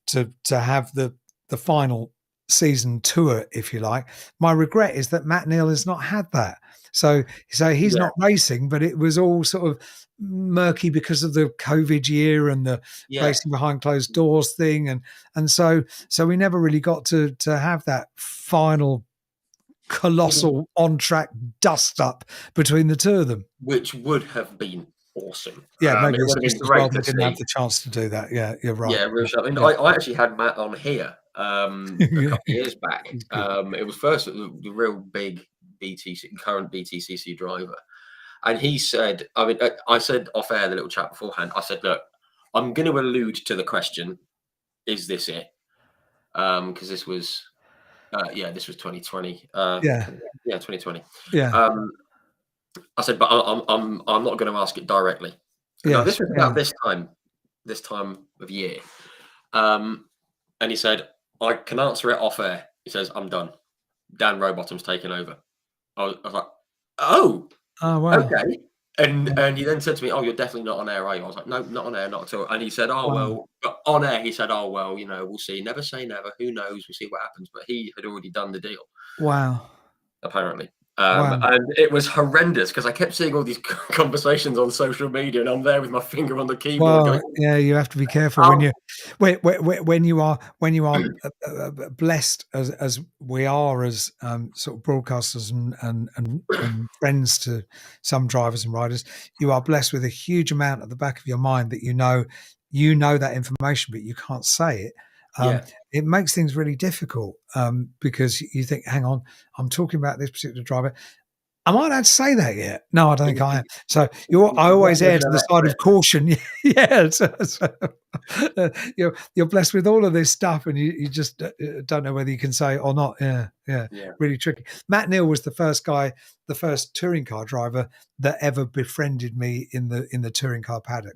to have the final season tour, if you like, my regret is that Matt Neal has not had that. So he's not racing, but it was all sort of murky because of the COVID year and the racing behind closed doors thing, and so we never really got to have that final colossal on track dust up between the two of them, which would have been awesome. Yeah, maybe it would have been great. We didn't have the chance to do that. Yeah, you're right. Yeah, really. I mean, I actually had Matt on here a couple of years back. It was first the real big current BTCC driver. And he said, I said off air, the little chat beforehand, I said, look, I'm going to allude to the question, is this it? Because this was 2020. 2020. Yeah. I said, but I'm not going to ask it directly. Now, this was about this time of year. And he said, I can answer it off air. He says, I'm done. Dan Rowbottom's taken over. I was like, oh, wow. Okay. And he then said to me, oh, you're definitely not on air, are you? I was like, no, not on air, not at all. And he said, well, but on air, he said, we'll see. Never say never. Who knows? We'll see what happens. But he had already done the deal. Wow. Apparently. And it was horrendous because I kept seeing all these conversations on social media, and I'm there with my finger on the keyboard. Well, yeah, you have to be careful when you are blessed as we are as sort of broadcasters and friends to some drivers and riders. You are blessed with a huge amount at the back of your mind that you know that information, but you can't say it. It makes things really difficult because you think, hang on, I'm talking about this particular driver. Am I allowed to say that yet? No, I don't think I am. So I always err to the side of caution. Yeah. You're blessed with all of this stuff and you just don't know whether you can say it or not. Yeah. Really tricky. Matt Neal was the first touring car driver that ever befriended me in the touring car paddock.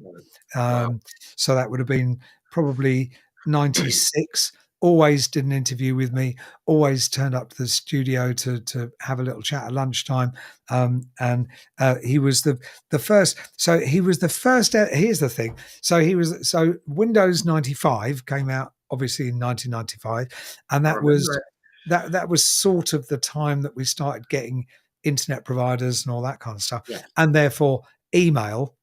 So that would have been probably 96. Always did an interview with me, always turned up to the studio to have a little chat at lunchtime. And he was the first. So he was the first. Here's the thing. So Windows 95 came out obviously in 1995. And that was sort of the time that we started getting internet providers and all that kind of stuff. Yeah. And therefore email.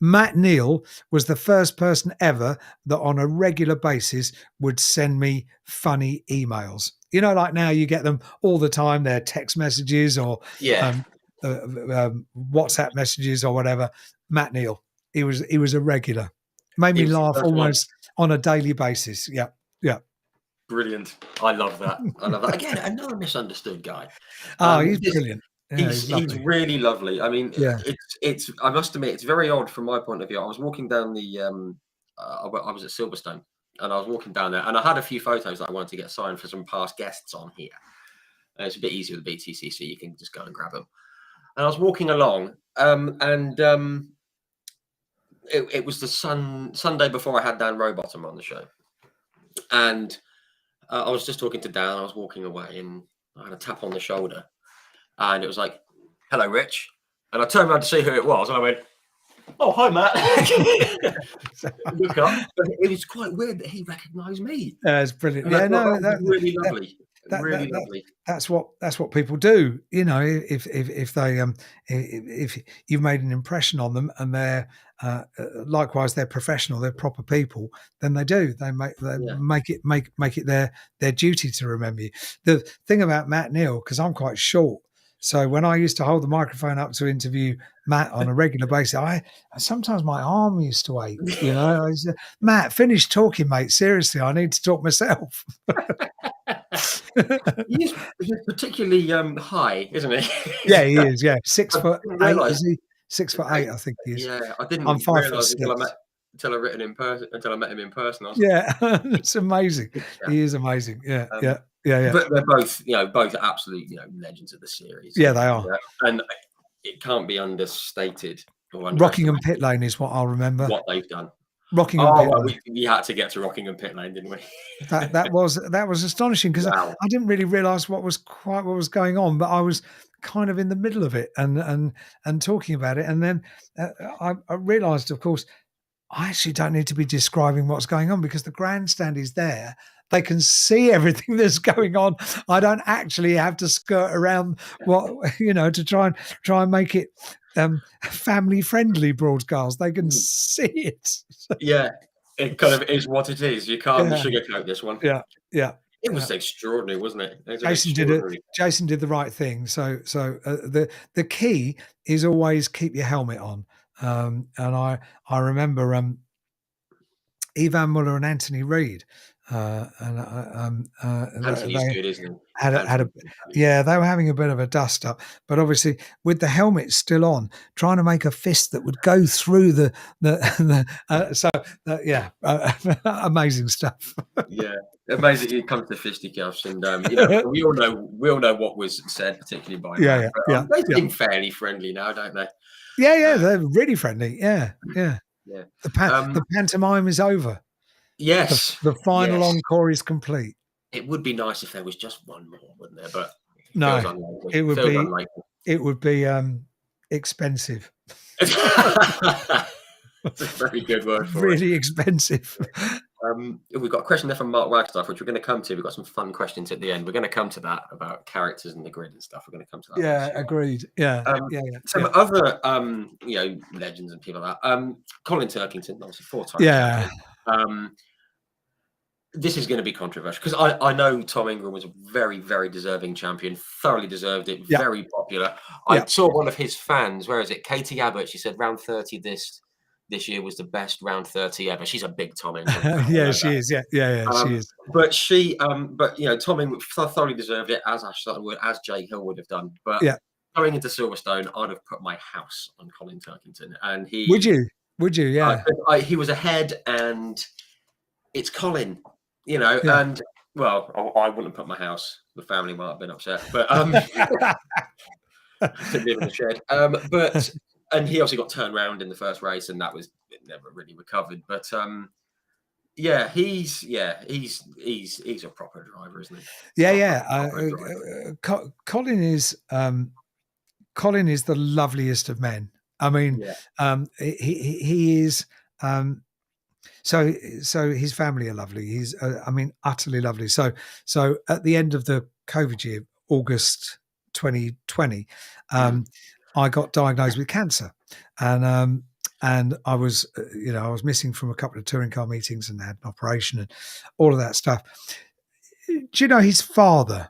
Matt Neal was the first person ever that on a regular basis would send me funny emails. Like now you get them all the time. They're text messages or WhatsApp messages or whatever. Matt Neal, he was a regular. Made me It was the laugh first one. almost on a daily basis. Yeah, yeah. Brilliant. I love that. I love that. Again, another misunderstood guy. Oh, he's This brilliant. Yeah, he's he's lovely. really lovely. I mean, Yeah. it's I must admit, it's very odd from my point of view. I was walking down the I was at Silverstone, and I was walking down there, and I had a few photos that I wanted to get signed for some past guests on here. It's a bit easier with BTC, so you can just go and grab them. And I was walking along, and it was the Sunday before I had Dan Rowbottom on the show, and I was just talking to Dan. I was walking away, and I had a tap on the shoulder, and it was like, "Hello, Rich." And I turned around to see who it was, and I went, "Oh, hi, Matt." Look up, but it was quite weird that he recognised me. It's brilliant. And I Yeah, thought no, that was really that, lovely, that really that that lovely. that's what people do. You know, if they if you've made an impression on them and they're likewise they're professional, they're proper people, then they Yeah. make it their duty to remember you. The thing about Matt Neal, because I'm quite short. So when I used to hold the microphone up to interview Matt on a regular basis, sometimes my arm used to ache. You know, I said, Matt, finish talking, mate. Seriously, I need to talk myself. He's particularly high, isn't he? Yeah, he is. Yeah, I didn't 6'8", realise. is he? 6'8", I think he is. Yeah, I I'm didn't realise 5'6". until I met him in person. I was Yeah, it's amazing. like, He is amazing. Yeah, um, yeah, yeah, yeah. but they're both, both absolute, legends of the series. Yeah, they are. And it can't be understated or Rockingham underestimated Pit Lane is what I'll remember. what they've done. Rockingham Oh, Pit well, Lane. we had to get to Rockingham Pit Lane, didn't we? That was astonishing because Wow. I didn't really realise what was going on, but I was kind of in the middle of it and talking about it, and then I realised, of course, I actually don't need to be describing what's going on because the grandstand is there. They can see everything that's going on. I don't actually have to skirt around to try and make it family friendly broadcast. They can see it. Yeah, it kind of is what it is. You can't Yeah, sugarcoat this one. yeah, yeah. It was extraordinary, wasn't it? It was Jason did it. extraordinary. Jason did the right thing. So the key is always keep your helmet on. And I remember Ivan Muller and Anthony Reid, Anthony's they good, isn't he? had a Anthony's good. yeah, they were having a bit of a dust up, but obviously with the helmet still on, trying to make a fist that would go through amazing stuff. Yeah, amazing. It comes to fisticuffs, and we all know what was said, particularly by Yeah, Matt. yeah, But, yeah, they yeah, seem fairly friendly now, don't they? yeah. Uh, They're really friendly. Yeah, yeah. yeah. The pantomime is over. Yes, The final yes. encore is complete. It would be nice if there was just one more, wouldn't there? But it No, feels unlikely. it would Feels be unlikely. it would be expensive. That's a very good word for it. Really expensive. We've got a question there from Mark Wagstaff, which we're going to come to. We've got some fun questions at the end. We're going to come to that about characters and the grid and stuff. We're going to come to that. Yeah, agreed. Yeah, Some other, legends and people like that. Colin Turkington, obviously 4-time yeah. champion. This is going to be controversial because I know Tom Ingram was a very, very deserving champion, thoroughly deserved it, very popular. I saw one of his fans, where is it? Katie Abbott, she said round 30 this year was the best round 30 ever. She's a big Tom Ingram fan. Yeah, she is. Yeah, she is. But Tom Ingram thoroughly deserved it, as Ash Sutton would, as Jay Hill would have done. But going into Silverstone, I'd have put my house on Colin Turkington. And he Would you? Yeah. He was ahead, and it's Colin. And well, I wouldn't have put my house. The family might have been upset, but to live in the shed. And he also got turned around in the first race, and it never really recovered. But he's a proper driver, isn't he? Colin is the loveliest of men. I mean, he is. So his family are lovely. He's, utterly lovely. So at the end of the COVID year, August 2020, I got diagnosed with cancer, and I was, I was missing from a couple of touring car meetings and had an operation and all of that stuff. Do you know his father,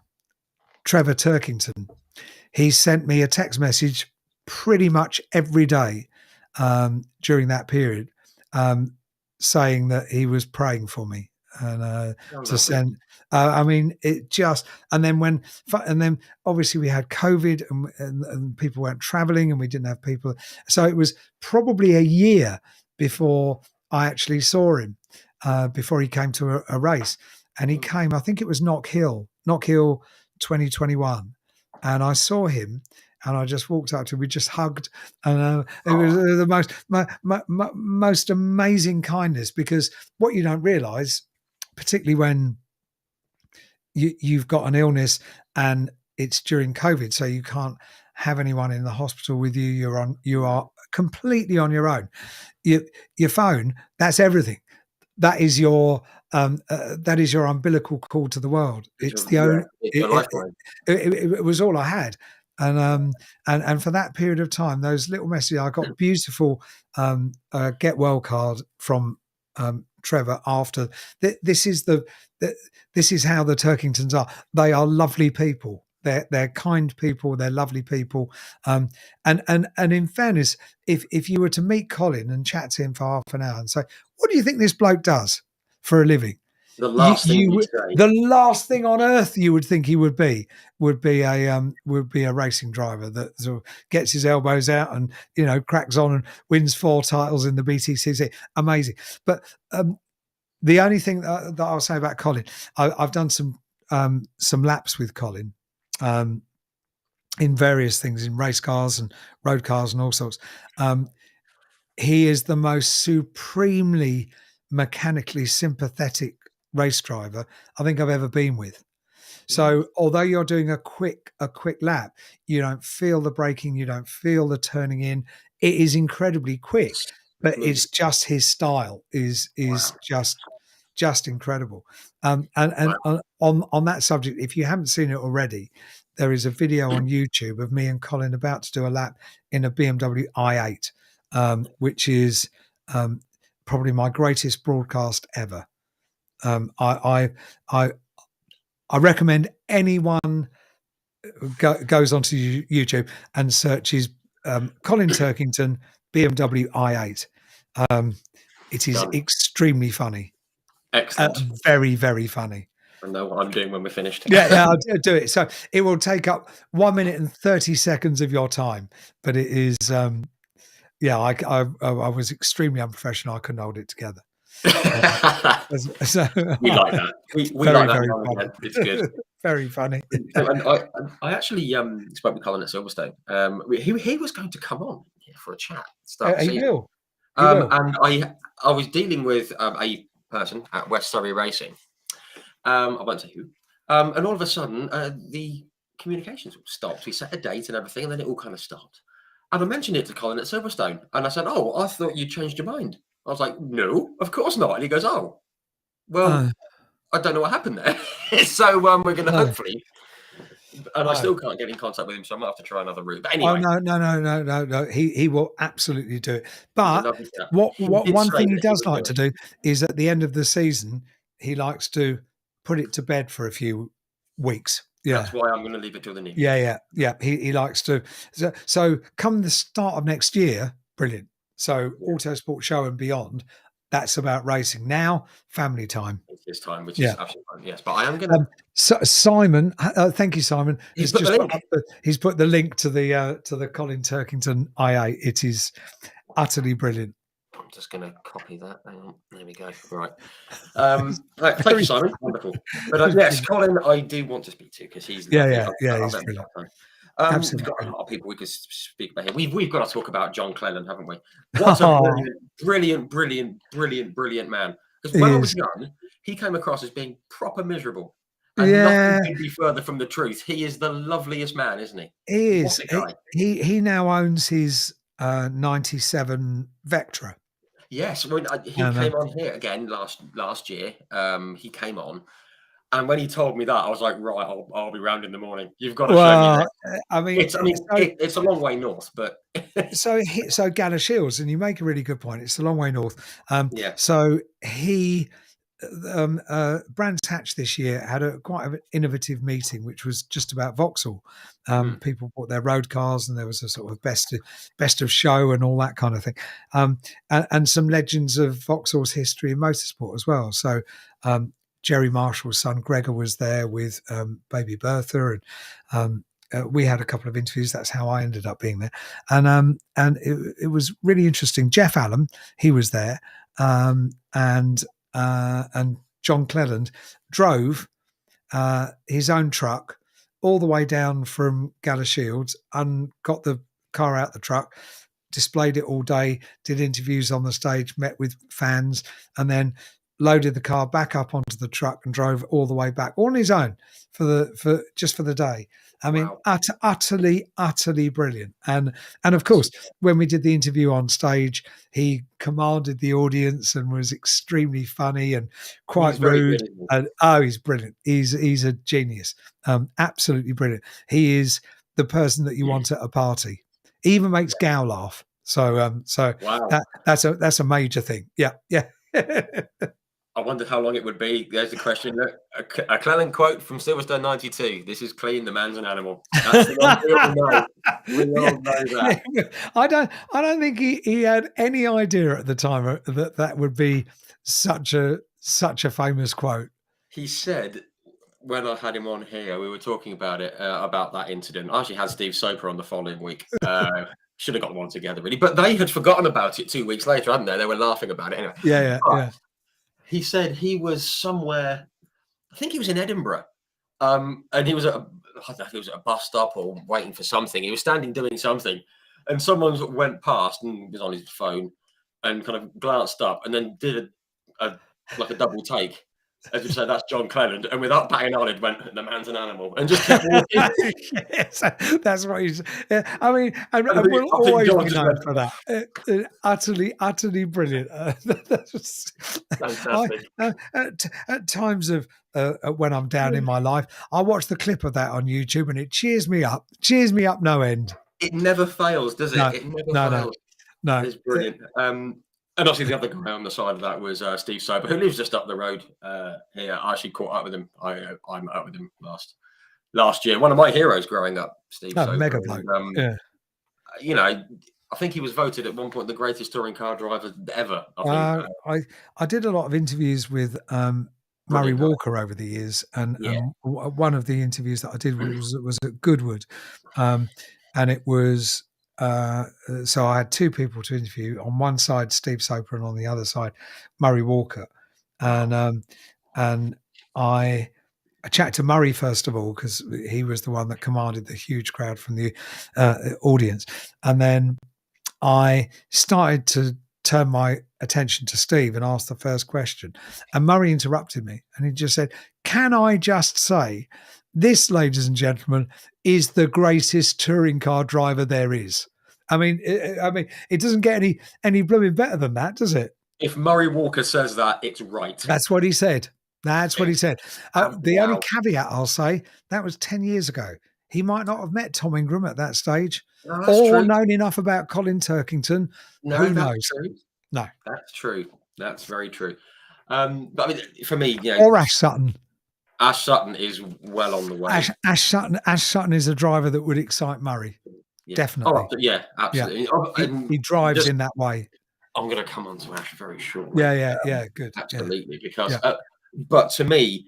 Trevor Turkington? He sent me a text message pretty much every day during that period. saying that he was praying for me, and Oh, to lovely. send. I mean, it just, and then obviously we had COVID, and people weren't traveling, and we didn't have people. So it was probably a year before I actually saw him, before he came to a race, and he came. I think it was Knock Hill 2021, and I saw him. And I just walked up to him. We just hugged, and it was the most amazing kindness. Because what you don't realise, particularly when you've got an illness and it's during COVID, so you can't have anyone in the hospital with you. You are completely on your own. Your phone, that's everything. That is your umbilical cord to the world. It's the only. It's your lifeline. It was all I had, and for that period of time, those little messages, I got beautiful get well card from Trevor after. This is this is how the Turkingtons are. They are lovely people. They're kind people. They're lovely people. And in fairness, if you were to meet Colin and chat to him for half an hour and say, "What do you think this bloke does for a living?" The last thing you say. The last thing on earth you would think he would be a racing driver that sort of gets his elbows out and cracks on and wins 4 titles in the BTCC. Amazing. But the only thing that I'll say about Colin, I've done some laps with Colin in various things, in race cars and road cars and all sorts. He is the most supremely mechanically sympathetic race driver I think I've ever been with. So although you're doing a quick lap, you don't feel the braking, you don't feel the turning in. It is incredibly quick, but it's just his style is just incredible. And on that subject, if you haven't seen it already, there is a video on YouTube of me and Colin about to do a lap in a BMW i8, which is probably my greatest broadcast ever. I recommend anyone goes onto YouTube and searches Colin Turkington BMW i8. It is extremely funny. Excellent. Very, very funny. I know what I'm doing when we're finished. Yeah, I'll do it. So it will take up 1 minute and 30 seconds of your time, but it is. I was extremely unprofessional. I couldn't hold it together. We like that. We like that. Funny. It's good. Very funny. And I actually spoke with Colin at Silverstone. He was going to come on here for a chat. He will. And I was dealing with a person at West Surrey Racing. I won't say who. And all of a sudden, the communications stopped. We set a date and everything, and then it all kind of stopped. And I mentioned it to Colin at Silverstone, and I said, "Oh, I thought you changed your mind." I was like, "No, of course not." And he goes, "Oh, well, I don't know what happened there." So we're going to hopefully, and I still can't get in contact with him, so I might have to try another route. But anyway, no. He will absolutely do it. But what one thing he does like to do is at the end of the season, he likes to put it to bed for a few weeks. Yeah, that's why I'm going to leave it till the new year. Yeah. He likes to. So come the start of next year, brilliant. So Autosport Show and beyond, that's about racing. Now, family time. It's his time, which is absolutely fine. Yes, but I am going to. Simon, thank you, Simon. He's put the link to the Colin Turkington i8. It is utterly brilliant. I'm just going to copy that. Hang on. There we go. Right. Thank you, Simon. Wonderful. But yes, Colin, I do want to speak to because he's he's brilliant. We've got a lot of people we could speak about here. We've got to talk about John Cleland, haven't we? What a brilliant man. Because when I was young, he came across as being proper miserable. And nothing could be further from the truth. He is the loveliest man, isn't he? He is. He now owns his 97 Vectra. Yes, when he came on here again last year. He came on, and when he told me that, I was like, right, I'll be round in the morning. You've got to show me that. I mean, it's a long way north, but so Gather Shields, and you make a really good point. It's a long way north. So he Brands Hatch this year had quite an innovative meeting, which was just about Vauxhall. People bought their road cars, and there was a sort of best of show and all that kind of thing, and some legends of Vauxhall's history in motorsport as well. So Jerry Marshall's son Gregor was there with baby Bertha, and we had a couple of interviews. That's how I ended up being there, and it was really interesting. Jeff Allen, he was there, and John Cleland drove his own truck all the way down from Galashiels and got the car out the truck, displayed it all day, did interviews on the stage, met with fans, and then loaded the car back up onto the truck and drove all the way back all on his own for just for the day. I mean, Wow. utterly brilliant. And of course, when we did the interview on stage, he commanded the audience and was extremely funny and quite rude. And he's brilliant. He's a genius. Absolutely brilliant. He is the person that you want at a party. He even makes Gow laugh. So Wow. that's a major thing. Yeah. I wondered how long it would be. There's the question. A Cleland quote from Silverstone 92. This is clean. The man's an animal. That's the one we all know. We all know that. Yeah. I don't think he had any idea at the time that would be such a famous quote. He said, when I had him on here, we were talking about it, about that incident. I actually had Steve Soper on the following week. Should have got them on together, really. But they had forgotten about it 2 weeks later, hadn't they? They were laughing about it anyway. Yeah. He said he was somewhere, I think he was in Edinburgh, and he was I don't know if he was at a bus stop or waiting for something. He was standing doing something, and someone went past and was on his phone and kind of glanced up and then did a double take. As you say, that's John Cleland, and without batting on, it went, "The man's an animal," and just kept walking. Yes, that's what he's. I mean, and we'll always be known for that. Utterly brilliant. Fantastic. At times of when I'm down in my life, I watch the clip of that on YouTube, and it cheers me up. Cheers me up, no end. It never fails, does it? No, It never fails. No, It's brilliant. And obviously the other guy on the side of that was Steve Soper, who lives just up the road here. I actually caught up with him. I met up with him last year. One of my heroes growing up, Steve Soper. Mega bloke. Yeah. You know, I think he was voted at one point the greatest touring car driver ever. I did a lot of interviews with Murray Walker over the years, and one of the interviews that I did was at Goodwood, and it was. So I had two people to interview. On one side, Steve Soper, and on the other side, Murray Walker. And I chatted to Murray first of all because he was the one that commanded the huge crowd from the audience, and then I started to turn my attention to Steve and ask the first question. And Murray interrupted me, and he just said, "Can I just say, this, ladies and gentlemen, is the greatest touring car driver there is." I mean, it doesn't get any blooming better than that, does it? If Murray Walker says that, it's right. That's what he said. What he said. The only caveat I'll say, that was 10 years ago. He might not have met Tom Ingram at that stage, or known enough about Colin Turkington. No, who knows? True. No, that's true. That's very true. But I mean, for me, or Ash Sutton. Ash Sutton is well on the way. Ash Sutton is a driver that would excite Murray. Yeah. Definitely. Oh, yeah, absolutely. Yeah. He drives in that way. I'm going to come on to Ash very shortly. Yeah, good. Absolutely, because but to me,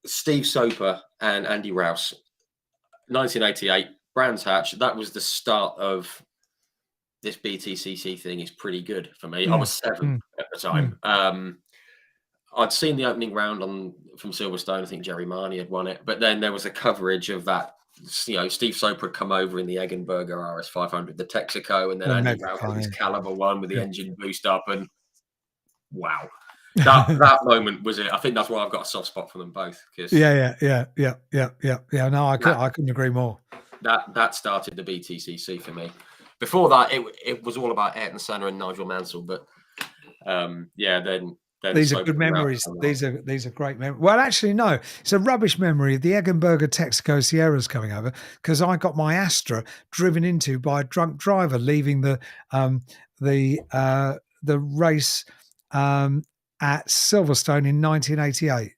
Steve Soper and Andy Rouse, 1988, Brands Hatch, that was the start of this BTCC thing. Is pretty good for me. I was 7 at the time. I'd seen the opening round from Silverstone. I think Jerry Marnie had won it, but then there was a coverage of that. You know, Steve Soper had come over in the Eggenberger RS500, the Texaco, and then Andy Rouse with his Caliber one with the engine boost up, and wow, that moment was it. I think that's why I've got a soft spot for them both. Yeah. No, I couldn't agree more. That started the BTCC for me. Before that, it was all about Ayrton Senna and Nigel Mansell, but then these are good memories. These are great memories. Well, actually, no, it's a rubbish memory. The Eggenberger Texaco Sierra's coming over because I got my Astra driven into by a drunk driver leaving the race at Silverstone in 1988.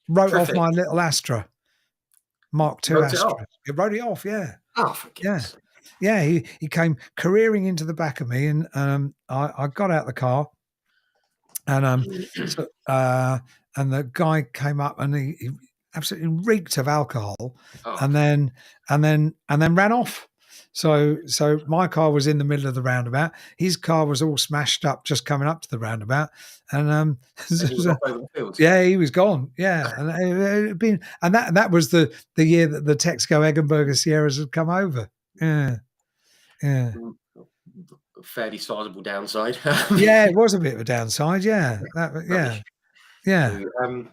Wrote off Terrific. my little Astra, Mark II Wrote it off. Astra. He wrote it off, yeah. Oh, for Yeah. goodness. Yeah, he came careering into the back of me, and I got out the car, and and the guy came up, and he absolutely reeked of alcohol, Oh, and then ran off. So my car was in the middle of the roundabout. His car was all smashed up just coming up to the roundabout, and and he was off over the fields. yeah, he was gone. Yeah, and it had been, and that was the year that the Texaco Eggenberger Sierras had come over. Yeah. Yeah. Fairly sizable downside. Yeah, it was a bit of a downside. Yeah. Yeah. Yeah. So,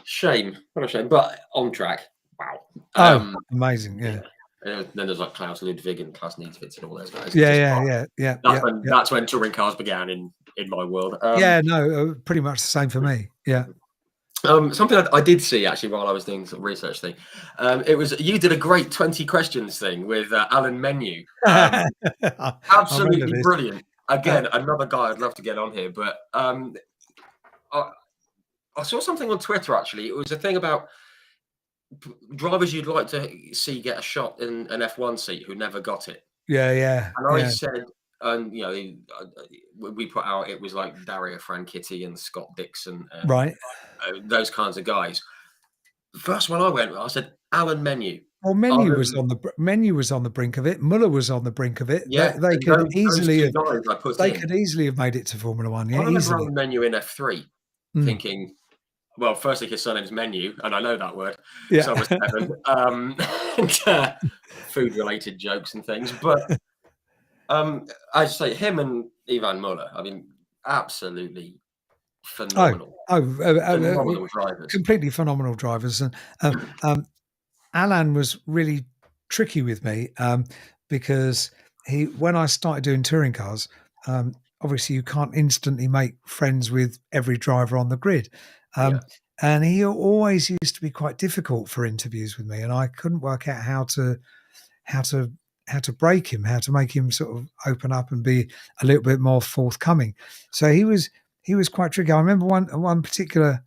shame. What a shame. But on track. Wow. Oh, amazing. Yeah. Then there's like Klaus Ludwig and Klaus Niedwitz and all those guys. Yeah. That's when touring cars began in my world. Yeah. No, pretty much the same for me. Yeah. Something I did see actually while I was doing some research thing. It was you did a great 20 questions thing with Alan Menu. Absolutely brilliant. Again, another guy I'd love to get on here, but I saw something on Twitter actually. It was a thing about drivers you'd like to see get a shot in an F1 seat who never got it. Yeah. And I said, and we put out, it was like Dario Franchitti and Scott Dixon, and, right. Those kinds of guys. The first one I went with, I said Alan Menu. Well, Menu was on the brink of it. Muller was on the brink of it. Yeah, they could easily have. They could easily have made it to Formula One. Yeah, I remember easily. Alan Menu in F3, thinking, well, firstly, his surname's Menu, and I know that word. Yeah. So was Kevin. Food-related jokes and things, but I say him and Ivan Muller. I mean, absolutely phenomenal. Phenomenal drivers. Completely phenomenal drivers, and Alan was really tricky with me because when I started doing touring cars, obviously you can't instantly make friends with every driver on the grid. And he always used to be quite difficult for interviews with me, and I couldn't work out how to break him, how to make him sort of open up and be a little bit more forthcoming. So he was quite tricky. I remember one particular.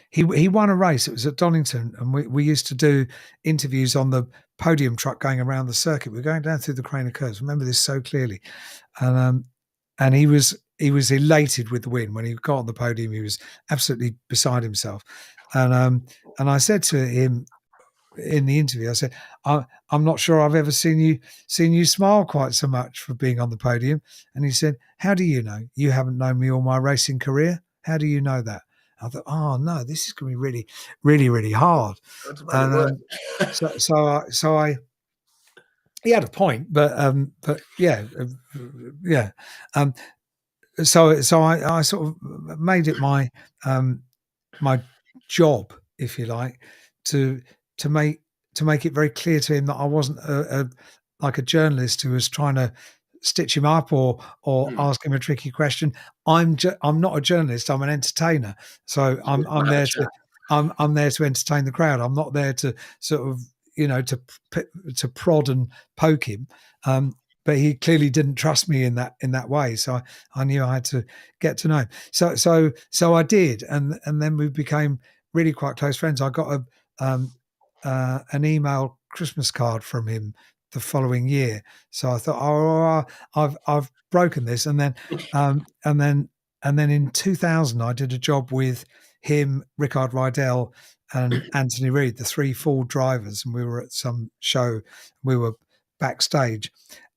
He won a race. It was at Donington, and we used to do interviews on the podium truck going around the circuit. We were going down through the Crane of Curves. I remember this so clearly, and he was elated with the win. When he got on the podium, he was absolutely beside himself. And I said to him in the interview, I said, I'm not sure I've ever seen you smile quite so much for being on the podium. And he said, how do you know? You haven't known me all my racing career. How do you know that? I thought, oh no, this is going to be really, really, really hard. And so I he had a point, but yeah. So I sort of made it my my job, if you like, to make it very clear to him that I wasn't like a journalist who was trying to stitch him up or ask him a tricky question. I'm not a journalist. I'm an entertainer. So I'm there to entertain the crowd. I'm not there to sort of to prod and poke him. But he clearly didn't trust me in that way. So I knew I had to get to know him. So I did, and then we became really quite close friends. I got an email Christmas card from him the following year. So I thought, I've broken this, and then in 2000 I did a job with him, Rickard Rydell, and Anthony Reid, the 3 Ford drivers, and we were at some show. We were backstage,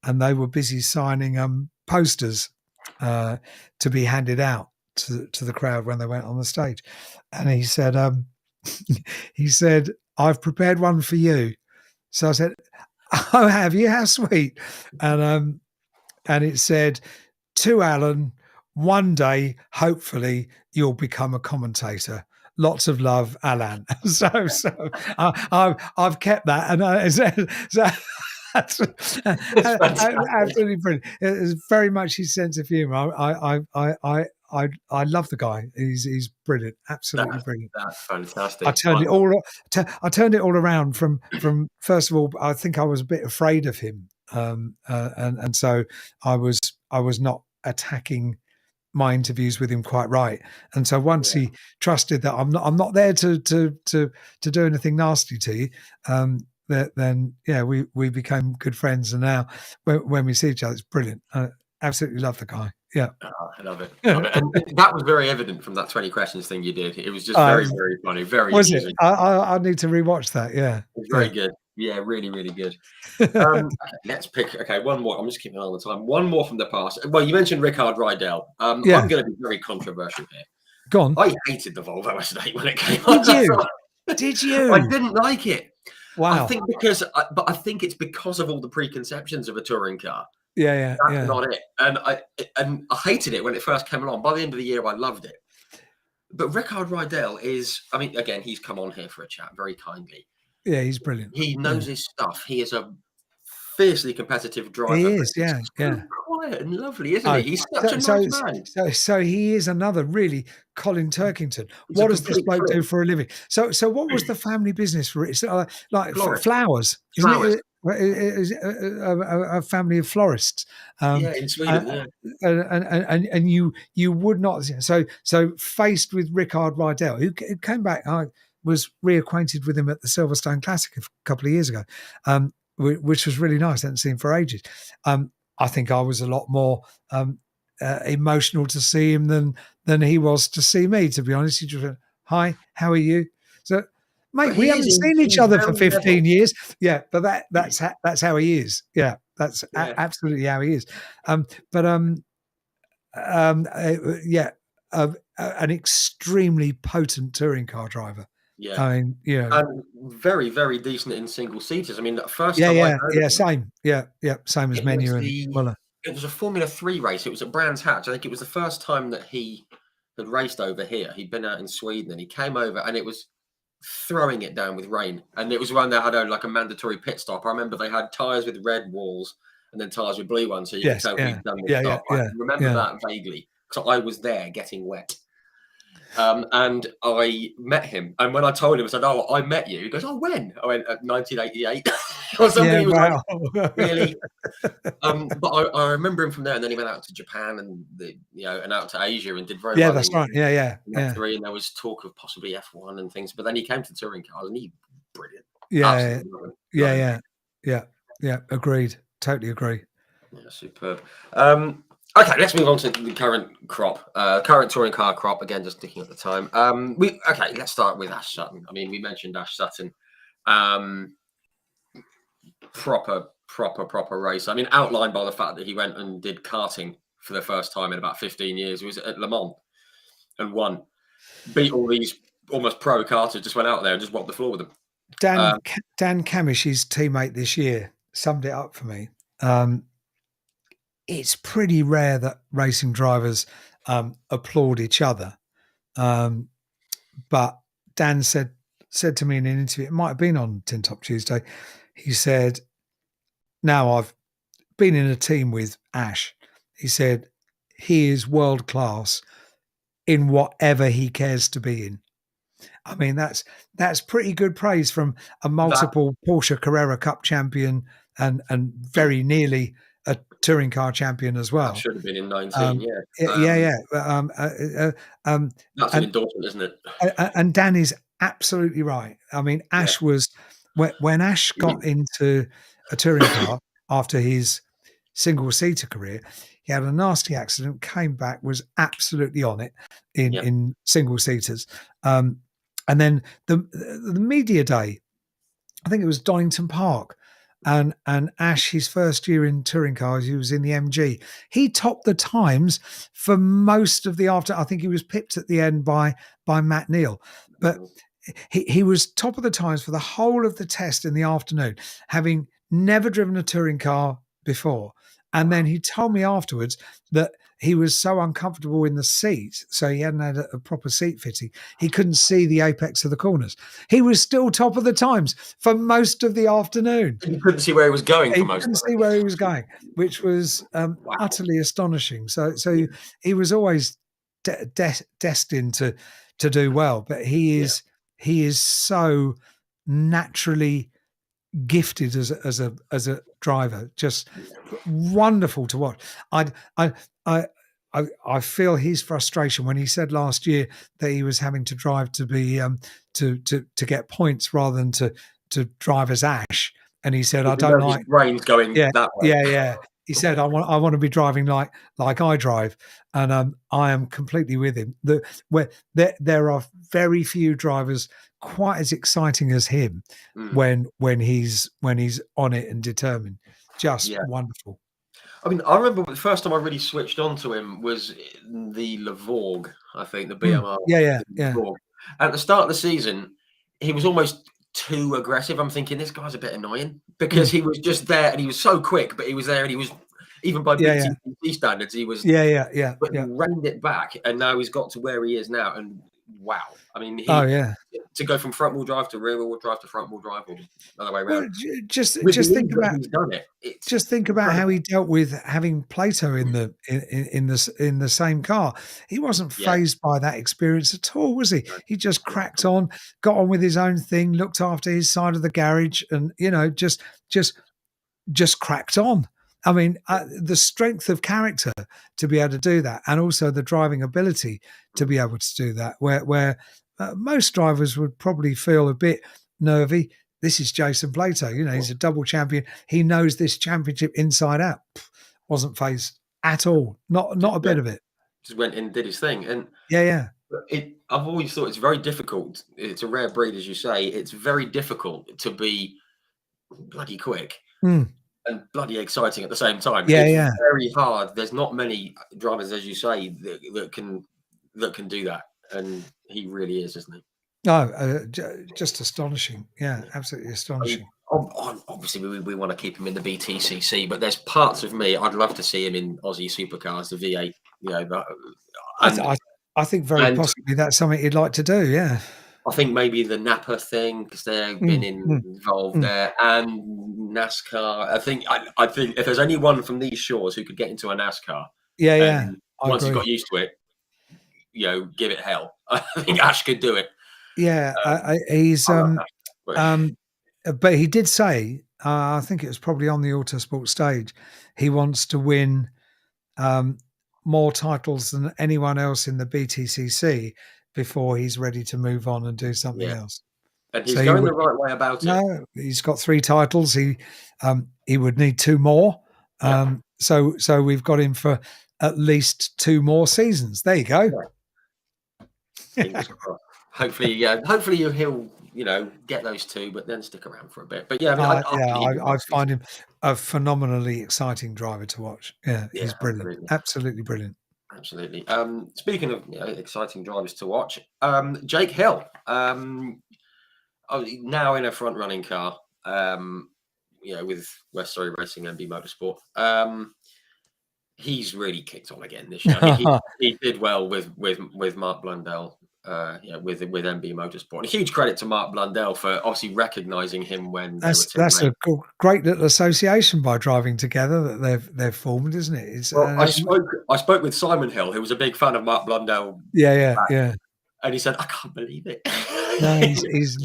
and they were busy signing posters to be handed out to the crowd when they went on the stage. And he said, I've prepared one for you. So I said, oh, have you? How sweet. And it said, to Alan, one day, hopefully, you'll become a commentator. Lots of love, Alan. So I've kept that, and that's absolutely brilliant. It's very much his sense of humour. I love the guy. He's brilliant, absolutely brilliant. That's fantastic. I turned it all around from first of all, I think I was a bit afraid of him, and so I was not attacking my interviews with him quite right. And so once he trusted that I'm not there to do anything nasty to you, then we became good friends. And now when we see each other, it's brilliant. I absolutely love the guy. Yeah. Oh, I love it. Love it. And that was very evident from that 20 questions thing you did. It was just very, very funny, very Was it? amusing. I need to rewatch that. Yeah. It was very good. Yeah, really, really good. Okay, let's pick. Okay, one more. I'm just keeping an eye on the time. One more from the past. Well, you mentioned Rickard Rydell. I'm going to be very controversial here. Go on. I hated the Volvo S8 when it came out. Did you? Did you? I didn't like it. Wow. I think I think it's because of all the preconceptions of a touring car. Yeah. That's not it. And I hated it when it first came along. By the end of the year, I loved it. But Rickard Rydell is, I mean, again, he's come on here for a chat very kindly. Yeah, he's brilliant. He knows his stuff. He is a fiercely competitive driver. He is, yeah. Quiet and lovely, isn't he? He's such a nice man. So he is another really Colin Turkington. What does this bloke do for a living? So what was the family business for it? Like flowers, isn't it? A family of florists. In Sweden. And you would not. So faced with Rickard Rydell, who came back. I was reacquainted with him at the Silverstone Classic a couple of years ago. Which was really nice. I hadn't seen him for ages. I think I was a lot more emotional to see him than he was to see me, to be honest. He just went, "Hi, how are you?" So, mate, we haven't seen each other for 15 years. Yeah, but that's how he is. Yeah, that's absolutely how he is. An extremely potent touring car driver. Yeah, I mean, and very, very decent in single seaters. I mean, the first time same, same as Menu and Muller. It was a Formula 3 race. It was at Brands Hatch. I think it was the first time that he had raced over here. He'd been out in Sweden, and he came over, and it was throwing it down with rain. And it was when they had a mandatory pit stop. I remember they had tyres with red walls and then tyres with blue ones, so you could tell he'd done the stop. I remember that vaguely because I was there getting wet. And I met him, and when I told him, I said, "Oh, I met you." He goes, "Oh, when?" I went, "At 1988 or something." Yeah, he was like, "Really?" But I remember him from there, and then he went out to Japan and out to Asia and did very well. Yeah, that's right. Yeah. And there was talk of possibly F1 and things, but then he came to touring cars, and he's brilliant. Yeah. Agreed. Totally agree. Yeah, superb. Okay, let's move on to the current crop, current touring car crop. Again, just sticking at the time. Let's start with Ash Sutton. I mean, we mentioned Ash Sutton. Proper race. I mean, outlined by the fact that he went and did karting for the first time in about 15 years. He was at Le Mans and won. Beat all these almost pro karters, just went out there and just wiped the floor with them. Dan Camish's teammate this year summed it up for me. It's pretty rare that racing drivers applaud each other. But Dan said to me in an interview, it might have been on Tin Top Tuesday, he said, "Now I've been in a team with Ash." He said, "He is world class in whatever he cares to be in." I mean, that's pretty good praise from a multiple Porsche Carrera Cup champion and very nearly a touring car champion as well. That should have been in 19, that's an endorsement, isn't it? And Dan is absolutely right. I mean, Ash was when Ash got into a touring car after his single-seater career, he had a nasty accident, came back, was absolutely on it in single-seaters. And then the media day, I think it was Donington Park, and Ash, his first year in touring cars, he was in the MG. He topped the times for most of the after. I think he was pipped at the end by Matt Neal, but he was top of the times for the whole of the test in the afternoon, having never driven a touring car before. And then he told me afterwards that he was so uncomfortable in the seat, so he hadn't had a proper seat fitting. He couldn't see the apex of the corners. He was still top of the times for most of the afternoon. He couldn't see where he was going for most of it. He couldn't see where he was going, which was utterly astonishing. So he was always destined to do well, but he is so naturally gifted as a driver, just wonderful to watch. I feel his frustration when he said last year that he was having to drive to be to get points rather than to drive as Ash, and he said, I Even don't though his like. brain's going Yeah, that way. yeah, yeah. He said, I want to be driving like I drive," and I am completely with him. Where there are very few drivers quite as exciting as him Mm, when he's on it and determined. Just yeah. wonderful. I mean, I remember the first time I really switched on to him was in the Levorg, I think, the Mm. BMR Yeah, yeah, yeah. Levorg. At the start of the season, he was almost too aggressive. I'm thinking this guy's a bit annoying because Mm. he was just there and he was so quick, but he was there and he was, even by Yeah, yeah, BTCC standards, he was, yeah, yeah, yeah, but he yeah. reined it back, and now he's got to where he is now. And wow, I mean, Oh, he yeah. to go from front wheel drive to rear wheel drive to front wheel drive, or the other way Well, around, with the just think ease that about he's done it, it's just think about how incredible. he dealt with having Plato in the in the same car. He wasn't Yeah, phased by that experience at all, was he? no, He just not cracked at all. on, got on with his own thing, looked after his side of the garage, and just cracked on. I mean, the strength of character to be able to do that, and also the driving ability to Mm. be able to do that, where most drivers would probably feel a bit nervy. This is Jason Plato. You know, he's a double champion. He knows this championship inside out. Wasn't phased at all. Not Just a bit went of it. just went and did his thing, and Yeah, yeah. I've always thought it's very difficult. It's a rare breed, as you say. It's very difficult to be bloody quick Mm. and bloody exciting at the same time. Yeah, It's yeah. very hard. There's not many drivers, as you say, that can do that, and he really is, isn't he? No, just astonishing. Yeah, absolutely I mean, astonishing. obviously, we want to keep him in the BTCC, but there's parts of me I'd love to see him in Aussie supercars, the V8, you know, I, and th- I think very and possibly that's something he'd like to do. Yeah. I think maybe the Napa thing because they've been Mm, mm, involved mm. there, and NASCAR. I think if there's anyone from these shores who could get into a NASCAR, Yeah, yeah. and I once he agree. got used to it, give it hell. I think Ash could do it. Yeah, he's I love Ash, but um, but he did say, I think it was probably on the Autosport stage, he wants to win um, more titles than anyone else in the BTCC before he's ready to move on and do something yeah, else. and So he's he going would the right way about it. no, he's got 3 titles. He would need 2 more. Yeah, So we've got him for at least 2 more seasons. There you go. yeah. Fingers crossed. Hopefully, yeah. Hopefully he'll get those two, but then stick around for a bit. But yeah, I mean, I Yeah, think he'd be I well find suited. him a phenomenally exciting driver to watch. Yeah, Yeah, he's brilliant. absolutely. Absolutely brilliant. Absolutely. Speaking of exciting drivers to watch, Jake Hill, now in a front running car, with West Surrey Racing and B Motorsport. He's really kicked on again this year. I mean, he did well with Mark Blundell, with MB Motorsport. And a huge credit to Mark Blundell for obviously recognising him when they were That's a teammates. great little association by driving together that they've formed, isn't it? It's Well, I spoke with Simon Hill, who was a big fan of Mark Blundell, yeah, yeah, yeah. and he said, "I can't believe it." No, he's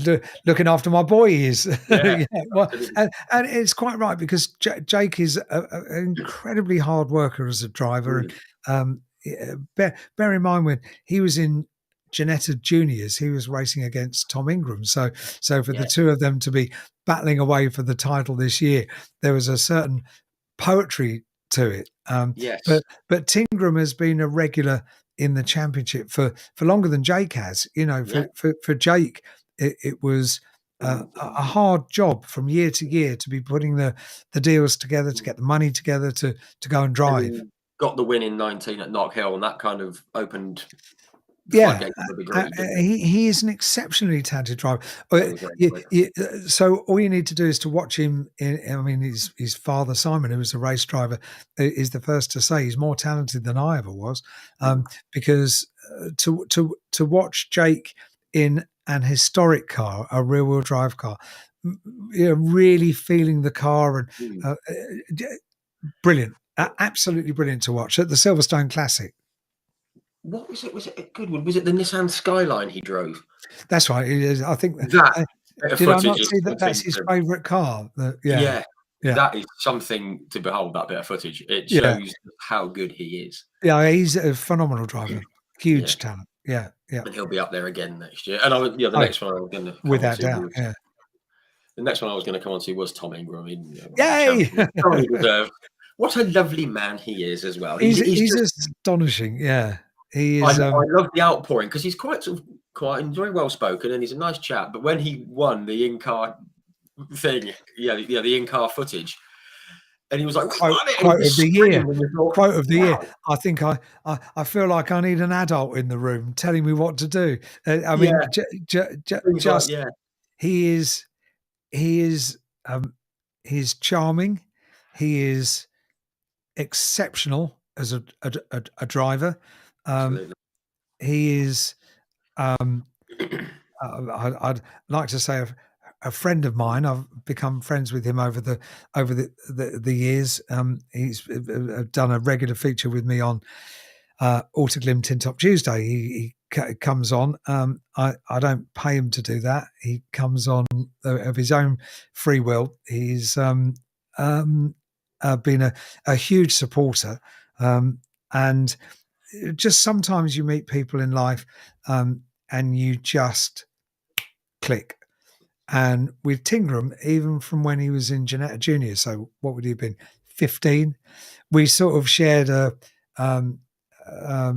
looking after my boy. He is. Yeah, Yeah, well, absolutely. and it's quite right because Jake is an incredibly hard worker as a driver. And Mm, bear in mind when he was in Ginetta Juniors, he was racing against Tom Ingram. So for the yeah. two of them to be battling away for the title this year, there was a certain poetry to it. Yes. But Tingram has been a regular in the championship for longer than Jake has. You know, Yeah. for Jake, it was a hard job from year to year to be putting the deals together, to get the money together, to go and And drive. he got the win in 19 at Knock Hill, and that kind of opened the Yeah, floodgates of the big league, didn't it? he is an exceptionally talented driver. Very, very quick. So all you need to do is to watch him. I mean, his father Simon, who was a race driver, is the first to say he's more talented than I ever was, Mm, because to watch Jake in an historic car, a rear wheel drive car, really feeling the car and mm. brilliant, absolutely brilliant to watch at the Silverstone Classic. What was it? Was it a good one? Was it the Nissan Skyline he drove? That's right. It is. I think. That Uh, bit of did I footage not is see that? That's something his to, favourite car. Yeah, yeah. Yeah. that is something to behold. That bit of footage, it Yeah. shows how good he is. Yeah. He's a phenomenal driver. Yeah, Huge talent. Yeah. Yeah. and he'll be up there again next year. And the Oh, next one I was going to come on without to doubt. was Yeah. the next one I was going to come on to was Tom Ingram. I mean, world Yay! champion, totally deserved. What a lovely man he is as well. He's He's just. astonishing. Yeah. He I is. love the outpouring because he's quite sort of quiet and very well spoken, and he's a nice chap. But when he won the in-car thing, the in-car footage, and he was like, "We won it!" And he Quote of just the year. screamed, and we thought, Quote of the year. "Wow, I think I feel like I need an adult in the room telling me what to do. I mean, yeah." Things like, just yeah, he is he is he's charming. He is exceptional as a driver. Um, absolutely. he is. I'd like to say a friend of mine. I've become friends with him over the years. He's done a regular feature with me on Autoglim Tin Top Tuesday. He comes on. I don't pay him to do that. He comes on of his own free will. He's been a huge supporter, and just sometimes you meet people in life, and you just click. And with Tingram, even from when he was in Janetta Junior, so what would he have been, 15? We sort of shared um, a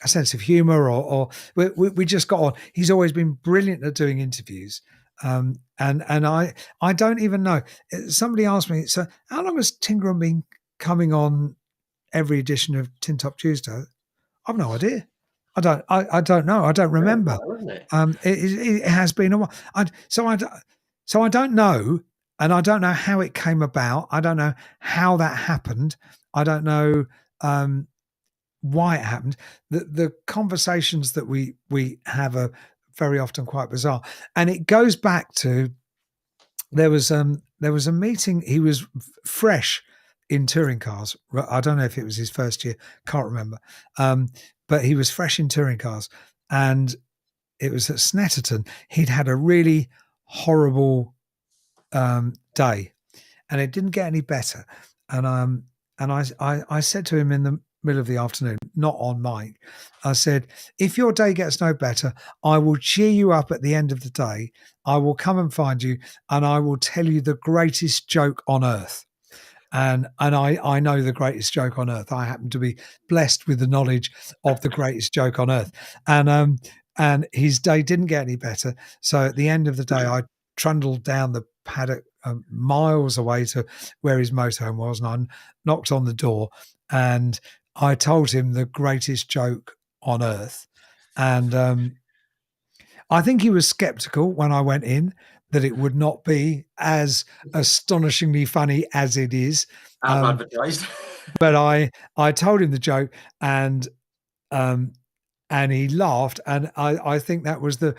sense of humour, or we just got on. He's always been brilliant at doing interviews. And I don't even know. Somebody asked me, so how long has Tingram been coming on every edition of Tin Top Tuesday? I've no idea. I don't know. I don't Very remember. well, isn't it? It has been a while. So I don't know, and I don't know how it came about. I don't know how that happened. I don't know why it happened. The conversations that we have are very often quite bizarre, and it goes back to there was a meeting. He was fresh in touring cars. I don't know if it was his first year, can't remember, but he was fresh in touring cars, and it was at Snetterton. He'd had a really horrible day, and it didn't get any better. And I said to him in the middle of the afternoon, not on mic, I said, if your day gets no better, I will cheer you up at the end of the day. I will come and find you, and I will tell you the greatest joke on earth. And I know the greatest joke on earth. I happen to be blessed with the knowledge of the greatest joke on earth. And his day didn't get any better. So at the end of the day, I trundled down the paddock miles away to where his motorhome was, and I knocked on the door, and I told him the greatest joke on earth. And I think he was skeptical when I went in that it would not be as astonishingly funny as it is. As advertised. But I told him the joke, and um, he laughed, and I think that was the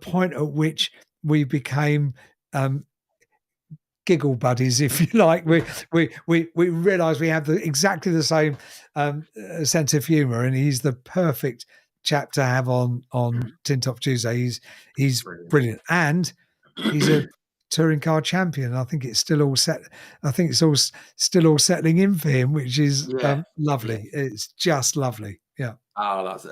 point at which we became giggle buddies, if you like. We realised we have exactly the same sense of humour, and he's the perfect chap to have on Tin Top Tuesday. He's brilliant, and he's a touring car champion. I think it's still all set. I think it's all still all settling in for him, which is Yeah, lovely. yeah. It's just lovely. Yeah. Oh, that's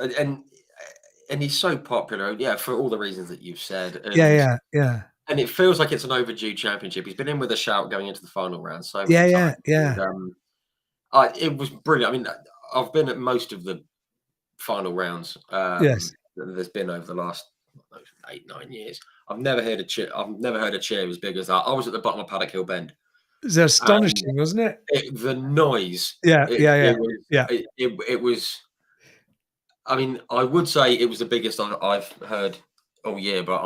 and he's so popular, yeah, for all the reasons that you've said, Yeah. and Yeah. Yeah. and it feels like it's an overdue championship. He's been in with a shout going into the final round so Yeah. many Yeah. times, and Yeah. it was brilliant. I mean, I've been at most of the final rounds Yes. that there's been over the last 8-9 years. I've never heard a cheer. I've never heard a cheer as big as that. I was at the bottom of Paddock Hill Bend, It's and astonishing, wasn't it? the noise. Yeah. It, Yeah. it Yeah. was. Yeah. It was. I mean, I would say it was the biggest I've heard all year, but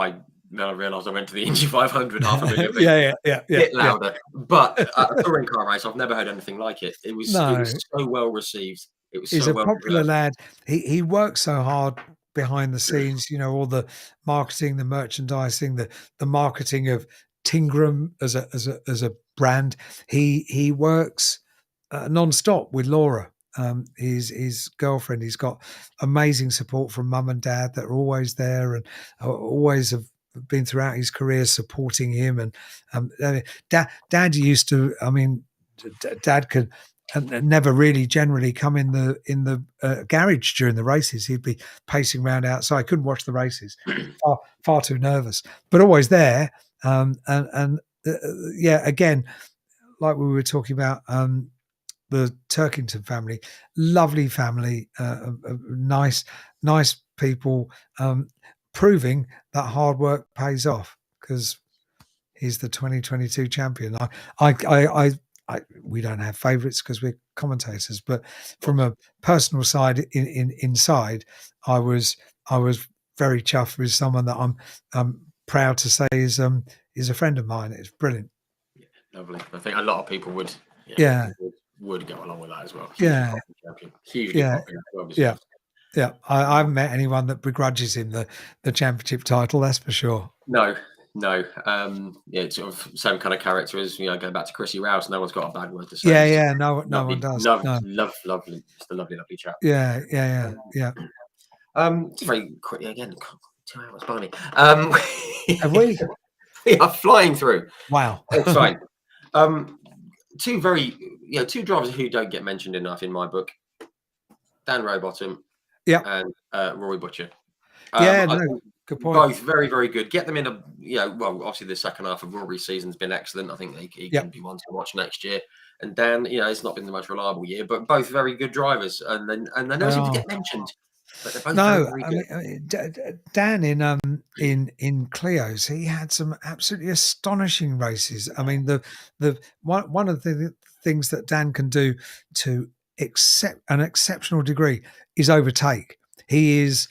then I realised I went to the Indy 500, 500,000 people, Yeah. Yeah. Yeah. bit Yeah. louder. But at a touring car race, I've never heard anything like it. It was No, so well received. It was he's so a well popular deserved. lad. He works so hard behind the scenes. All the marketing, the merchandising, the marketing of Tingram as a brand. He works non-stop with Laura, his girlfriend. He's got amazing support from mum and dad that are always there, and always have been throughout his career supporting him, and Dad used to. I mean, Dad could never really generally come in the garage during the races. He'd be pacing around outside. Couldn't watch the races, far too nervous, but always there. Yeah, again, like we were talking about. The Turkington family, lovely family, nice people, proving that hard work pays off, because he's the 2022 champion. We don't have favourites because we're commentators, but from a personal side, inside, I was very chuffed with someone that I'm proud to say is a friend of mine. It's brilliant. Yeah, lovely. I think a lot of people would. Yeah. Would go along with that as well. Yeah. Hugely popular. Yeah. Yeah. I haven't met anyone that begrudges him the championship title, that's for sure. No. Yeah, it's sort of same kind of character as, going back to Chrissy Rouse. No one's got a bad word to say. Yeah. No one does. Lovely. Just a lovely chap. Yeah. Just very quickly again. 2 hours, Barney. Have we? We are flying through. Wow. It's fine. Two drivers who don't get mentioned enough in my book: Dan Rowbottom, and Rory Butcher. Good point. Both very, very good. Get them in well, obviously the second half of Rory's season's been excellent. I think he can be one to watch next year. And Dan, it's not been the most reliable year, but both very good drivers, and they don't seem to get mentioned. But they're both very, very good. I mean, Dan in Clio's, he had some absolutely astonishing races. I mean, the one of the things that Dan can do to an exceptional degree is overtake. He is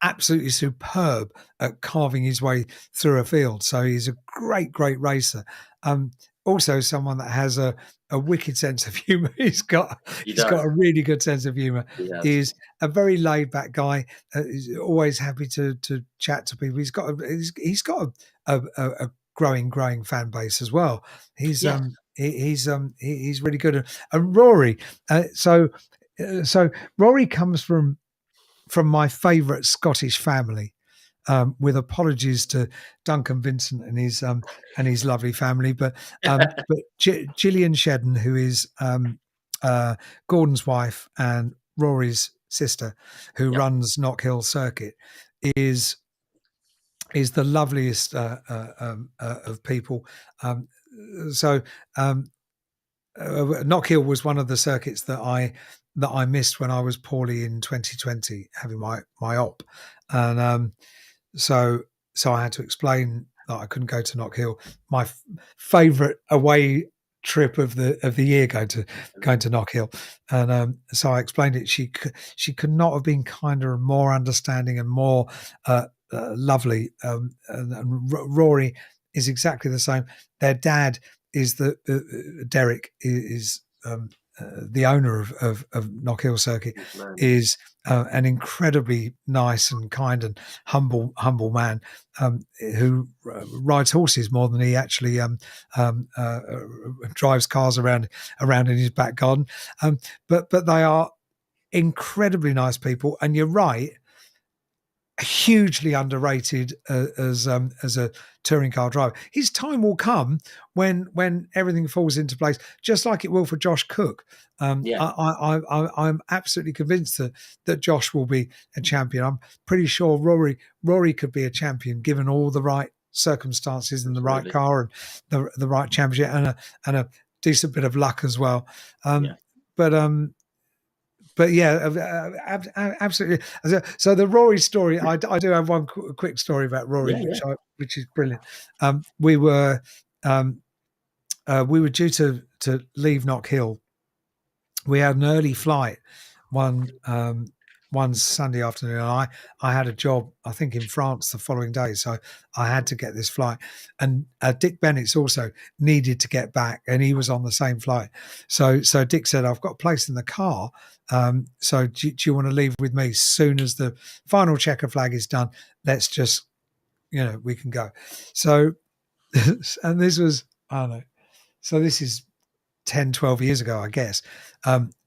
absolutely superb at carving his way through a field. So he's a great racer. Also someone that has a wicked sense of humor. He's got a really good sense of humor. He's a very laid back guy. He's always happy to chat to people. He's got a growing fan base as well. He's really good. And Rory, so Rory comes from my favourite Scottish family. With apologies to Duncan Vincent and his lovely family, but Gillian Shedden, who is Gordon's wife and Rory's sister, who runs Knock Hill Circuit, is the loveliest of people. Knock Hill was one of the circuits that I missed when I was poorly in 2020, having my op, and so I had to explain that I couldn't go to Knock Hill. My favourite away trip of the year, going to Knock Hill, and so I explained it. She could not have been kinder and more understanding and more lovely. And Rory is exactly the same. Their dad is Derek is. The owner of Knock Hill Circuit is an incredibly nice and kind and humble man who rides horses more than he actually drives cars around in his back garden. But they are incredibly nice people, and you're right, hugely underrated as a touring car driver. His time will come when everything falls into place, just like it will for Josh Cook. I'm absolutely convinced that Josh will be a champion. I'm pretty sure Rory could be a champion given all the right circumstances and the right car and the right championship and a decent bit of luck as well. But yeah, absolutely. So the Rory story, I do have one quick story about Rory, which is brilliant. We were due to leave Knock Hill. We had an early flight one Sunday afternoon. I had a job, I think, in France the following day, so I had to get this flight. And Dick Bennett's also needed to get back, and he was on the same flight. So Dick said, "I've got a place in the car. So do you want to leave with me? As soon as the final checker flag is done, let's just, we can go." So, and this was, I don't know. So this is 10, 12 years ago, I guess,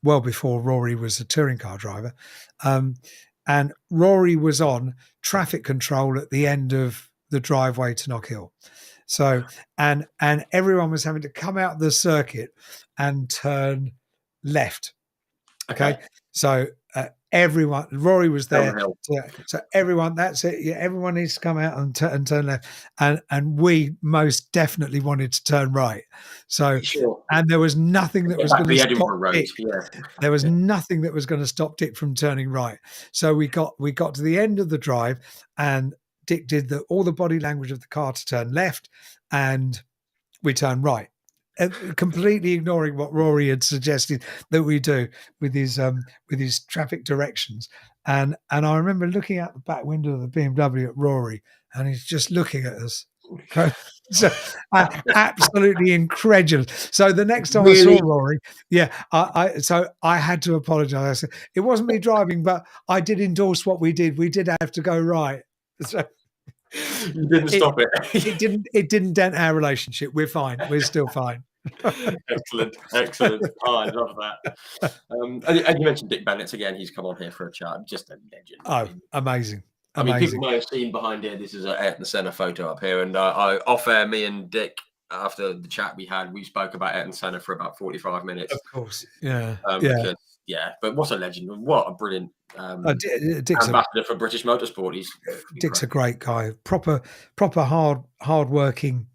well before Rory was a touring car driver. And Rory was on traffic control at the end of the driveway to Knock Hill. So and everyone was having to come out the circuit and turn left. Okay. So everyone, Rory was there. So everyone, that's it. Yeah, everyone needs to come out and turn left. And we most definitely wanted to turn right. So, and there was nothing that was going to stop Dick. There was nothing that was going to stop Dick from turning right. So we got to the end of the drive, and Dick did all the body language of the car to turn left, and we turned right. Completely ignoring what Rory had suggested that we do with his traffic directions. And I remember looking out the back window of the BMW at Rory, and he's just looking at us. So absolutely incredulous. So the next time I saw Rory, I had to apologize. I said, it wasn't me driving, but I did endorse what we did. We did have to go right. So you didn't stop it. It didn't dent our relationship. We're fine. We're still fine. Excellent. Oh, I love that. And you mentioned Dick Bennett again. He's come on here for a chat. Just a legend. Oh, amazing. I mean, people may have seen behind here. This is an Ayrton Senna photo up here, and I off air, me and Dick, after the chat we had, we spoke about Ayrton Senna for about 45 minutes. Of course, yeah. But what a legend! What a brilliant Dick's ambassador for British motorsport. Dick's a great guy. Proper hard working.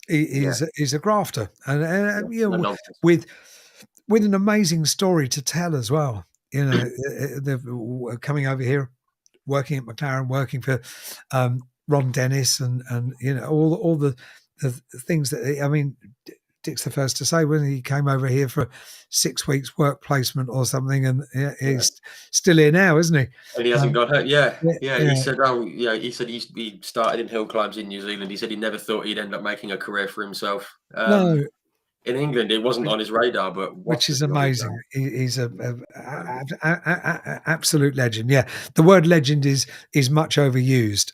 He's a grafter, and with an amazing story to tell as well. You know, coming over here, working at McLaren, working for Ron Dennis, and you know all the things that I mean. Dick's the first to say when he came over here for 6 weeks work placement or something, and he's still here now, isn't he? And he hasn't got hurt. Yeah. He said, he said he started in hill climbs in New Zealand. He said he never thought he'd end up making a career for himself. No. In England, it wasn't on his radar, but which is amazing. He's a absolute legend. Yeah, the word legend is much overused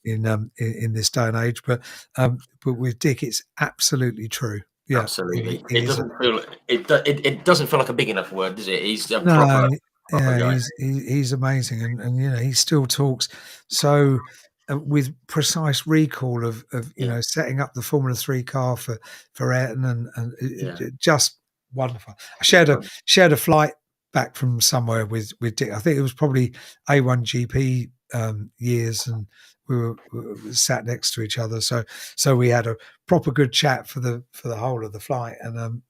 in this day and age, but with Dick, it's absolutely true. Yeah, absolutely. It doesn't feel like a big enough word, does it? He's a proper guy. He's amazing, and you know he still talks so. With precise recall of you know setting up the Formula 3 car for Ayrton and just wonderful. I shared a flight back from somewhere with Dick. I think it was probably A1GP years, and we were sat next to each other. So we had a proper good chat for the whole of the flight, and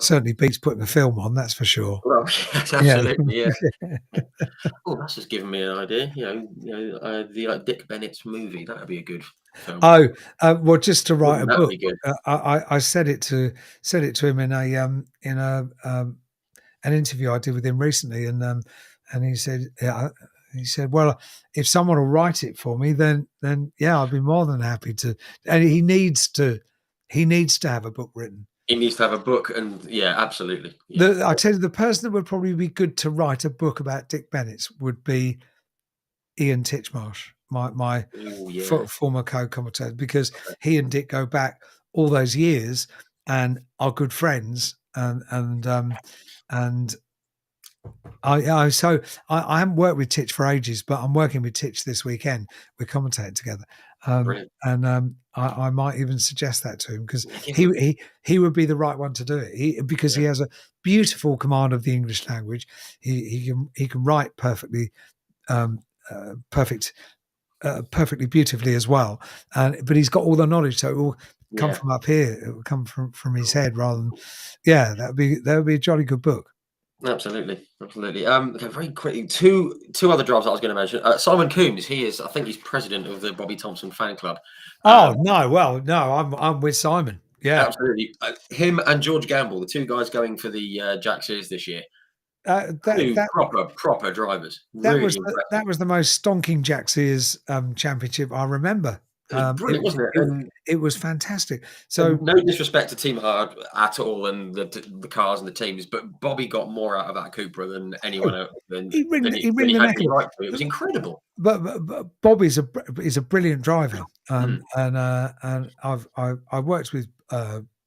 certainly beats putting the film on, that's for sure. Well, yes, absolutely, yeah. Oh, that's just given me an idea. The Dick Bennett's movie, that would be a good film. Well, just to write a book. I said it to him in an interview I did with him recently, and he said, well, if someone will write it for me, then yeah, I'd be more than happy to. And he needs to have a book written. He needs to have a book, and absolutely. Yeah. I tell you, the person that would probably be good to write a book about Dick Bennett would be Ian Titchmarsh, my former co-commentator, because he and Dick go back all those years and are good friends, and I haven't worked with Titch for ages, but I'm working with Titch this weekend. We're commentating together, and I might even suggest that to him, because he would be the right one to do it. Because he has a beautiful command of the English language. He can write perfectly, perfectly beautifully as well. But he's got all the knowledge, so it will come from up here. It will come from his head rather than. Yeah, that would be a jolly good book. Absolutely. Okay, very quickly, two other drivers I was going to mention. Simon Coombs, I think he's president of the Bobby Thompson fan club. I'm with Simon. Yeah, absolutely. Him and George Gamble, the two guys going for the Jack Sears this year. Proper drivers. That was the most stonking Jack Sears championship I remember. Brilliant, wasn't it? It was fantastic. So no disrespect to Team Hyde at all, and the cars and the teams, but Bobby got more out of that Cupra than anyone else. He had the right to. It was incredible. But Bobby's is a brilliant driver, and I worked with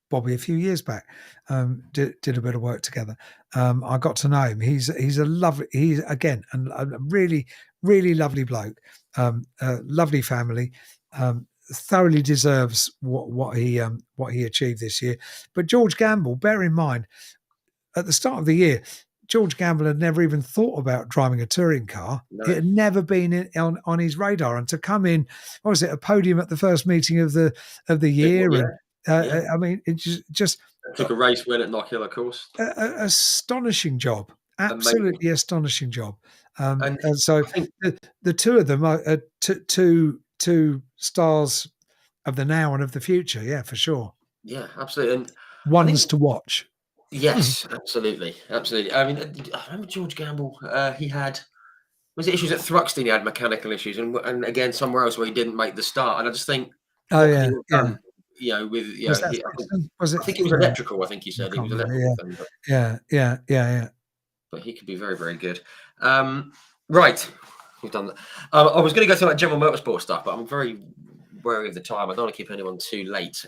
Bobby a few years back. Did a bit of work together. I got to know him. He's a really lovely bloke. Lovely family. thoroughly deserves what he achieved this year. But George Gamble, bear in mind, at the start of the year, George Gamble had never even thought about driving a touring car. No. It had never been on his radar, and to come in, what was it, a podium at the first meeting of the year, Yeah. and I mean, it just took a race win at Knock Hill, of course. Astonishing job, absolutely Amazing. Astonishing job. And so I think, the two of them are two stars of the now and of the future. Yeah, for sure. yeah, absolutely. And Ones to watch. Yes, absolutely. I mean, I remember George Gamble. He had was it issues at Thruxton? He had mechanical issues, and again somewhere else where he didn't make the start. And I just think, Oh what could yeah, he have done? With Was that was it? I think it was electrical. I think he said he was electrical. Yeah. But he could be very, very good. Right, we've done that. I was going to go through that general motorsport stuff, but I'm very wary of the time. I don't want to keep anyone too late.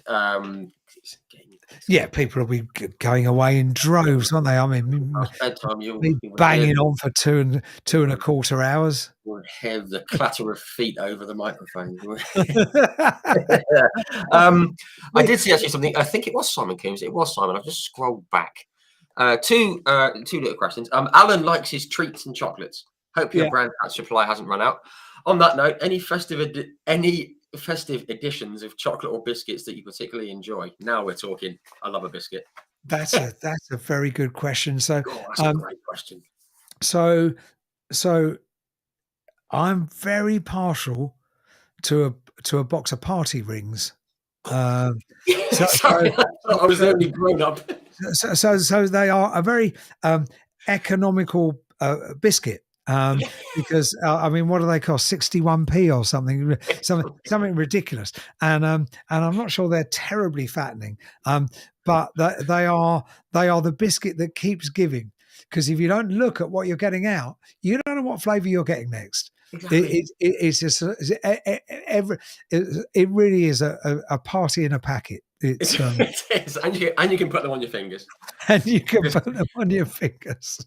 Yeah, people will be going away in droves, won't they? I mean, bedtime, be banging on for two and a quarter hours. We'll have the clatter of feet over the microphone. I did see actually something. I think it was Simon Coombs. It was Simon. I've just scrolled back. Two little questions. Alan likes his treats and chocolates. Hope your brand patch supply hasn't run out. On that note, any festive editions of chocolate or biscuits that you particularly enjoy? Now we're talking. I love a biscuit. That's a very good question. So that's a great question. So I'm very partial to a box of party rings. Sorry, I was only grown up. So they are a very economical biscuit. Because I mean, what do they cost? 61p or something ridiculous. And I'm not sure they're terribly fattening. But they are the biscuit that keeps giving. Because if you don't look at what you're getting out, you don't know what flavour you're getting next. Exactly. It's just it really is a party in a packet. It is, and you can put them on your fingers. And you can put them on your fingers.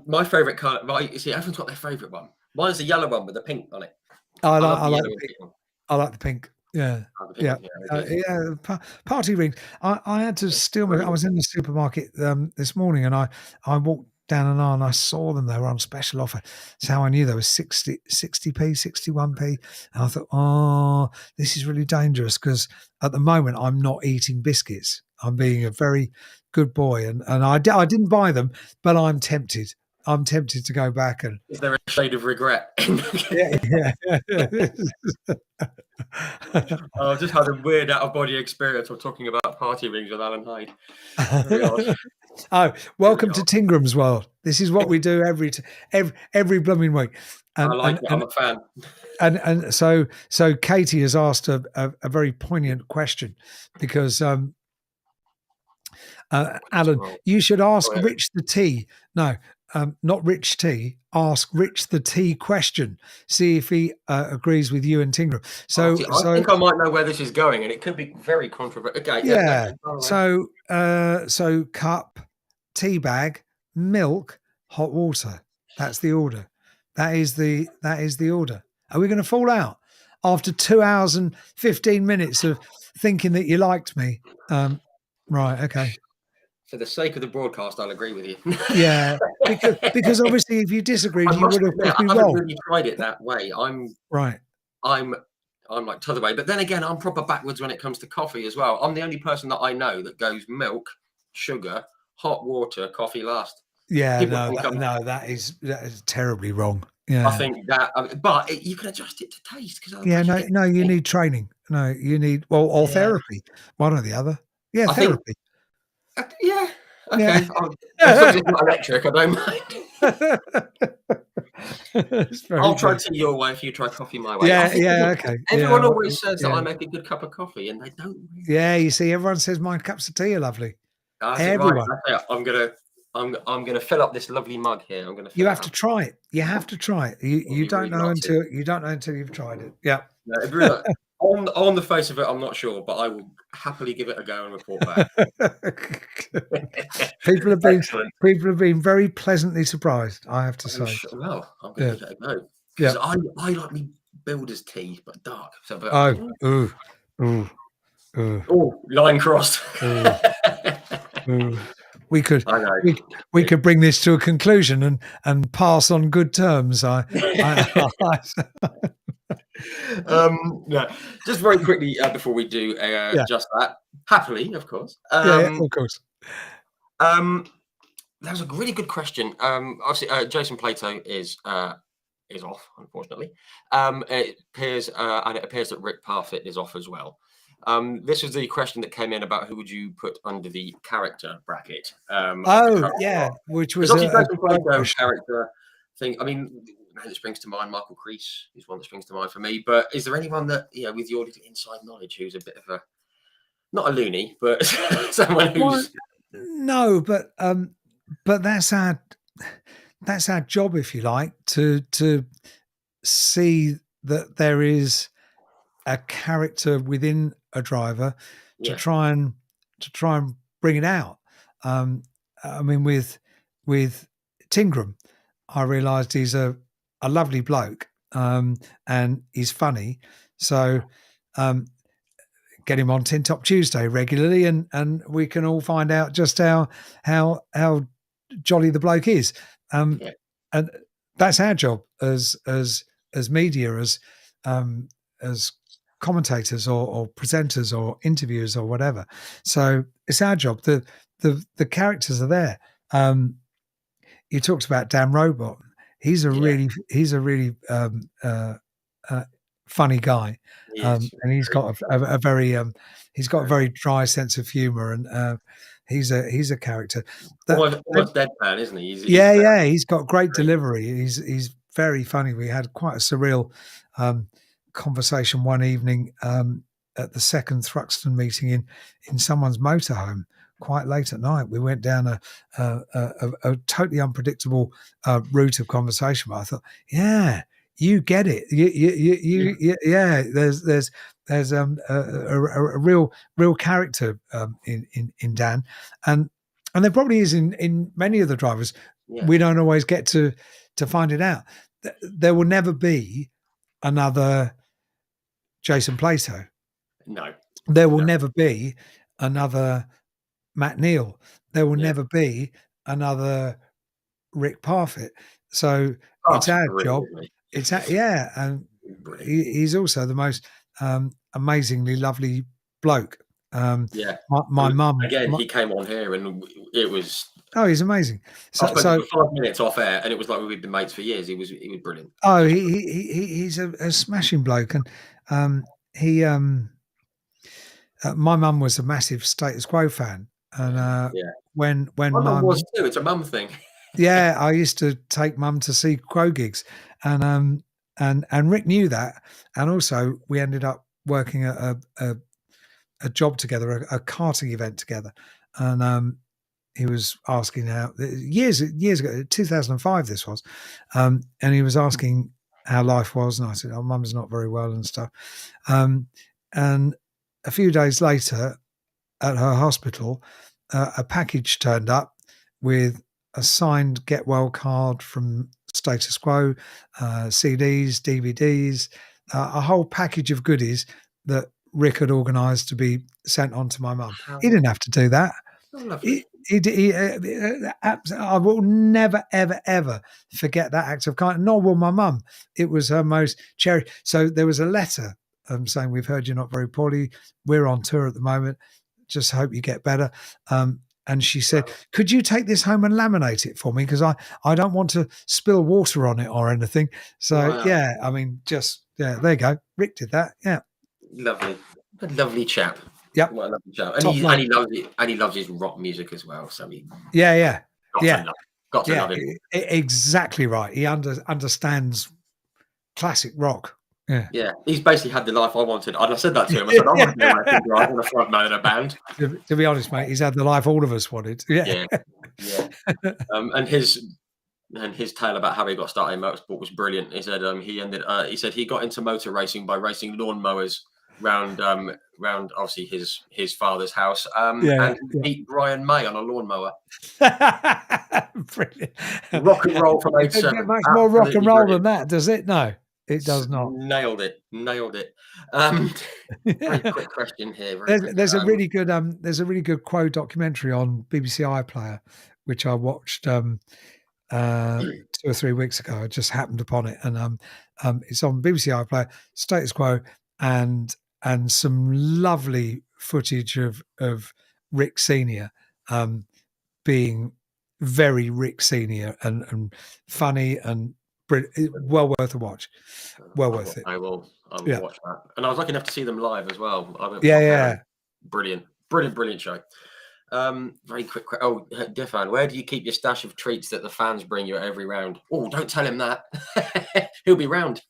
My favourite colour. Right, see, everyone's got their favourite one. Mine's the yellow one with the pink on it. I like the pink. Yeah. Party rings. I had to steal my. I was in the supermarket this morning, and I walked down an aisle and I saw them. They were on special offer. That's how I knew they were 60p, 61p. And I thought, oh, this is really dangerous, because at the moment I'm not eating biscuits. I'm being a very good boy, and I didn't buy them, but I'm tempted. I'm tempted to go back and. Is there a shade of regret? Yeah. I've just had a weird out-of-body experience of talking about party rings with Alan Hyde. Oh, welcome to Tingram's world. This is what we do every blooming week. And, I like it. I'm a fan. And so Katie has asked a very poignant question, because Alan, you should ask Rich the T. No, not Rich T. Ask Rich the T question. See if he agrees with you and Tingram. So I think I might know where this is going, and it could be very controversial. Okay. Yeah. So cup, tea bag, milk, hot water. That's the order. That is the order. Are we going to fall out after 2 hours and 15 minutes of thinking that you liked me? Right. Okay. For the sake of the broadcast, I'll agree with you. Yeah, because obviously, if you disagreed, you would have put me wrong. I haven't really tried it that way. I'm like t'other way, but then again, I'm proper backwards when it comes to coffee as well. I'm the only person that I know that goes milk, sugar, hot water, coffee last. Yeah, that is terribly wrong. Yeah, I think that, but you can adjust it to taste. You need training. No, you need or therapy, one or the other. Yeah, therapy. Yeah. Okay. As long as it's not electric, I don't mind. I'll try tea your way if you try coffee my way. Okay. Everyone always says that I make a good cup of coffee, and they don't. Yeah, you see, everyone says my cups of tea are lovely. Everyone. Right. I'm gonna fill up this lovely mug here. You have to try it. You have to try it. You don't know until you've tried it. Yeah. No, on the face of it, I'm not sure, but I will happily give it a go and report back. People have been very pleasantly surprised, I have to say. Well, I'm going to give it a go. Because I like me builder's tee, but dark. So, but Oh, ooh, ooh, ooh, oh, line crossed. ooh, ooh. We could I know. we could bring this to a conclusion and pass on good terms. I Yeah, just very quickly before we do yeah, just that, happily, of course. yeah, of course. That was a really good question. Obviously, Jason Plato is off, unfortunately. And it appears that Rick Parfitt is off as well. This was the question that came in about who would you put under the character bracket of the Oh, current yeah, lot. which Because was obviously a Jason great Plato question. character thing. I mean, name that springs to mind, Michael Crease is one that springs to mind for me. But is there anyone that with your little inside knowledge who's a bit of a not a loony, but someone Well, who's no, but that's our job, if you like, to see that there is a character within a driver to yeah, try and bring it out. Um, I mean, with Tingram, I realised he's a lovely bloke, and he's funny. So um, get him on Tin Top Tuesday regularly, and we can all find out just how jolly the bloke is. yeah, And that's our job as media, as commentators or presenters or interviewers or whatever. So it's our job. The characters are there. You talked about Dan Robot. He's a yeah, really uh, funny guy, he is and he's very got a very he's got a very very dry sense of humour, and he's a character. That almost deadpan, isn't he? He's yeah, very, yeah, he's got great very delivery. He's very funny. We had quite a surreal um, conversation one evening at the second Thruxton meeting in someone's motorhome. Quite late at night, we went down a totally unpredictable route of conversation. But I thought, yeah, you get it. Yeah. There's a real character in Dan, and there probably is in many of the drivers. yeah. We don't always get to find it out. There will never be another Jason Plato. No, There will no, never be another Matt Neal. There will yeah. never be another Rick Parfitt. So it's That's our brilliant, job. isn't he? Yeah, and Brilliant. he's also the most amazingly lovely bloke. Yeah. My mum. Again, he came on here and it was. Oh, he's amazing. I So spoke to him for 5 minutes off air, and it was like we'd been mates for years. He was brilliant. oh, he's a smashing bloke, and he my mum was a massive Status Quo fan, and Yeah, when my mum mum was too. It's a mum thing. yeah, I used to take mum to see Quo gigs, and Rick knew that, and also we ended up working at a job together, a karting event together, and he was asking how years ago, 2005 this was, and he was asking how life was, and I said, "Oh, mum's not very well and stuff," and a few days later, at her hospital, a package turned up with a signed get well card from Status Quo, CDs, DVDs, a whole package of goodies that Rick had organised to be sent on to my mum. How He didn't have to do that. lovely. I will never, ever, ever forget that act of kindness. Nor will my mum. It was her most cherished. So there was a letter saying, "We've heard you're not very poorly. We're on tour at the moment. Just hope you get better." And she said, "Could you take this home and laminate it for me? Because I don't want to spill water on it or anything." So Wow. yeah, I mean, there you go. Rick did that. Yeah. Lovely, a lovely chap. Yep. What a lovely chap, and Top bloke. he loves his rock music as well. So he Yeah. got to love him. Exactly right. He understands classic rock. Yeah. Yeah, he's basically had the life I wanted. And I said that to him. I said, I want to be a racing driver and a front man in a band. To be honest, mate, he's had the life all of us wanted. Yeah. Yeah. And his tale about how he got started in motorsport was brilliant. He said he said he got into motor racing by racing lawnmowers round obviously his father's house. And he beat Brian May on a lawnmower. Brilliant. Rock and roll from It doesn't '87. get much more rock and roll than that, does it? No. It does not. Nailed it. Nailed it. Um, very quick question here. Very quick. There's a really good Quo documentary on BBC iPlayer, which I watched 2 or 3 weeks ago. I just happened upon it, and it's on BBC iPlayer, Status Quo, and some lovely footage of Rick Senior being very Rick Senior and funny and well worth a watch. Well worth it. I will Yeah. watch that. And I was lucky enough to see them live as well. I went with Yeah, my yeah. parents. Brilliant show. Very quick. Oh, Diffan, where do you keep your stash of treats that the fans bring you at every round? Oh, don't tell him that. He'll be round.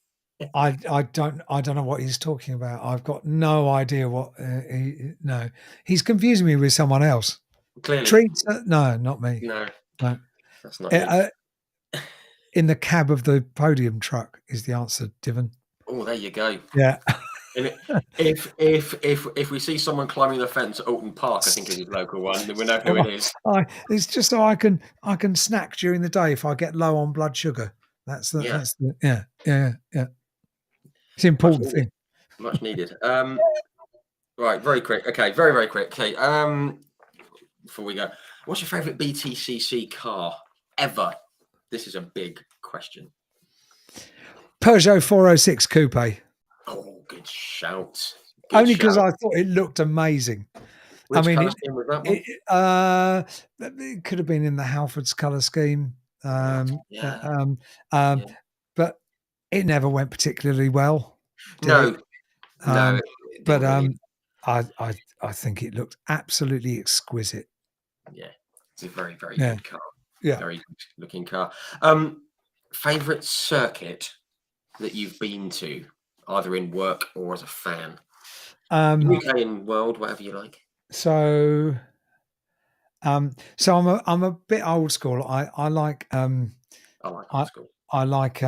I don't know what he's talking about. I've got no idea what. No, he's confusing me with someone else. Clearly, Treats? No, not me. no, No. that's not you. In the cab of the podium truck is the answer, Divin. Oh, there you go. Yeah. And if we see someone climbing the fence at Alton Park, I think is his local one, then we know who it is. It's just so I can snack during the day if I get low on blood sugar. That's the yeah. It's an important thing. Much needed. Right, very quick. Okay, very quick. Okay, before we go, what's your favourite BTCC car ever? This is a big question. Peugeot 406 Coupe. Oh, good shout. Only because I thought it looked amazing. Which colour scheme was that one? It could have been in the Halfords colour scheme. But it never went particularly well. No. But really. I think it looked absolutely exquisite. Yeah, it's a very good car. Yeah, very good looking car. Favorite circuit that you've been to, either in work or as a fan? UK and world, whatever you like. So I'm a bit old school. I like old school. I like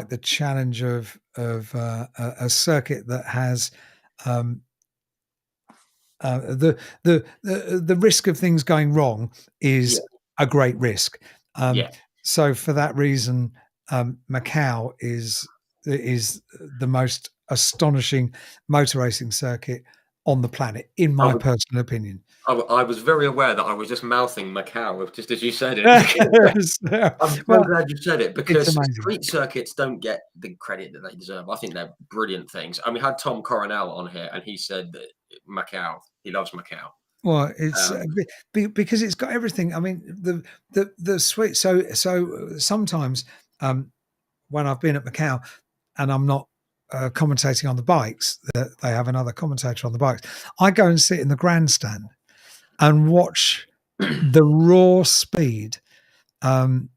the challenge of a circuit that has the risk of things going wrong is a great risk. So for that reason, Macau is the most astonishing motor racing circuit on the planet, in my personal opinion. I was very aware that I was just mouthing Macau, just as you said it. I'm so glad you said it, because street circuits don't get the credit that they deserve. I think they're brilliant things. And we had Tom Coronel on here, and he said that Macau, he loves Macau. Well, it's because it's got everything. I mean, the sweet. So sometimes when I've been at Macau and I'm not commentating on the bikes, they have another commentator on the bikes, I go and sit in the grandstand and watch the raw speed. And,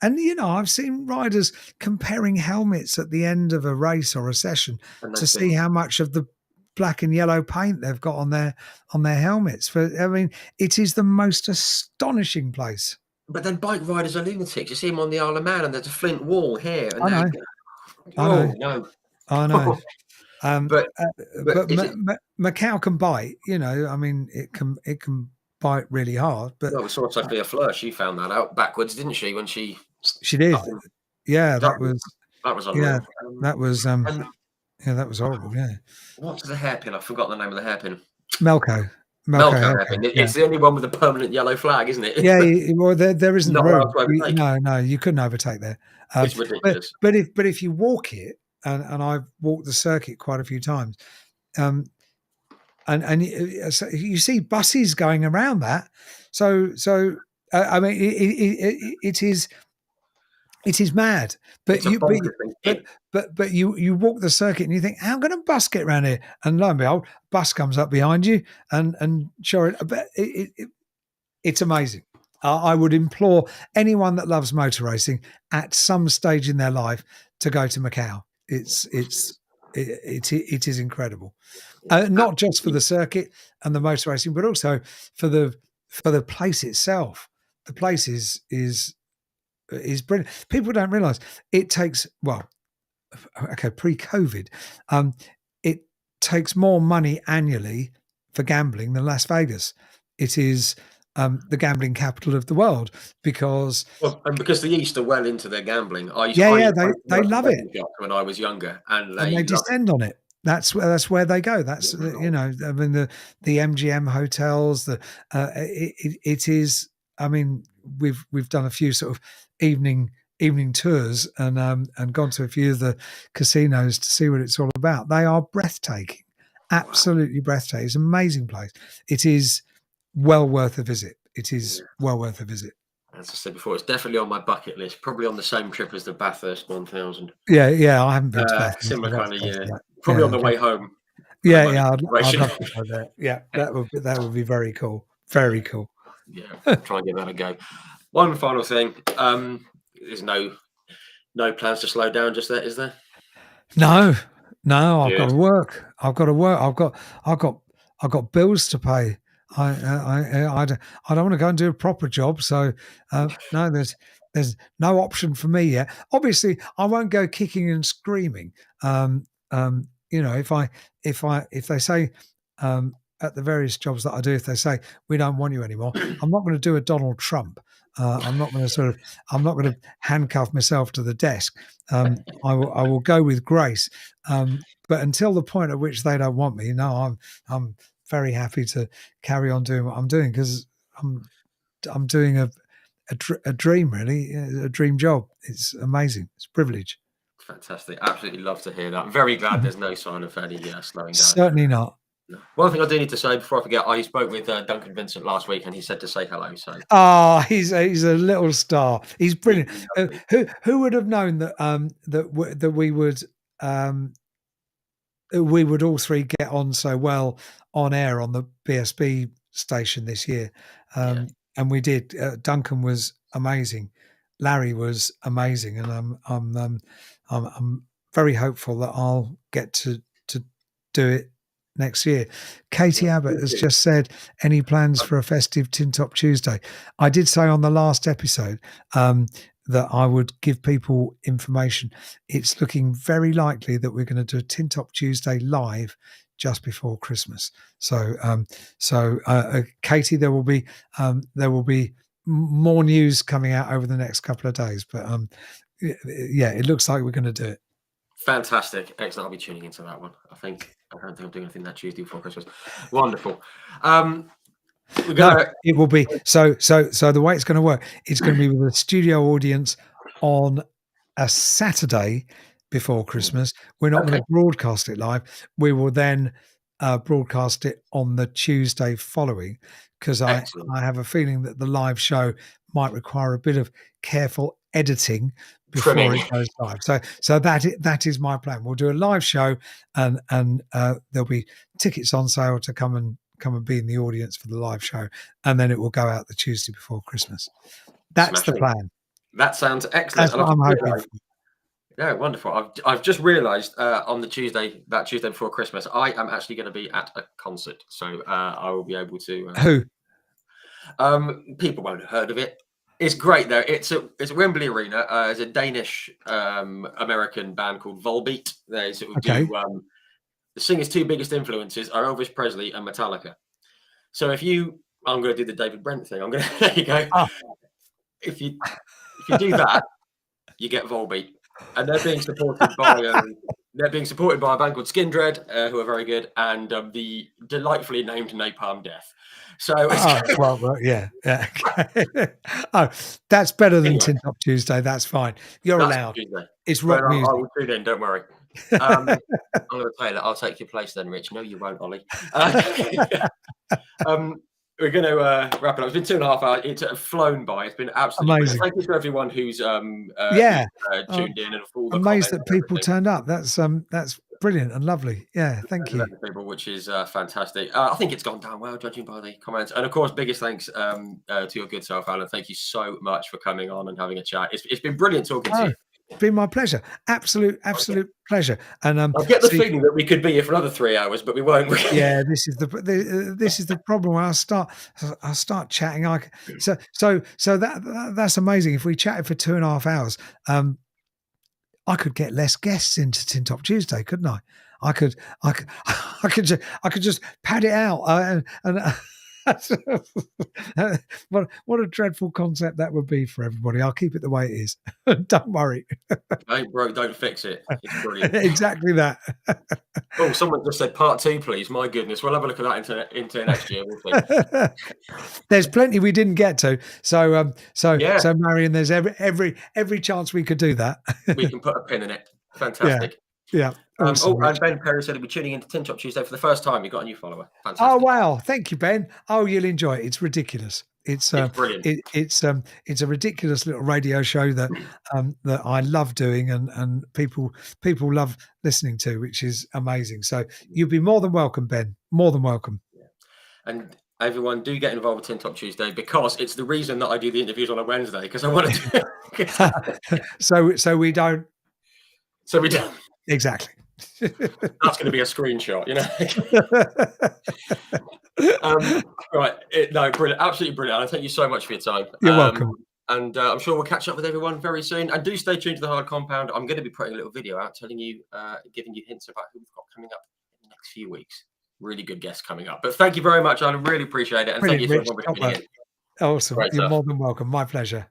I've seen riders comparing helmets at the end of a race or a session to see how much of the black and yellow paint they've got on their helmets. It is the most astonishing place. But then bike riders are lunatics. You see them on the Isle of Man, and there's a flint wall here. And I know. But Macau can bite. It can bite really hard. But we saw Sophia Fleur. She found that out backwards, didn't she? When she did. Yeah, that was unreal. Yeah, that was that was horrible. Yeah. What's the hairpin? I forgot the name of the hairpin. Melco hairpin. It's the only one with a permanent yellow flag, isn't it? Yeah. Well, there isn't room. No, you couldn't overtake there. It's ridiculous. But if you walk it, and I've walked the circuit quite a few times, and you see buses going around that. So it is mad. But you walk the circuit and you think, how can a bus get around here? And lo and behold, bus comes up behind you, and sure, it's amazing. I would implore anyone that loves motor racing at some stage in their life to go to Macau. It is incredible, not just for the circuit and the motor racing, but also for the place itself. The place is brilliant. People don't realise it takes pre-COVID, it takes more money annually for gambling than Las Vegas. It is the gambling capital of the world because Well, and because the East are well into their gambling. I yeah, used to they work in love it. betting shops when I was younger, and And they they love it. descend on it. That's where they go. That's you Wow. know, I mean the MGM hotels. It is. I mean, we've done a few sort of evening tours and gone to a few of the casinos to see what it's all about. They are breathtaking, Wow. absolutely breathtaking. It's an amazing place. It is well worth a visit. It is Yeah. well worth a visit. As I said before, it's definitely on my bucket list. Probably on the same trip as the Bathurst 1000. Yeah, yeah. I haven't been to Bathurst. Similar I'd like kind to of go to year. that. Probably on Yeah, the way home for the yeah, money yeah. I'd situation. love to go there. Yeah, that would be very cool. Very Yeah, cool. yeah. Try and give that a go. One final thing. There's no plans to slow down just yet, is there? No, no, I've got Good. to work. I've got to work. I've got, I've got bills to pay. I don't want to go and do a proper job. So no, there's no option for me yet. Obviously, I won't go kicking and screaming. You know, if they say at the various jobs that I do, if they say we don't want you anymore, I'm not going to do a Donald Trump. I'm not going to I'm not going to handcuff myself to the desk. I will go with grace. But until the point at which they don't want me, no, I'm very happy to carry on doing what I'm doing because I'm doing a dream, really, a dream job. It's amazing. It's a privilege. Fantastic. Absolutely love to hear that. I'm very glad Mhm. there's no sign of any slowing down. Certainly not. No. One thing I do need to say before I forget, I spoke with Duncan Vincent last week, and he said to say hello. So Ah, he's a little star. He's he's brilliant. lovely. Who would have known that that um, we would all three get on so well on air on the BSB station this year. Yeah, And we did. Duncan was amazing. Larry was amazing, and I'm very hopeful that I'll get to do it next year. Katie yeah. Abbott Me has too. just said, "Any plans for a festive Tin Top Tuesday?" I did say on the last episode that I would give people information. It's looking very likely that we're going to do a Tin Top Tuesday live just before Christmas. Katie, there will be more news coming out over the next couple of days. But yeah, it looks like we're going to do it. Fantastic. Excellent. I'll be tuning into that one. I don't think I'm doing anything that Tuesday before Christmas. Wonderful. Um, we're No, gonna it will be so the way it's going to work, it's going to be with a studio audience on a Saturday before Christmas. We're not going okay. to broadcast it live. We will then broadcast it on the Tuesday following because Excellent. I have a feeling that the live show might require a bit of careful editing before Trimming. it goes live. So that is my plan. We'll do a live show and there'll be tickets on sale to come and be in the audience for the live show, and then it will go out the Tuesday before Christmas. That's the Smashing. plan. That sounds excellent. That's And what I've I'm just hoping realised, for. yeah, wonderful. I've just realised on that Tuesday before Christmas, I am actually going to be at a concert, so I will be able to. Who? People won't have heard of it. It's great though. It's Wembley Arena. It's a Danish American band called Volbeat. They sort of Okay. do the singer's two biggest influences are Elvis Presley and Metallica. So I'm going to do the David Brent thing. There you go. Ah, If you do that, you get Volbeat, and they're being supported by a band called Skindred, who are very good, and the delightfully named Napalm Death. So well, yeah, yeah. Okay. Oh, that's better than anyway, Tin Top Tuesday. That's fine. You're that's allowed. Tuesday. It's But rock I music. will tune in. Don't worry. I'm going to tell you that I'll take your place then, Rich. No, you won't, Ollie. Um, we're going to wrap it up. It's been 2.5 hours. It's flown by. It's been absolutely brilliant. Amazing. Thank you to everyone who's Yeah. tuned in and for all the Amazed comments that and people everything. turned up. That's brilliant and lovely. Yeah, thank you. People, which is fantastic. I think it's gone down well, judging by the comments. And of course, biggest thanks to your good self, Alan. Thank you so much for coming on and having a chat. It's been brilliant talking to Oh, you. it's been my pleasure. Absolute pleasure. And I get the see, feeling that we could be here for another 3 hours, but we won't. yeah, this is the problem when I start chatting. That's amazing. If we chatted for 2.5 hours, I could get less guests into Tin Top Tuesday, couldn't I? I could I could just pad it out and What a dreadful concept that would be for everybody. I'll keep it the way it is. Don't worry. Ain't broke, don't fix it. It's brilliant. Exactly that. Oh, someone just said part 2, please. My goodness, we'll have a look at that into next year. We'll see. There's plenty we didn't get to. So Yeah. so Marion, there's every chance we could do that. We can put a pin in it. Fantastic. Yeah. Awesome, and Ben Perry said he'll be tuning into Tin Top Tuesday for the first time. You got a new follower. Oh Fantastic. wow! Thank you, Ben. Oh, you'll enjoy it. It's ridiculous. It's brilliant. It's a ridiculous little radio show that that I love doing, and people love listening to, which is amazing. So you'll be more than welcome, Ben. More than welcome. Yeah. And everyone, do get involved with Tin Top Tuesday, because it's the reason that I do the interviews on a Wednesday, because I want to. So we don't. So we don't. Exactly. That's going to be a screenshot, you know. Right. No, brilliant. Absolutely brilliant. And thank you so much for your time. You're welcome. And I'm sure we'll catch up with everyone very soon. And do stay tuned to the Hyde Compound. I'm going to be putting a little video out telling you, giving you hints about who we've got coming up in the next few weeks. Really good guests coming up. But thank you very much. I really appreciate it. And Brilliant, thank you Rich. for tuning in. Awesome. Great You're stuff. more than welcome. My pleasure.